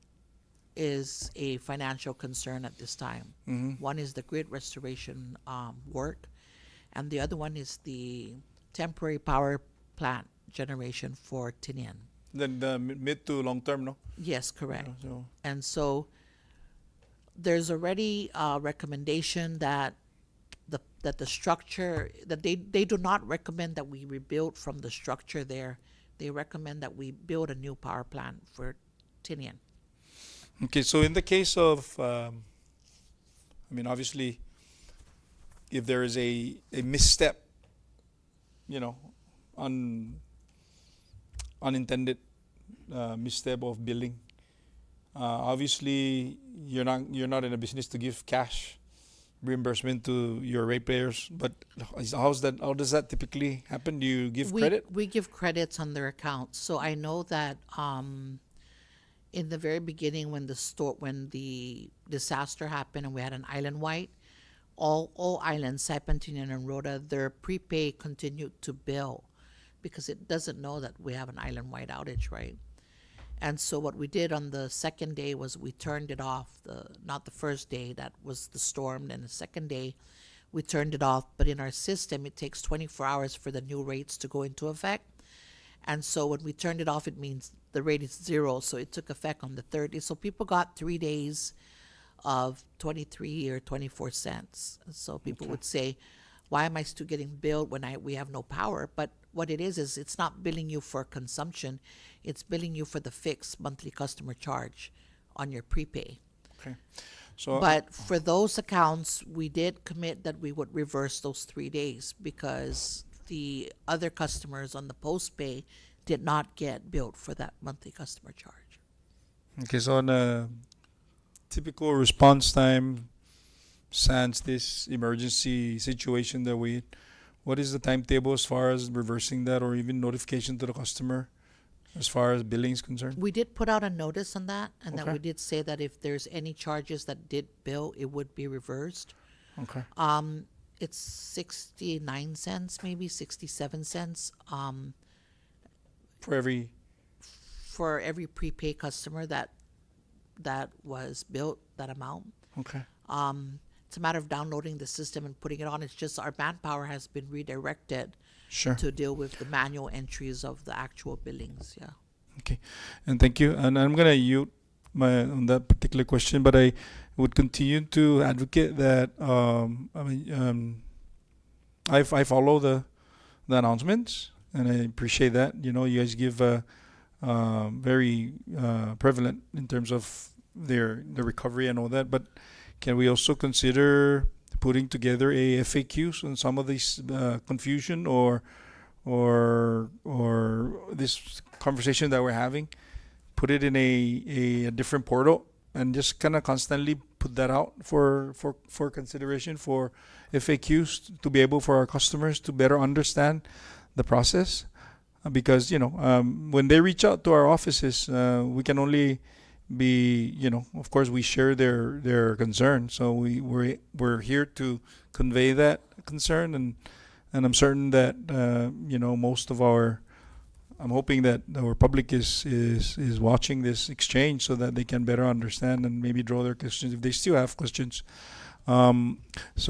is a financial concern at this time. Mhm. One is the grid restoration work, and the other one is the temporary power plant generation for Tinian. Then the mid to long term, no? Yes, correct. So And so there's already a recommendation that the structure, that they do not recommend that we rebuild from the structure there. They recommend that we build a new power plant for Tinian. okay, so in the case of, obviously, if there is a misstep, unintended misstep of billing, obviously you're not in a business to give cash reimbursement to your ratepayers, but how does that typically happen? Do you give credit? We give credits on their accounts. So I know that in the very beginning, when the disaster happened and we had an island-wide, all islands, Saipan, Tinian, and Rhoda, their prepay continued to bill because it doesn't know that we have an island-wide outage, right? And so what we did on the second day was we turned it off. Not the first day, that was the storm, and the second day we turned it off. But in our system, it takes 24 hours for the new rates to go into effect. And so when we turned it off, it means the rate is 0. So it took effect on the 30th. So people got 3 days of 23 or 24 cents. So people would say, why am I still getting billed when we have no power? But what it is it's not billing you for consumption. It's billing you for the fixed monthly customer charge on your prepay. Okay. So But for those accounts, we did commit that we would reverse those 3 days because the other customers on the post-pay did not get billed for that monthly customer charge. okay, so on a typical response time, sans this emergency situation that what is the timetable as far as reversing that or even notification to the customer as far as billing is concerned? We did put out a notice on that, and that Okay. we did say that if there's any charges that did bill, it would be reversed. Okay. It's 69 cents, maybe 67 cents, For every, for every prepaid customer that was billed that amount. okay. It's a matter of downloading the system and putting it on. It's just our manpower has been redirected Sure. to deal with the manual entries of the actual billings. Yeah. Okay, and thank you. And I'm gonna yield on that particular question, but I would continue to advocate that. I follow the announcements, and I appreciate that. You know, you guys give very prevalent in terms of the recovery and all that. But can we also consider putting together a FAQs on some of this confusion or this conversation that we're having, put it in a different portal and just kind of constantly put that out for consideration for FAQs to be able for our customers to better understand the process, because when they reach out to our offices, we can only be, of course we share their concern, so we're here to convey that concern, and I'm certain that most of I'm hoping that our public is watching this exchange so that they can better understand and maybe draw their questions if they still have questions. One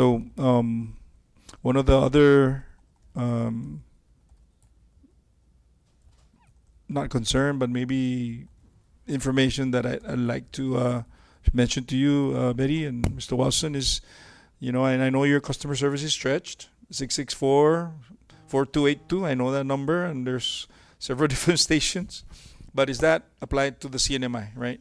of the other not concern, but maybe information that I'd like to mention to you, Betty and Mr. Watson, is, and I know your customer service is stretched, 664-4282. I know that number, and there's several different stations. But is that applied to the CNMI, right?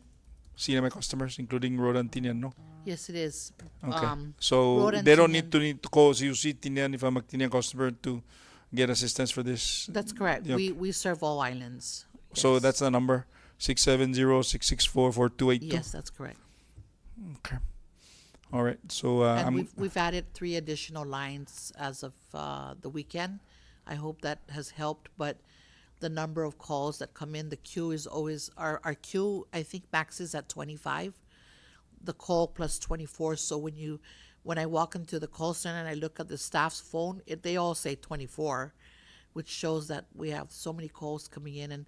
CNMI customers, including Rhoda and Tinian, no? Yes, it is. Okay. So Rhoda and they don't Tinian- need to call CUC Tinian if I'm a Tinian customer to get assistance for this. That's correct. Yeah. We serve all islands. So Yes. that's the number, 670-664-4282. Yes, that's correct. Okay. All right. So And we've added 3 additional lines as of the weekend. I hope that has helped, but the number of calls that come in, the queue is always, our queue, I think max is at 25. The call plus 24. So when I walk into the call center and I look at the staff's phone, they all say 24, which shows that we have so many calls coming in, and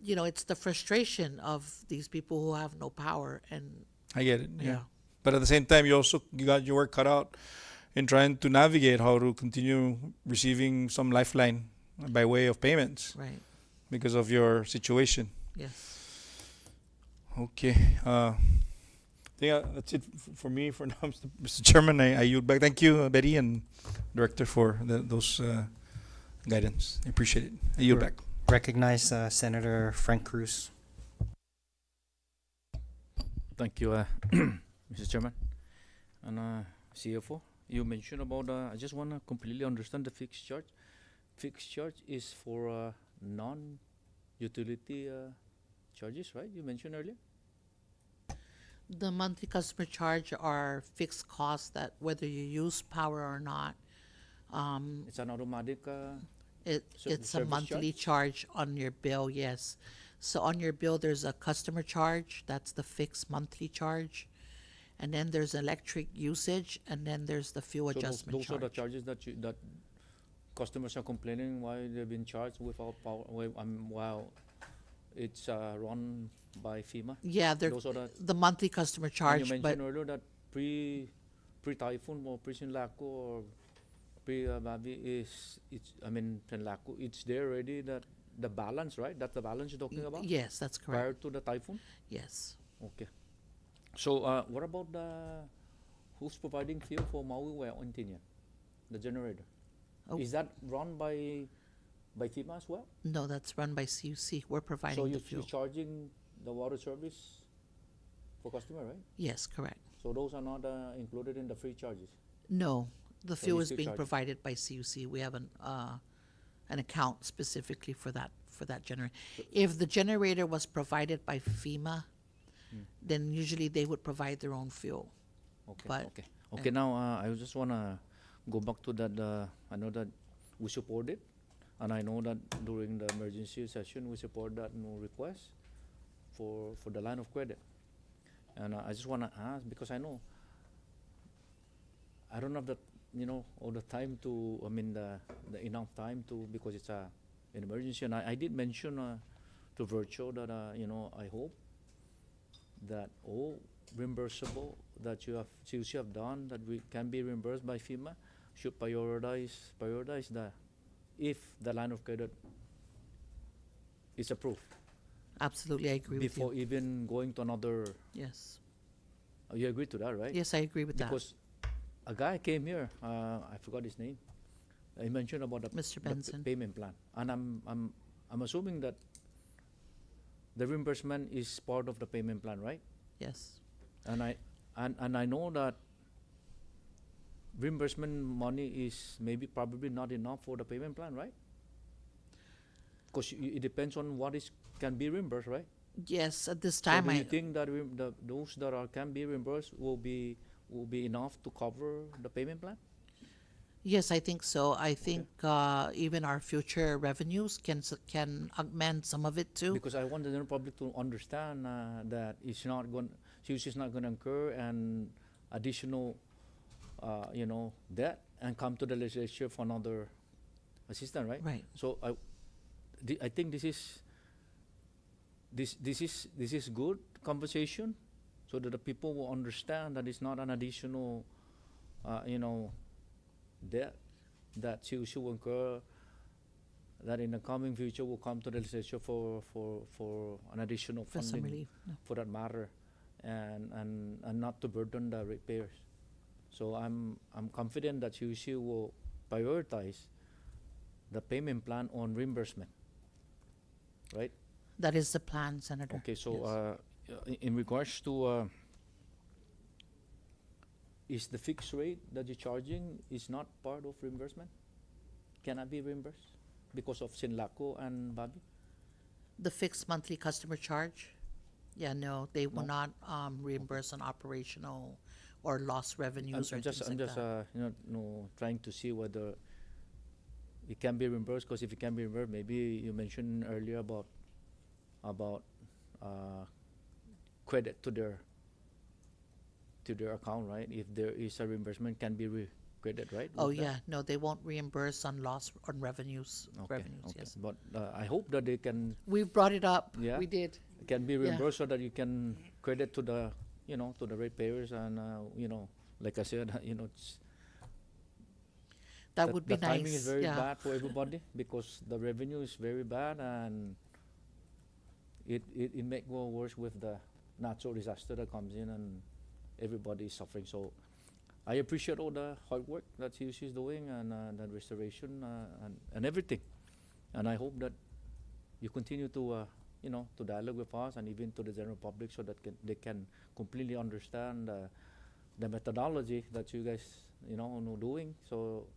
it's the frustration of these people who have no power. And I get it. Yeah. Yeah. But at the same time, you got your work cut out in trying to navigate how to continue receiving some lifeline by way of payments right. because of your situation. Yes. Okay. I think that's it for me for now, Mr. Chairman. I yield back. Thank you, Betty and Director, for those guidance. I appreciate it. I yield Sure. back. Recognize Senator Frank Cruz. Thank you, Mr. Chairman. And CFO, you mentioned about, I just want to completely understand the fixed charge. Fixed charge is for non-utility charges, right? You mentioned earlier? The monthly customer charge are fixed costs that whether you use power or not, It's an automatic, it's a service monthly charge on your bill, yes. So on your bill, there's a customer charge, that's the fixed monthly charge. And then there's electric usage, and then there's the fuel so adjustment those are the charge. charges that customers are complaining why they've been charged without power, while it's run by FEMA. Yeah, they're Those are the monthly customer and charge, you but mentioned earlier that pre-typhoon or pre-Sinlaku or pre-Babi Sinlaku, it's there already, that the balance, right? That's the balance you're talking about? yes, that's Prior correct. to the typhoon? Yes. Okay. So what about who's providing fuel for Maui Wea on Tinian? The generator. Oh. Is that run by FEMA as well? No, that's run by CUC. We're So providing the you're fuel. charging the water service for customer, right? Yes, correct. So those are not included in the free charges. No, the So fuel you is still being charge it? provided by CUC. We have an account specifically for that generator. If the generator was provided by FEMA, then usually they would provide their own fuel. Okay. But Okay. Okay, now I just wanna go back to that. I know that we support it, and I know that during the emergency session we support that no request for the line of credit. And I just wanna ask because I know I don't have the all the time to the enough time to because it's an emergency. And I did mention to Virtual that I hope that all reimbursable that you have done that we can be reimbursed by FEMA should prioritize the if the line of credit is approved Absolutely, I agree with before you. even going to another. Yes. You agree to that, right? Yes, I agree with that. Because a guy came here, I forgot his name. He mentioned about Mr. the Benson. payment plan, and I'm assuming that the reimbursement is part of the payment plan, right? Yes. And I know that reimbursement money is probably not enough for the payment plan, right? Because it depends on what can be reimbursed, right? Yes, at this So time do you I think that those that can be reimbursed will be enough to cover the payment plan? yes, I think so. I think even our future revenues can augment some of it too. Because I want the general public to understand that it's not going, CUC is not going to incur an additional, debt and come to the legislature for another assistance, right? Right. So I think this is good conversation, so that the people will understand that it's not an additional, debt that CUC will incur, that in the coming future will come to the legislature for an additional For some funding relief. No. for that matter, and not to burden the ratepayers. So I'm confident that CUC will prioritize the payment plan on reimbursement, right? That is the plan, Senator. Okay, so Yes. in regards to is the fixed rate that you're charging is not part of reimbursement? Cannot be reimbursed because of Sinlaco and Babi? The fixed monthly customer charge? Yeah, no, they will No? not reimburse on operational or lost revenues or things I'm like just that. trying to see whether it can be reimbursed. Because if it can be reimbursed, maybe you mentioned earlier about credit to their account, right? If there is a reimbursement, can be credit, right? Oh, with that? yeah, no, they won't reimburse on loss on revenues. Okay, Revenues, okay. yes. But I hope that they can We've brought it up. Yeah. We did. can be Yeah. reimbursed so that you can credit to the to the ratepayers, and like I said, it's That would be the timing is nice. very Yeah. bad for everybody because the revenue is very bad, and it make go worse with the natural disaster that comes in and everybody is suffering. So I appreciate all the hard work that CUC is doing, and the restoration and everything, and I hope that you continue to to dialogue with us and even to the general public so that they can completely understand the methodology that you guys doing. So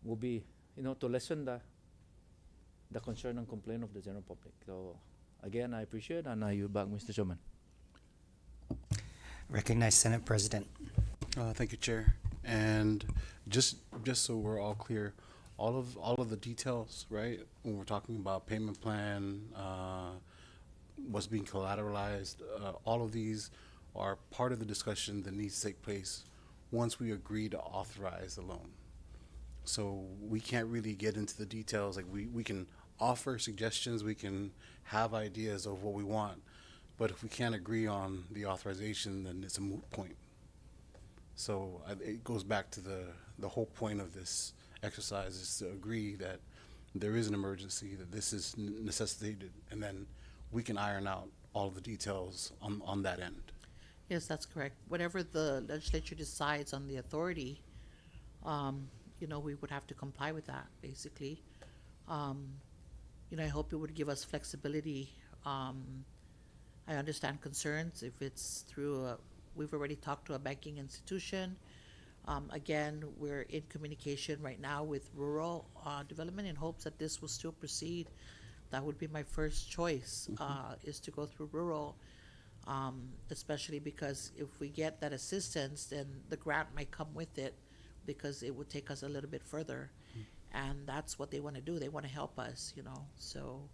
will be to lessen the concern and complaint of the general public. So again, I appreciate, and I yield back, Mr. Chairman. Recognize Senate President. Thank you, Chair. And just so we're all clear, all of the details, right? When we're talking about payment plan, what's being collateralized, all of these are part of the discussion that needs to take place once we agree to authorize the loan. So we can't really get into the details. Like we can offer suggestions, we can have ideas of what we want, but if we can't agree on the authorization, then it's a moot point. So it goes back to the whole point of this exercise is to agree that there is an emergency, that this is necessitated, and then we can iron out all of the details on that end. Yes, that's correct. Whatever the legislature decides on the authority, we would have to comply with that, basically. I hope it would give us flexibility. I understand concerns if it's through we've already talked to a banking institution. Again, we're in communication right now with rural development in hopes that this will still proceed. That would be my first choice, is to go through rural. Especially because if we get that assistance, then the grant might come with it because it would take us a little bit further. And that's what they want to do. They want to help us, you know. So,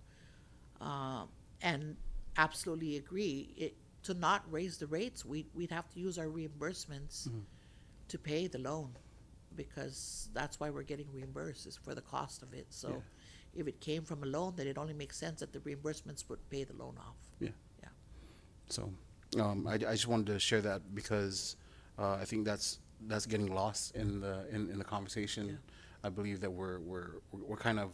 and absolutely agree. To not raise the rates, we'd have to use our reimbursements to pay the loan, because that's why we're getting reimbursed, is for the cost of it. So if it came from a loan, then it only makes sense that the reimbursements would pay the loan off. Yeah. Yeah. So, I just wanted to share that because I think that's getting lost in the conversation. Yeah. I believe that we're kind of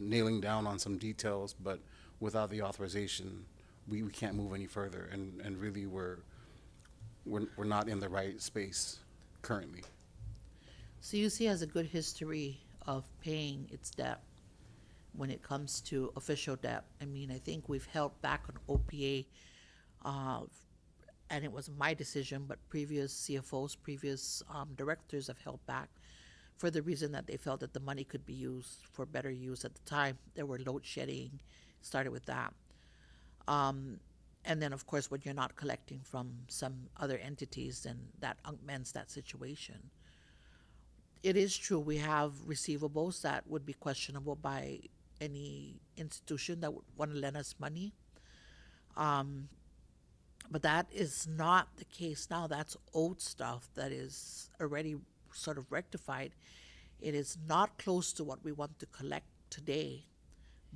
nailing down on some details, but without the authorization, we can't move any further. And really, we're not in the right space currently. CUC has a good history of paying its debt when it comes to official debt. I mean, I think we've held back on OPA, and it was my decision, but previous CFOs, previous directors have held back for the reason that they felt that the money could be used for better use. At the time, there were load shedding, started with that. And then, of course, when you're not collecting from some other entities, then that augments that situation. It is true we have receivables that would be questionable by any institution that would want to lend us money. But that is not the case now. That's old stuff that is already sort of rectified. It is not close to what we want to collect today,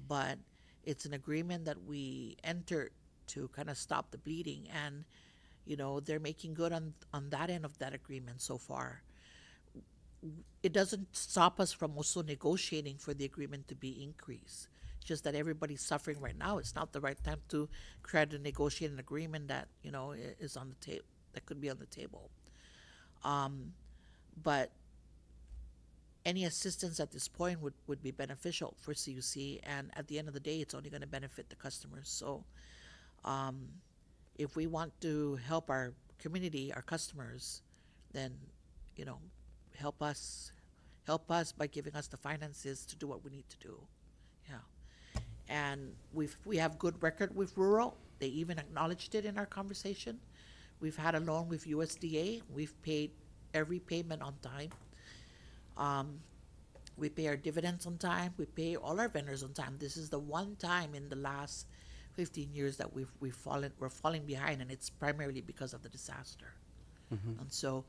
but it's an agreement that we entered to kind of stop the bleeding. And, you know, they're making good on that end of that agreement so far. It doesn't stop us from also negotiating for the agreement to be increased. Just that everybody's suffering right now. It's not the right time to try to negotiate an agreement that, you know, is on the table, that could be on the table. But any assistance at this point would be beneficial for CUC, and at the end of the day, it's only going to benefit the customers. So if we want to help our community, our customers, then, you know, help us by giving us the finances to do what we need to do. Yeah. And we have good record with rural. They even acknowledged it in our conversation. We've had a loan with USDA. We've paid every payment on time. We pay our dividends on time. We pay all our vendors on time. This is the one time in the last 15 years that we're falling behind, and it's primarily because of the disaster. And so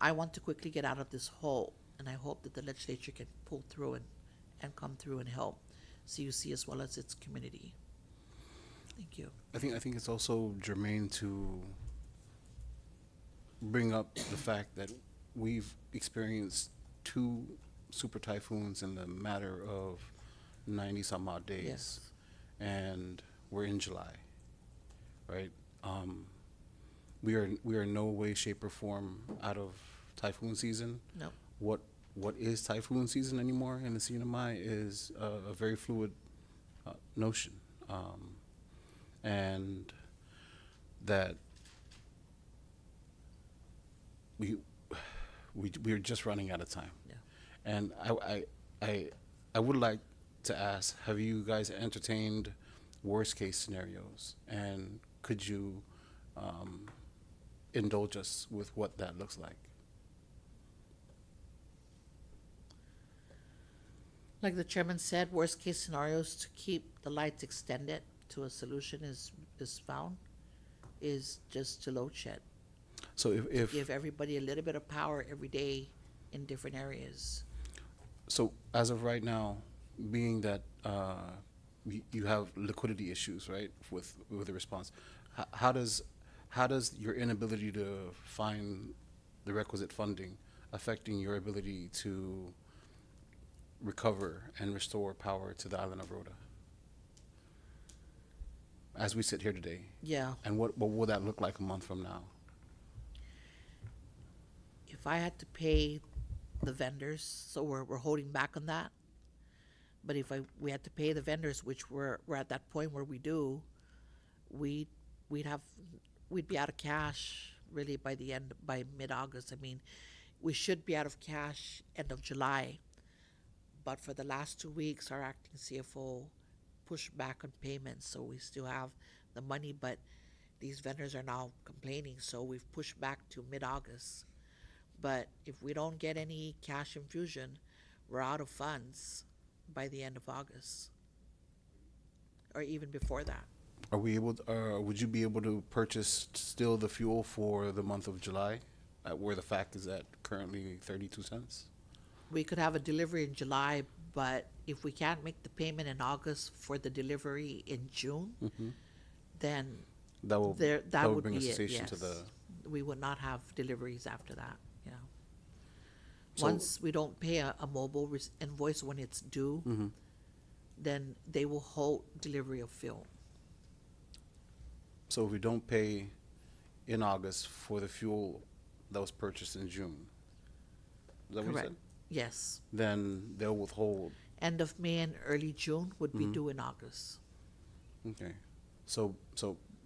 I want to quickly get out of this hole, and I hope that the legislature can pull through and come through and help CUC as well as its community. Thank you. I think it's also germane to bring up the fact that we've experienced 2 super typhoons in the matter of 90 some odd days. Yes. And we're in July, right? We are in no way, shape, or form out of typhoon season. No. What is typhoon season anymore in the CNMI is a very fluid notion, and that we're just running out of time. Yeah. And I would like to ask, have you guys entertained worst case scenarios, and could you indulge us with what that looks like? Like the chairman said, worst case scenarios to keep the lights extended to a solution is found is just to load shed. So if Give everybody a little bit of power every day in different areas. so as of right now, being that you have liquidity issues, right, with the response, how does your inability to find the requisite funding affecting your ability to recover and restore power to the island of Rota as we sit here today? Yeah. And what will that look like a month from now? If I had to pay the vendors, so we're holding back on that. But if we had to pay the vendors, which we're at that point where we do, we'd be out of cash really by mid-August. I mean, we should be out of cash end of July. But for the last 2 weeks, our acting CFO pushed back on payments, so we still have the money. But these vendors are now complaining, so we've pushed back to mid-August. But if we don't get any cash infusion, we're out of funds by the end of August, or even before that. Are we able, would you be able to purchase still the fuel for the month of July, where the fact is at currently 32 cents? We could have a delivery in July, but if we can't make the payment in August for the delivery in June, then That will, that that would would bring a be it, cessation to yes. the, We would not have deliveries after that, yeah. So- Once we don't pay a mobile invoice when it's due, then they will hold delivery of fuel. so if we don't pay in August for the fuel that was purchased in June, is that what you Correct. said? Yes. Then they'll withhold, End of May and early June would be due in August. okay. So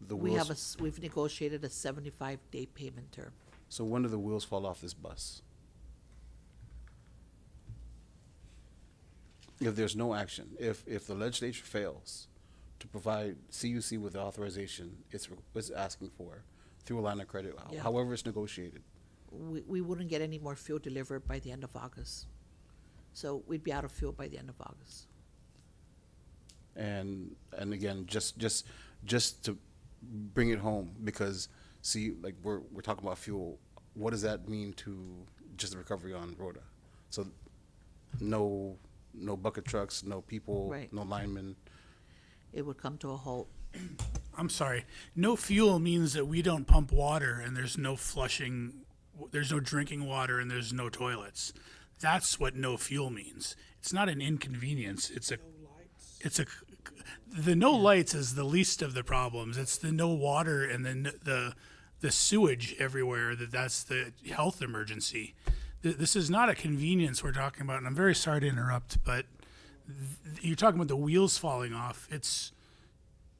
the We have wheels, we've negotiated a 75-day payment term. so when do the wheels fall off this bus? If there's no action, if the legislature fails to provide CUC with the authorization it's asking for through a line of credit, Yeah. however it's negotiated, We wouldn't get any more fuel delivered by the end of August. So we'd be out of fuel by the end of August. and again, just to bring it home, because see, like we're talking about fuel, what does that mean to just the recovery on Rhoda? So no bucket trucks, no people, Right. no linemen. It would come to a halt. I'm sorry. No fuel means that we don't pump water and there's no flushing, there's no drinking water and there's no toilets. That's what no fuel means. It's not an inconvenience. The no lights is the least of the problems. It's the no water and then the sewage everywhere. That's the health emergency. This is not a convenience we're talking about, and I'm very sorry to interrupt, but you're talking about the wheels falling off. It's,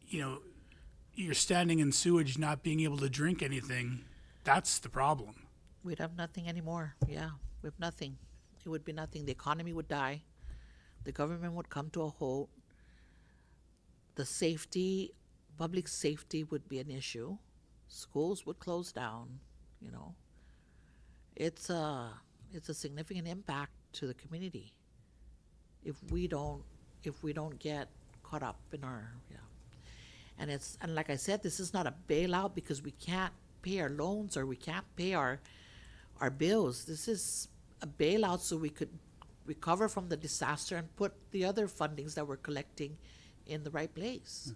you're standing in sewage, not being able to drink anything. That's the problem. We'd have nothing anymore. Yeah, we have nothing. It would be nothing. The economy would die. The government would come to a halt. The safety, public safety would be an issue. Schools would close down, It's a significant impact to the community if we don't get caught up in our, and like I said, this is not a bailout because we can't pay our loans or we can't pay our bills. This is a bailout so we could recover from the disaster and put the other fundings that we're collecting in the right place.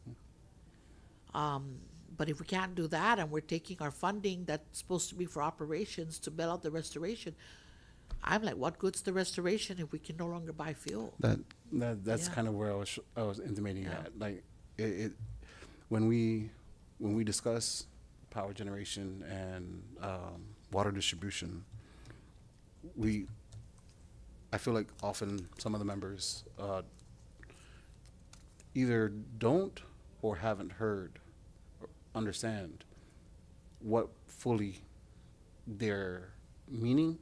But if we can't do that and we're taking our funding that's supposed to be for operations to bail out the restoration, I'm like, what good's the restoration if we can no longer buy fuel? That's Yeah. kind of where I was intimating Yeah. at. Like when we discuss power generation and water distribution, I feel like often some of the members either don't or haven't heard or understand what fully they're meaning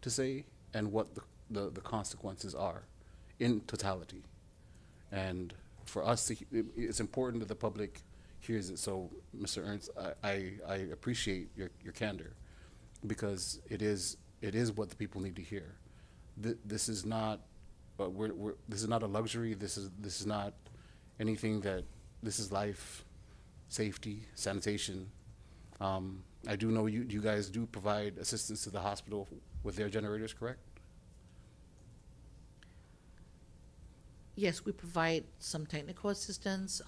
to say and what the consequences are in totality. And for us it's important that the public hears it. So Mr. Ernst, I appreciate your candor, because it is what the people need to hear. This is not this is not a luxury. This is not anything this is life, safety, sanitation. I do know you guys do provide assistance to the hospital with their generators, correct? Yes, we provide some technical assistance.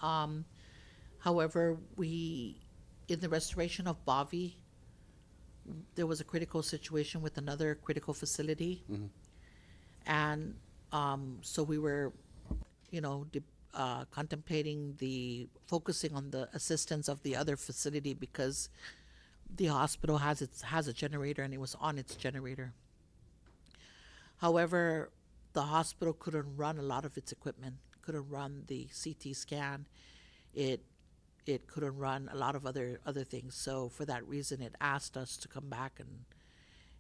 However, in the restoration of Bavi, there was a critical situation with another critical facility. And so we were, contemplating focusing on the assistance of the other facility because the hospital has a generator and it was on its generator. However, the hospital couldn't run a lot of its equipment, couldn't run the CT scan. It couldn't run a lot of other things. So for that reason, it asked us to come back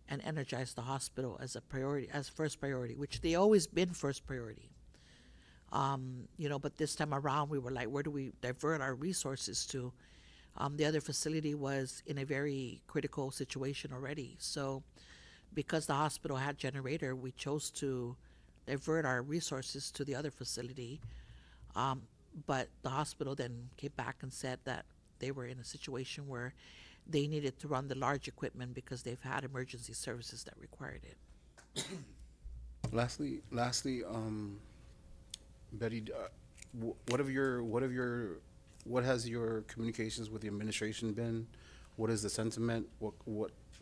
and energize the hospital as a priority, as first priority, which they always been first priority. But this time around we were like, where do we divert our resources to? The other facility was in a very critical situation already. So because the hospital had generator, we chose to divert our resources to the other facility. But the hospital then came back and said that they were in a situation where they needed to run the large equipment because they've had emergency services that required it. Lastly, Betty, what has your communications with the administration been? What is the sentiment? What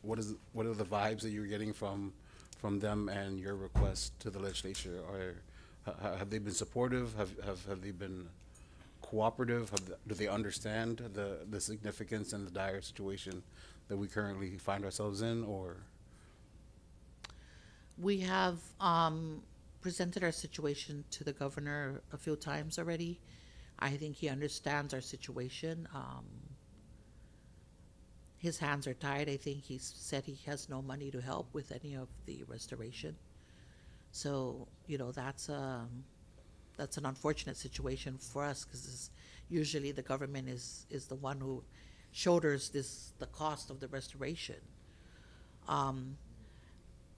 are the vibes that you're getting from them and your request to the legislature? Have they been supportive? Have they been cooperative? Do they understand the significance and the dire situation that we currently find ourselves in? Or We have presented our situation to the governor a few times already. I think he understands our situation. His hands are tied. I think he said he has no money to help with any of the restoration. So, that's an unfortunate situation for us, because usually the government is the one who shoulders the cost of the restoration.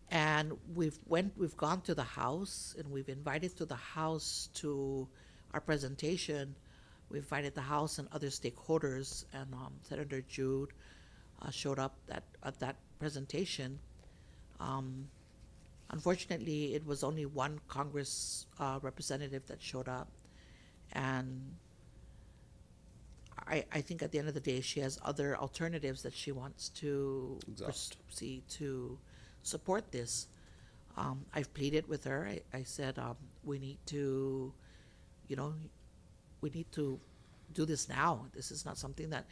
And we've gone to the House, and we've invited to the House to our presentation. We invited the House and other stakeholders, and Senator Jude showed up at that presentation. Unfortunately, it was only one Congress representative that showed up, and I think at the end of the day, she has other alternatives that she wants to see to support this. I've pleaded with her. I said we need to do this now. This is not something that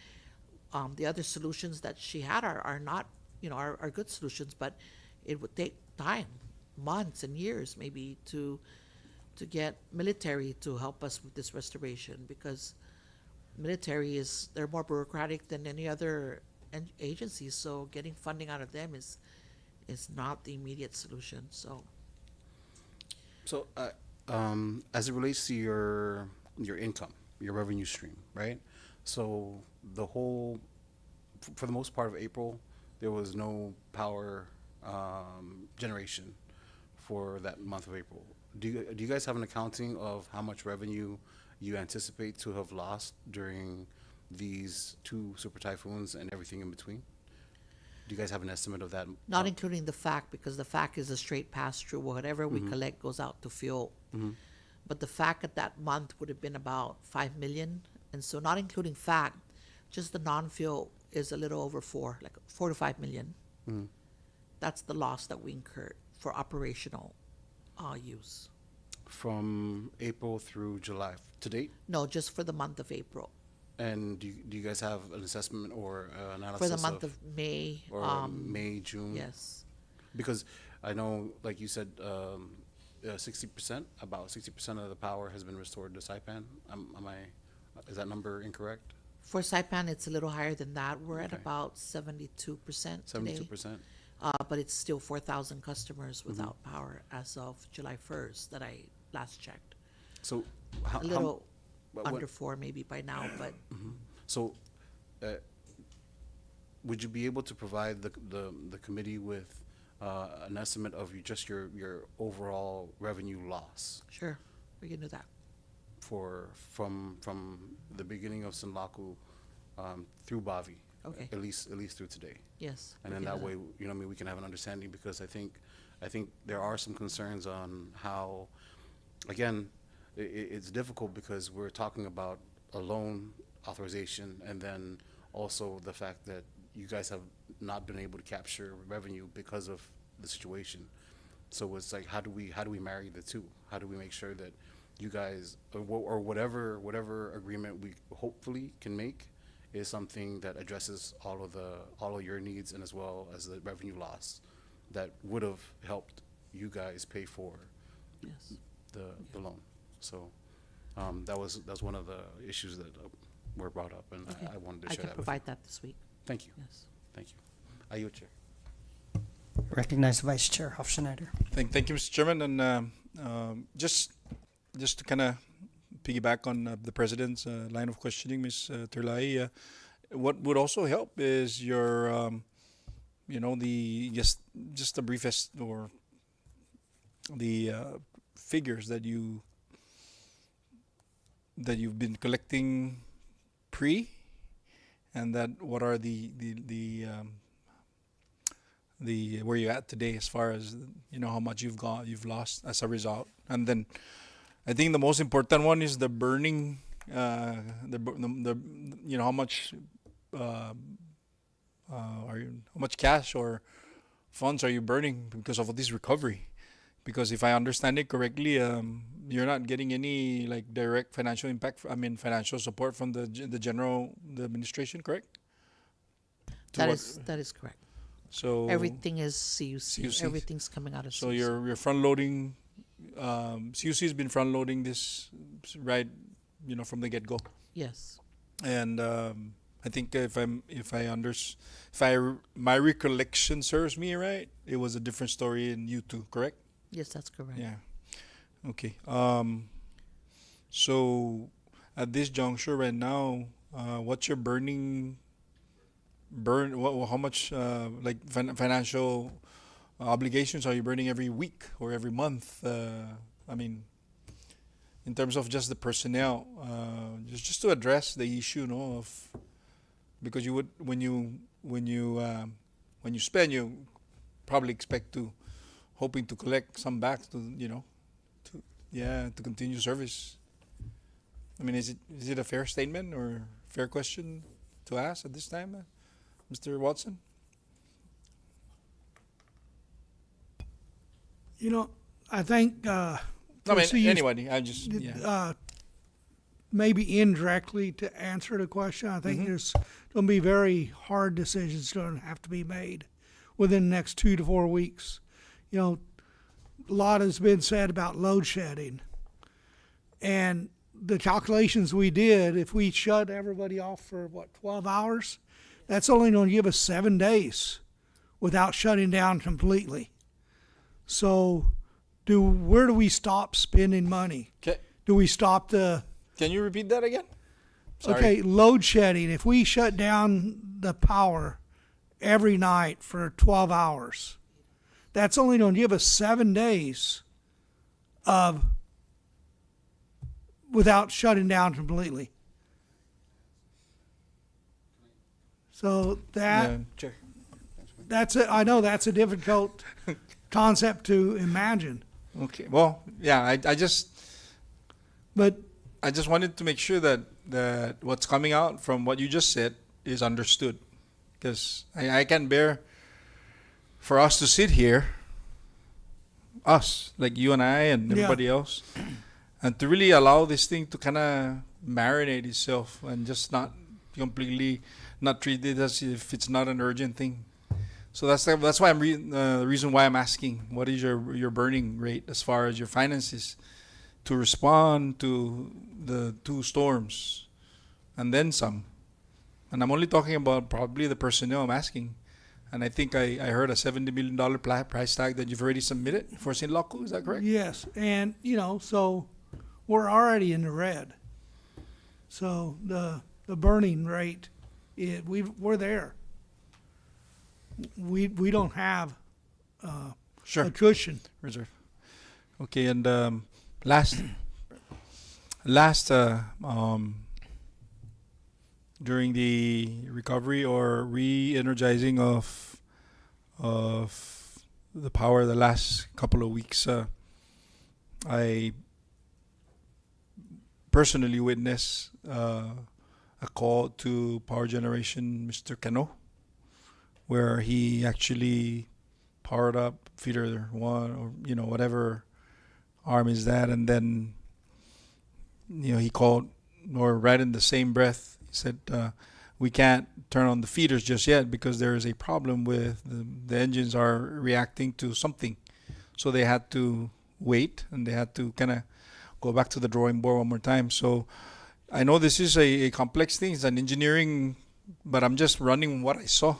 the other solutions that she had are not, are good solutions, but it would take time, months and years maybe to get military to help us with this restoration, because military they're more bureaucratic than any other agency, so getting funding out of them is not the immediate solution. So, as it relates to your income, your revenue stream, right? So for the most part of April, there was no power generation for that month of April. Do you guys have an accounting of how much revenue you anticipate to have lost during these two super typhoons and everything in between? Do you guys have an estimate of that? Not including the FAC, because the FAC is a straight pass-through. Whatever we collect goes out to fuel. But the FAC at that month would have been about 5 million. And so not including FAC, just the non-fuel is a little over 4 to 5 million. That's the loss that we incurred for operational use. From April through July to date? No, just for the month of April. And do you guys have an assessment or analysis For the month of May. Or May, June? Yes. Because I know, like you said, 60%, about 60% of the power has been restored to Saipan. Is that number incorrect? For Saipan, it's a little higher than that. We're at Okay. about 72% today. 72%? But it's still 4,000 customers without power as of July 1st that I last checked. So A little what- under 4 maybe by now, but So, would you be able to provide the committee with an estimate of your overall revenue loss sure, we can do that. from the beginning of Sinlaku through Bavi? Okay. At least through today. Yes. And we then can that do way, we can have an understanding, because I think there are some concerns on how, again, it's difficult because we're talking about a loan authorization, and then also the fact that you guys have not been able to capture revenue because of the situation. So it's like, how do we marry the two? How do we make sure that you guys, or whatever agreement we hopefully can make, is something that addresses all of your needs, and as well as the revenue loss that would have helped you guys pay for Yes. the loan. So that was one of the issues that were brought up, and Okay. I wanted to I share can that with provide you. that this week. Thank you. Yes. Thank you. Ayo, Chair. Recognize Vice Chair Hofschneider. Thank you, Mr. Chairman, and just to kind of piggyback on the President's line of questioning, Ms. Terlai, what would also help is your, the just the briefest or the figures that you've been collecting and that what are the where you're at today as far as how much you've lost as a result. And then I think the most important one is the burning, how much how much cash or funds are you burning because of this recovery? Because if I understand it correctly, you're not getting any like direct financial impact. Financial support from the administration, correct? That is correct. So Everything is CUC. CUC. Everything's coming out of So CUC. you're front loading. CUC has been front loading this right, from the get go. Yes. And I think my recollection serves me right, it was a different story in U2, correct? Yes, that's correct. Yeah. Okay. So at this juncture right now, what's your how much financial obligations are you burning every week or every month? In terms of just the personnel, just to address the issue, of because you would when you spend, you probably hoping to collect some back to continue service. Is it a fair statement or fair question to ask at this time, Mr. Watson? I think. Anybody. I just maybe indirectly to answer the question, I think there's going to be very hard decisions going to have to be made within the next 2 to 4 weeks. A lot has been said about load shedding. And the calculations we did, if we shut everybody off for 12 hours, that's only going to give us 7 days without shutting down completely. So where do we stop spending money? Okay. Do we stop the... Can you repeat that again? Sorry. Okay, load shedding. If we shut down the power every night for 12 hours, that's only going to give us 7 days without shutting down completely. So that's it. I know that's a difficult concept to imagine. Okay. Well, yeah. I just wanted to make sure that what's coming out from what you just said is understood, because I can't bear for us to sit here, us like you and I and everybody else, and to really allow this thing to kind of marinate itself and just not completely not treat it as if it's not an urgent thing. So that's why the reason why I'm asking, what is your burning rate as far as your finances to respond to the 2 storms and then some. And I'm only talking about probably the personnel I'm asking. And I think I heard a $70 million price tag that you've already submitted for St. Laku. Is that correct? Yes, and so we're already in the red. So the burning rate, we're there. We don't have a cushion. Reserve. Okay, and last during the recovery or re-energizing of the power the last couple of weeks, I personally witnessed a call to power generation, Mr. Cano, where he actually powered up feeder 1 or whatever arm is that, and then he called, or right in the same breath he said, we can't turn on the feeders just yet because there is a problem with the engines are reacting to something, so they had to wait and they had to kind of go back to the drawing board one more time. So I know this is a complex thing, it's an engineering, but I'm just running what I saw.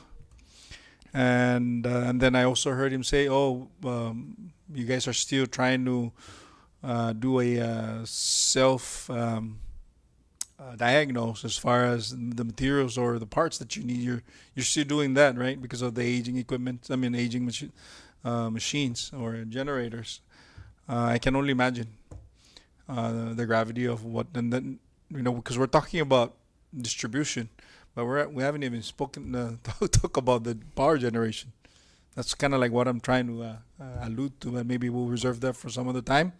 And then I also heard him say, you guys are still trying to do a diagnose as far as the materials or the parts that you need. You're still doing that, right? Because of the aging equipment. I mean, aging machines or generators. I can only imagine the gravity of what, and then because we're talking about distribution, but we haven't even spoken talk about the power generation. That's kind of like what I'm trying to allude to, but maybe we'll reserve that for some other time.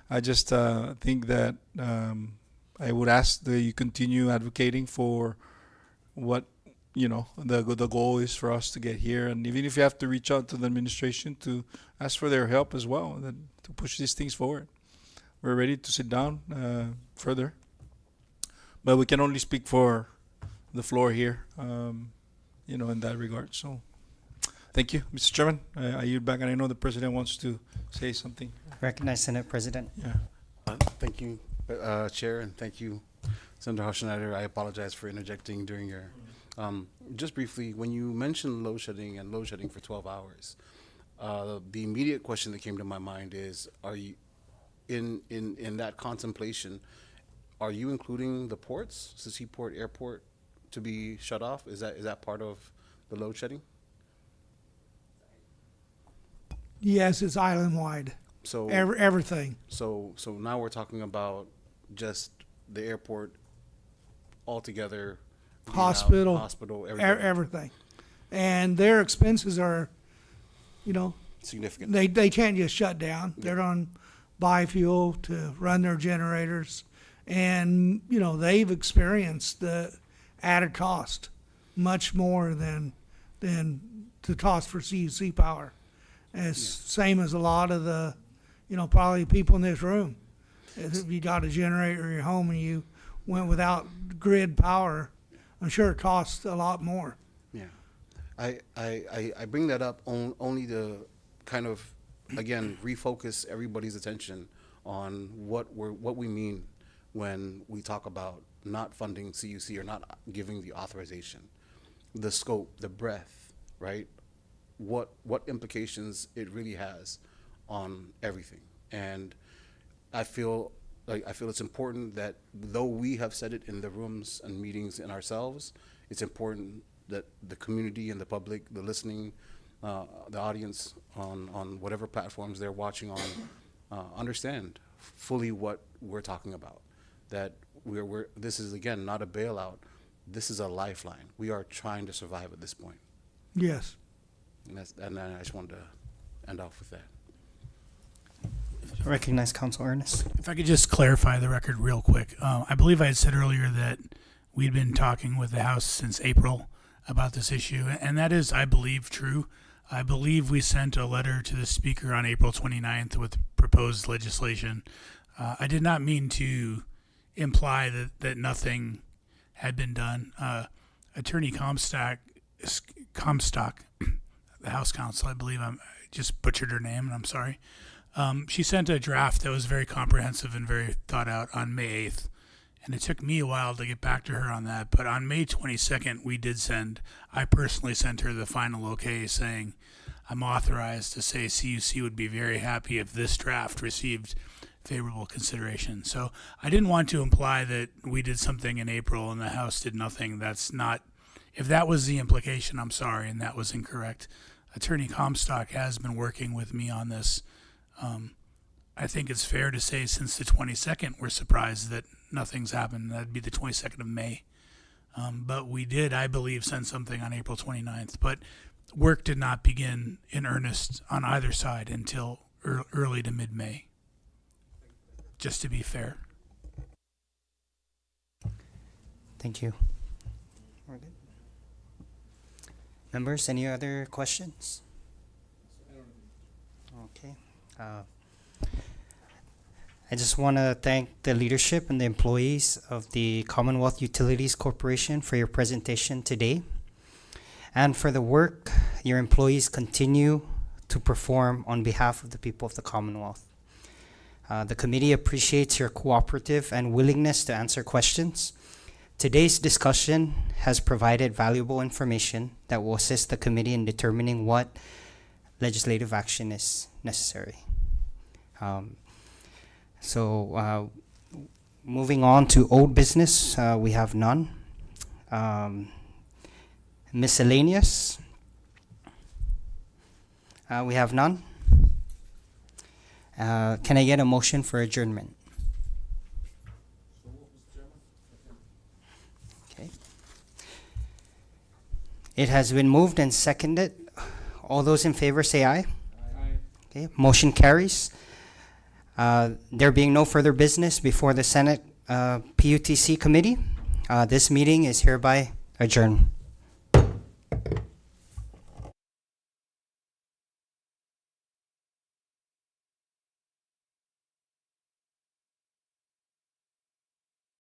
I just think that I would ask that you continue advocating for what the goal is for us to get here, and even if you have to reach out to the administration to ask for their help as well, to push these things forward. We're ready to sit down further, but we can only speak for the floor here, in that regard. So, thank you, Mr. Chairman. I yield back, and I know the president wants to say something. Recognize Senate President. Yeah. Thank you, Chair, and thank you, Senator Hoschneider. I apologize for interjecting during your. Just briefly, when you mentioned load shedding and load shedding for 12 hours, the immediate question that came to my mind is: are you in that contemplation? Are you including the ports, the seaport, airport, to be shut off? Is that part of the load shedding? Yes, it's island-wide. So Everything. So now we're talking about just the airport altogether, Hospital. everything. Everything. And their expenses are, Significant. they can't just shut down. They're on buy fuel to run their generators. And, they've experienced the added cost much more than the cost for CUC power. As same as a lot of the, probably people in this room. If you got a generator in your home and you went without grid power, I'm sure it costs a lot more. Yeah, I bring that up only to kind of, again, refocus everybody's attention on what we mean when we talk about not funding CUC or not giving the authorization, the scope, the breadth, right? What implications it really has on everything. And I feel it's important that though we have said it in the rooms and meetings and ourselves, it's important that the community and the public, the listening, the audience on whatever platforms they're watching on, understand fully what we're talking about. That this is, again, not a bailout. This is a lifeline. We are trying to survive at this point. Yes. And I just wanted to end off with that. Recognize Council Ernest. If I could just clarify the record real quick. I believe I had said earlier that we'd been talking with the House since April about this issue, and that is, I believe, true. I believe we sent a letter to the Speaker on April 29th with proposed legislation. I did not mean to imply that nothing had been done. Attorney Comstock, the House Counsel, I believe, I just butchered her name, and I'm sorry. She sent a draft that was very comprehensive and very thought out on May 8th. And it took me a while to get back to her on that. But on May 22nd, I personally sent her the final okay saying, I'm authorized to say CUC would be very happy if this draft received favorable consideration. So I didn't want to imply that we did something in April and the House did nothing. That's not, if that was the implication, I'm sorry, and that was incorrect. Attorney Comstock has been working with me on this. I think it's fair to say since the 22nd, we're surprised that nothing's happened. That'd be the 22nd of May. But we did, I believe, send something on April 29th. But work did not begin in earnest on either side until early to mid-May, just to be fair. Thank you. We're good. Members, any other questions? Okay. I just want to thank the leadership and the employees of the Commonwealth Utilities Corporation for your presentation today and for the work your employees continue to perform on behalf of the people of the Commonwealth. The committee appreciates your cooperative and willingness to answer questions. Today's discussion has provided valuable information that will assist the committee in determining what legislative action is necessary. Moving on to old business, we have none. Miscellaneous, we have none. Can I get a motion for adjournment? Okay. It has been moved and seconded. All those in favor say aye. Okay, motion carries. There being no further business before the Senate PUTC committee, this meeting is hereby adjourned.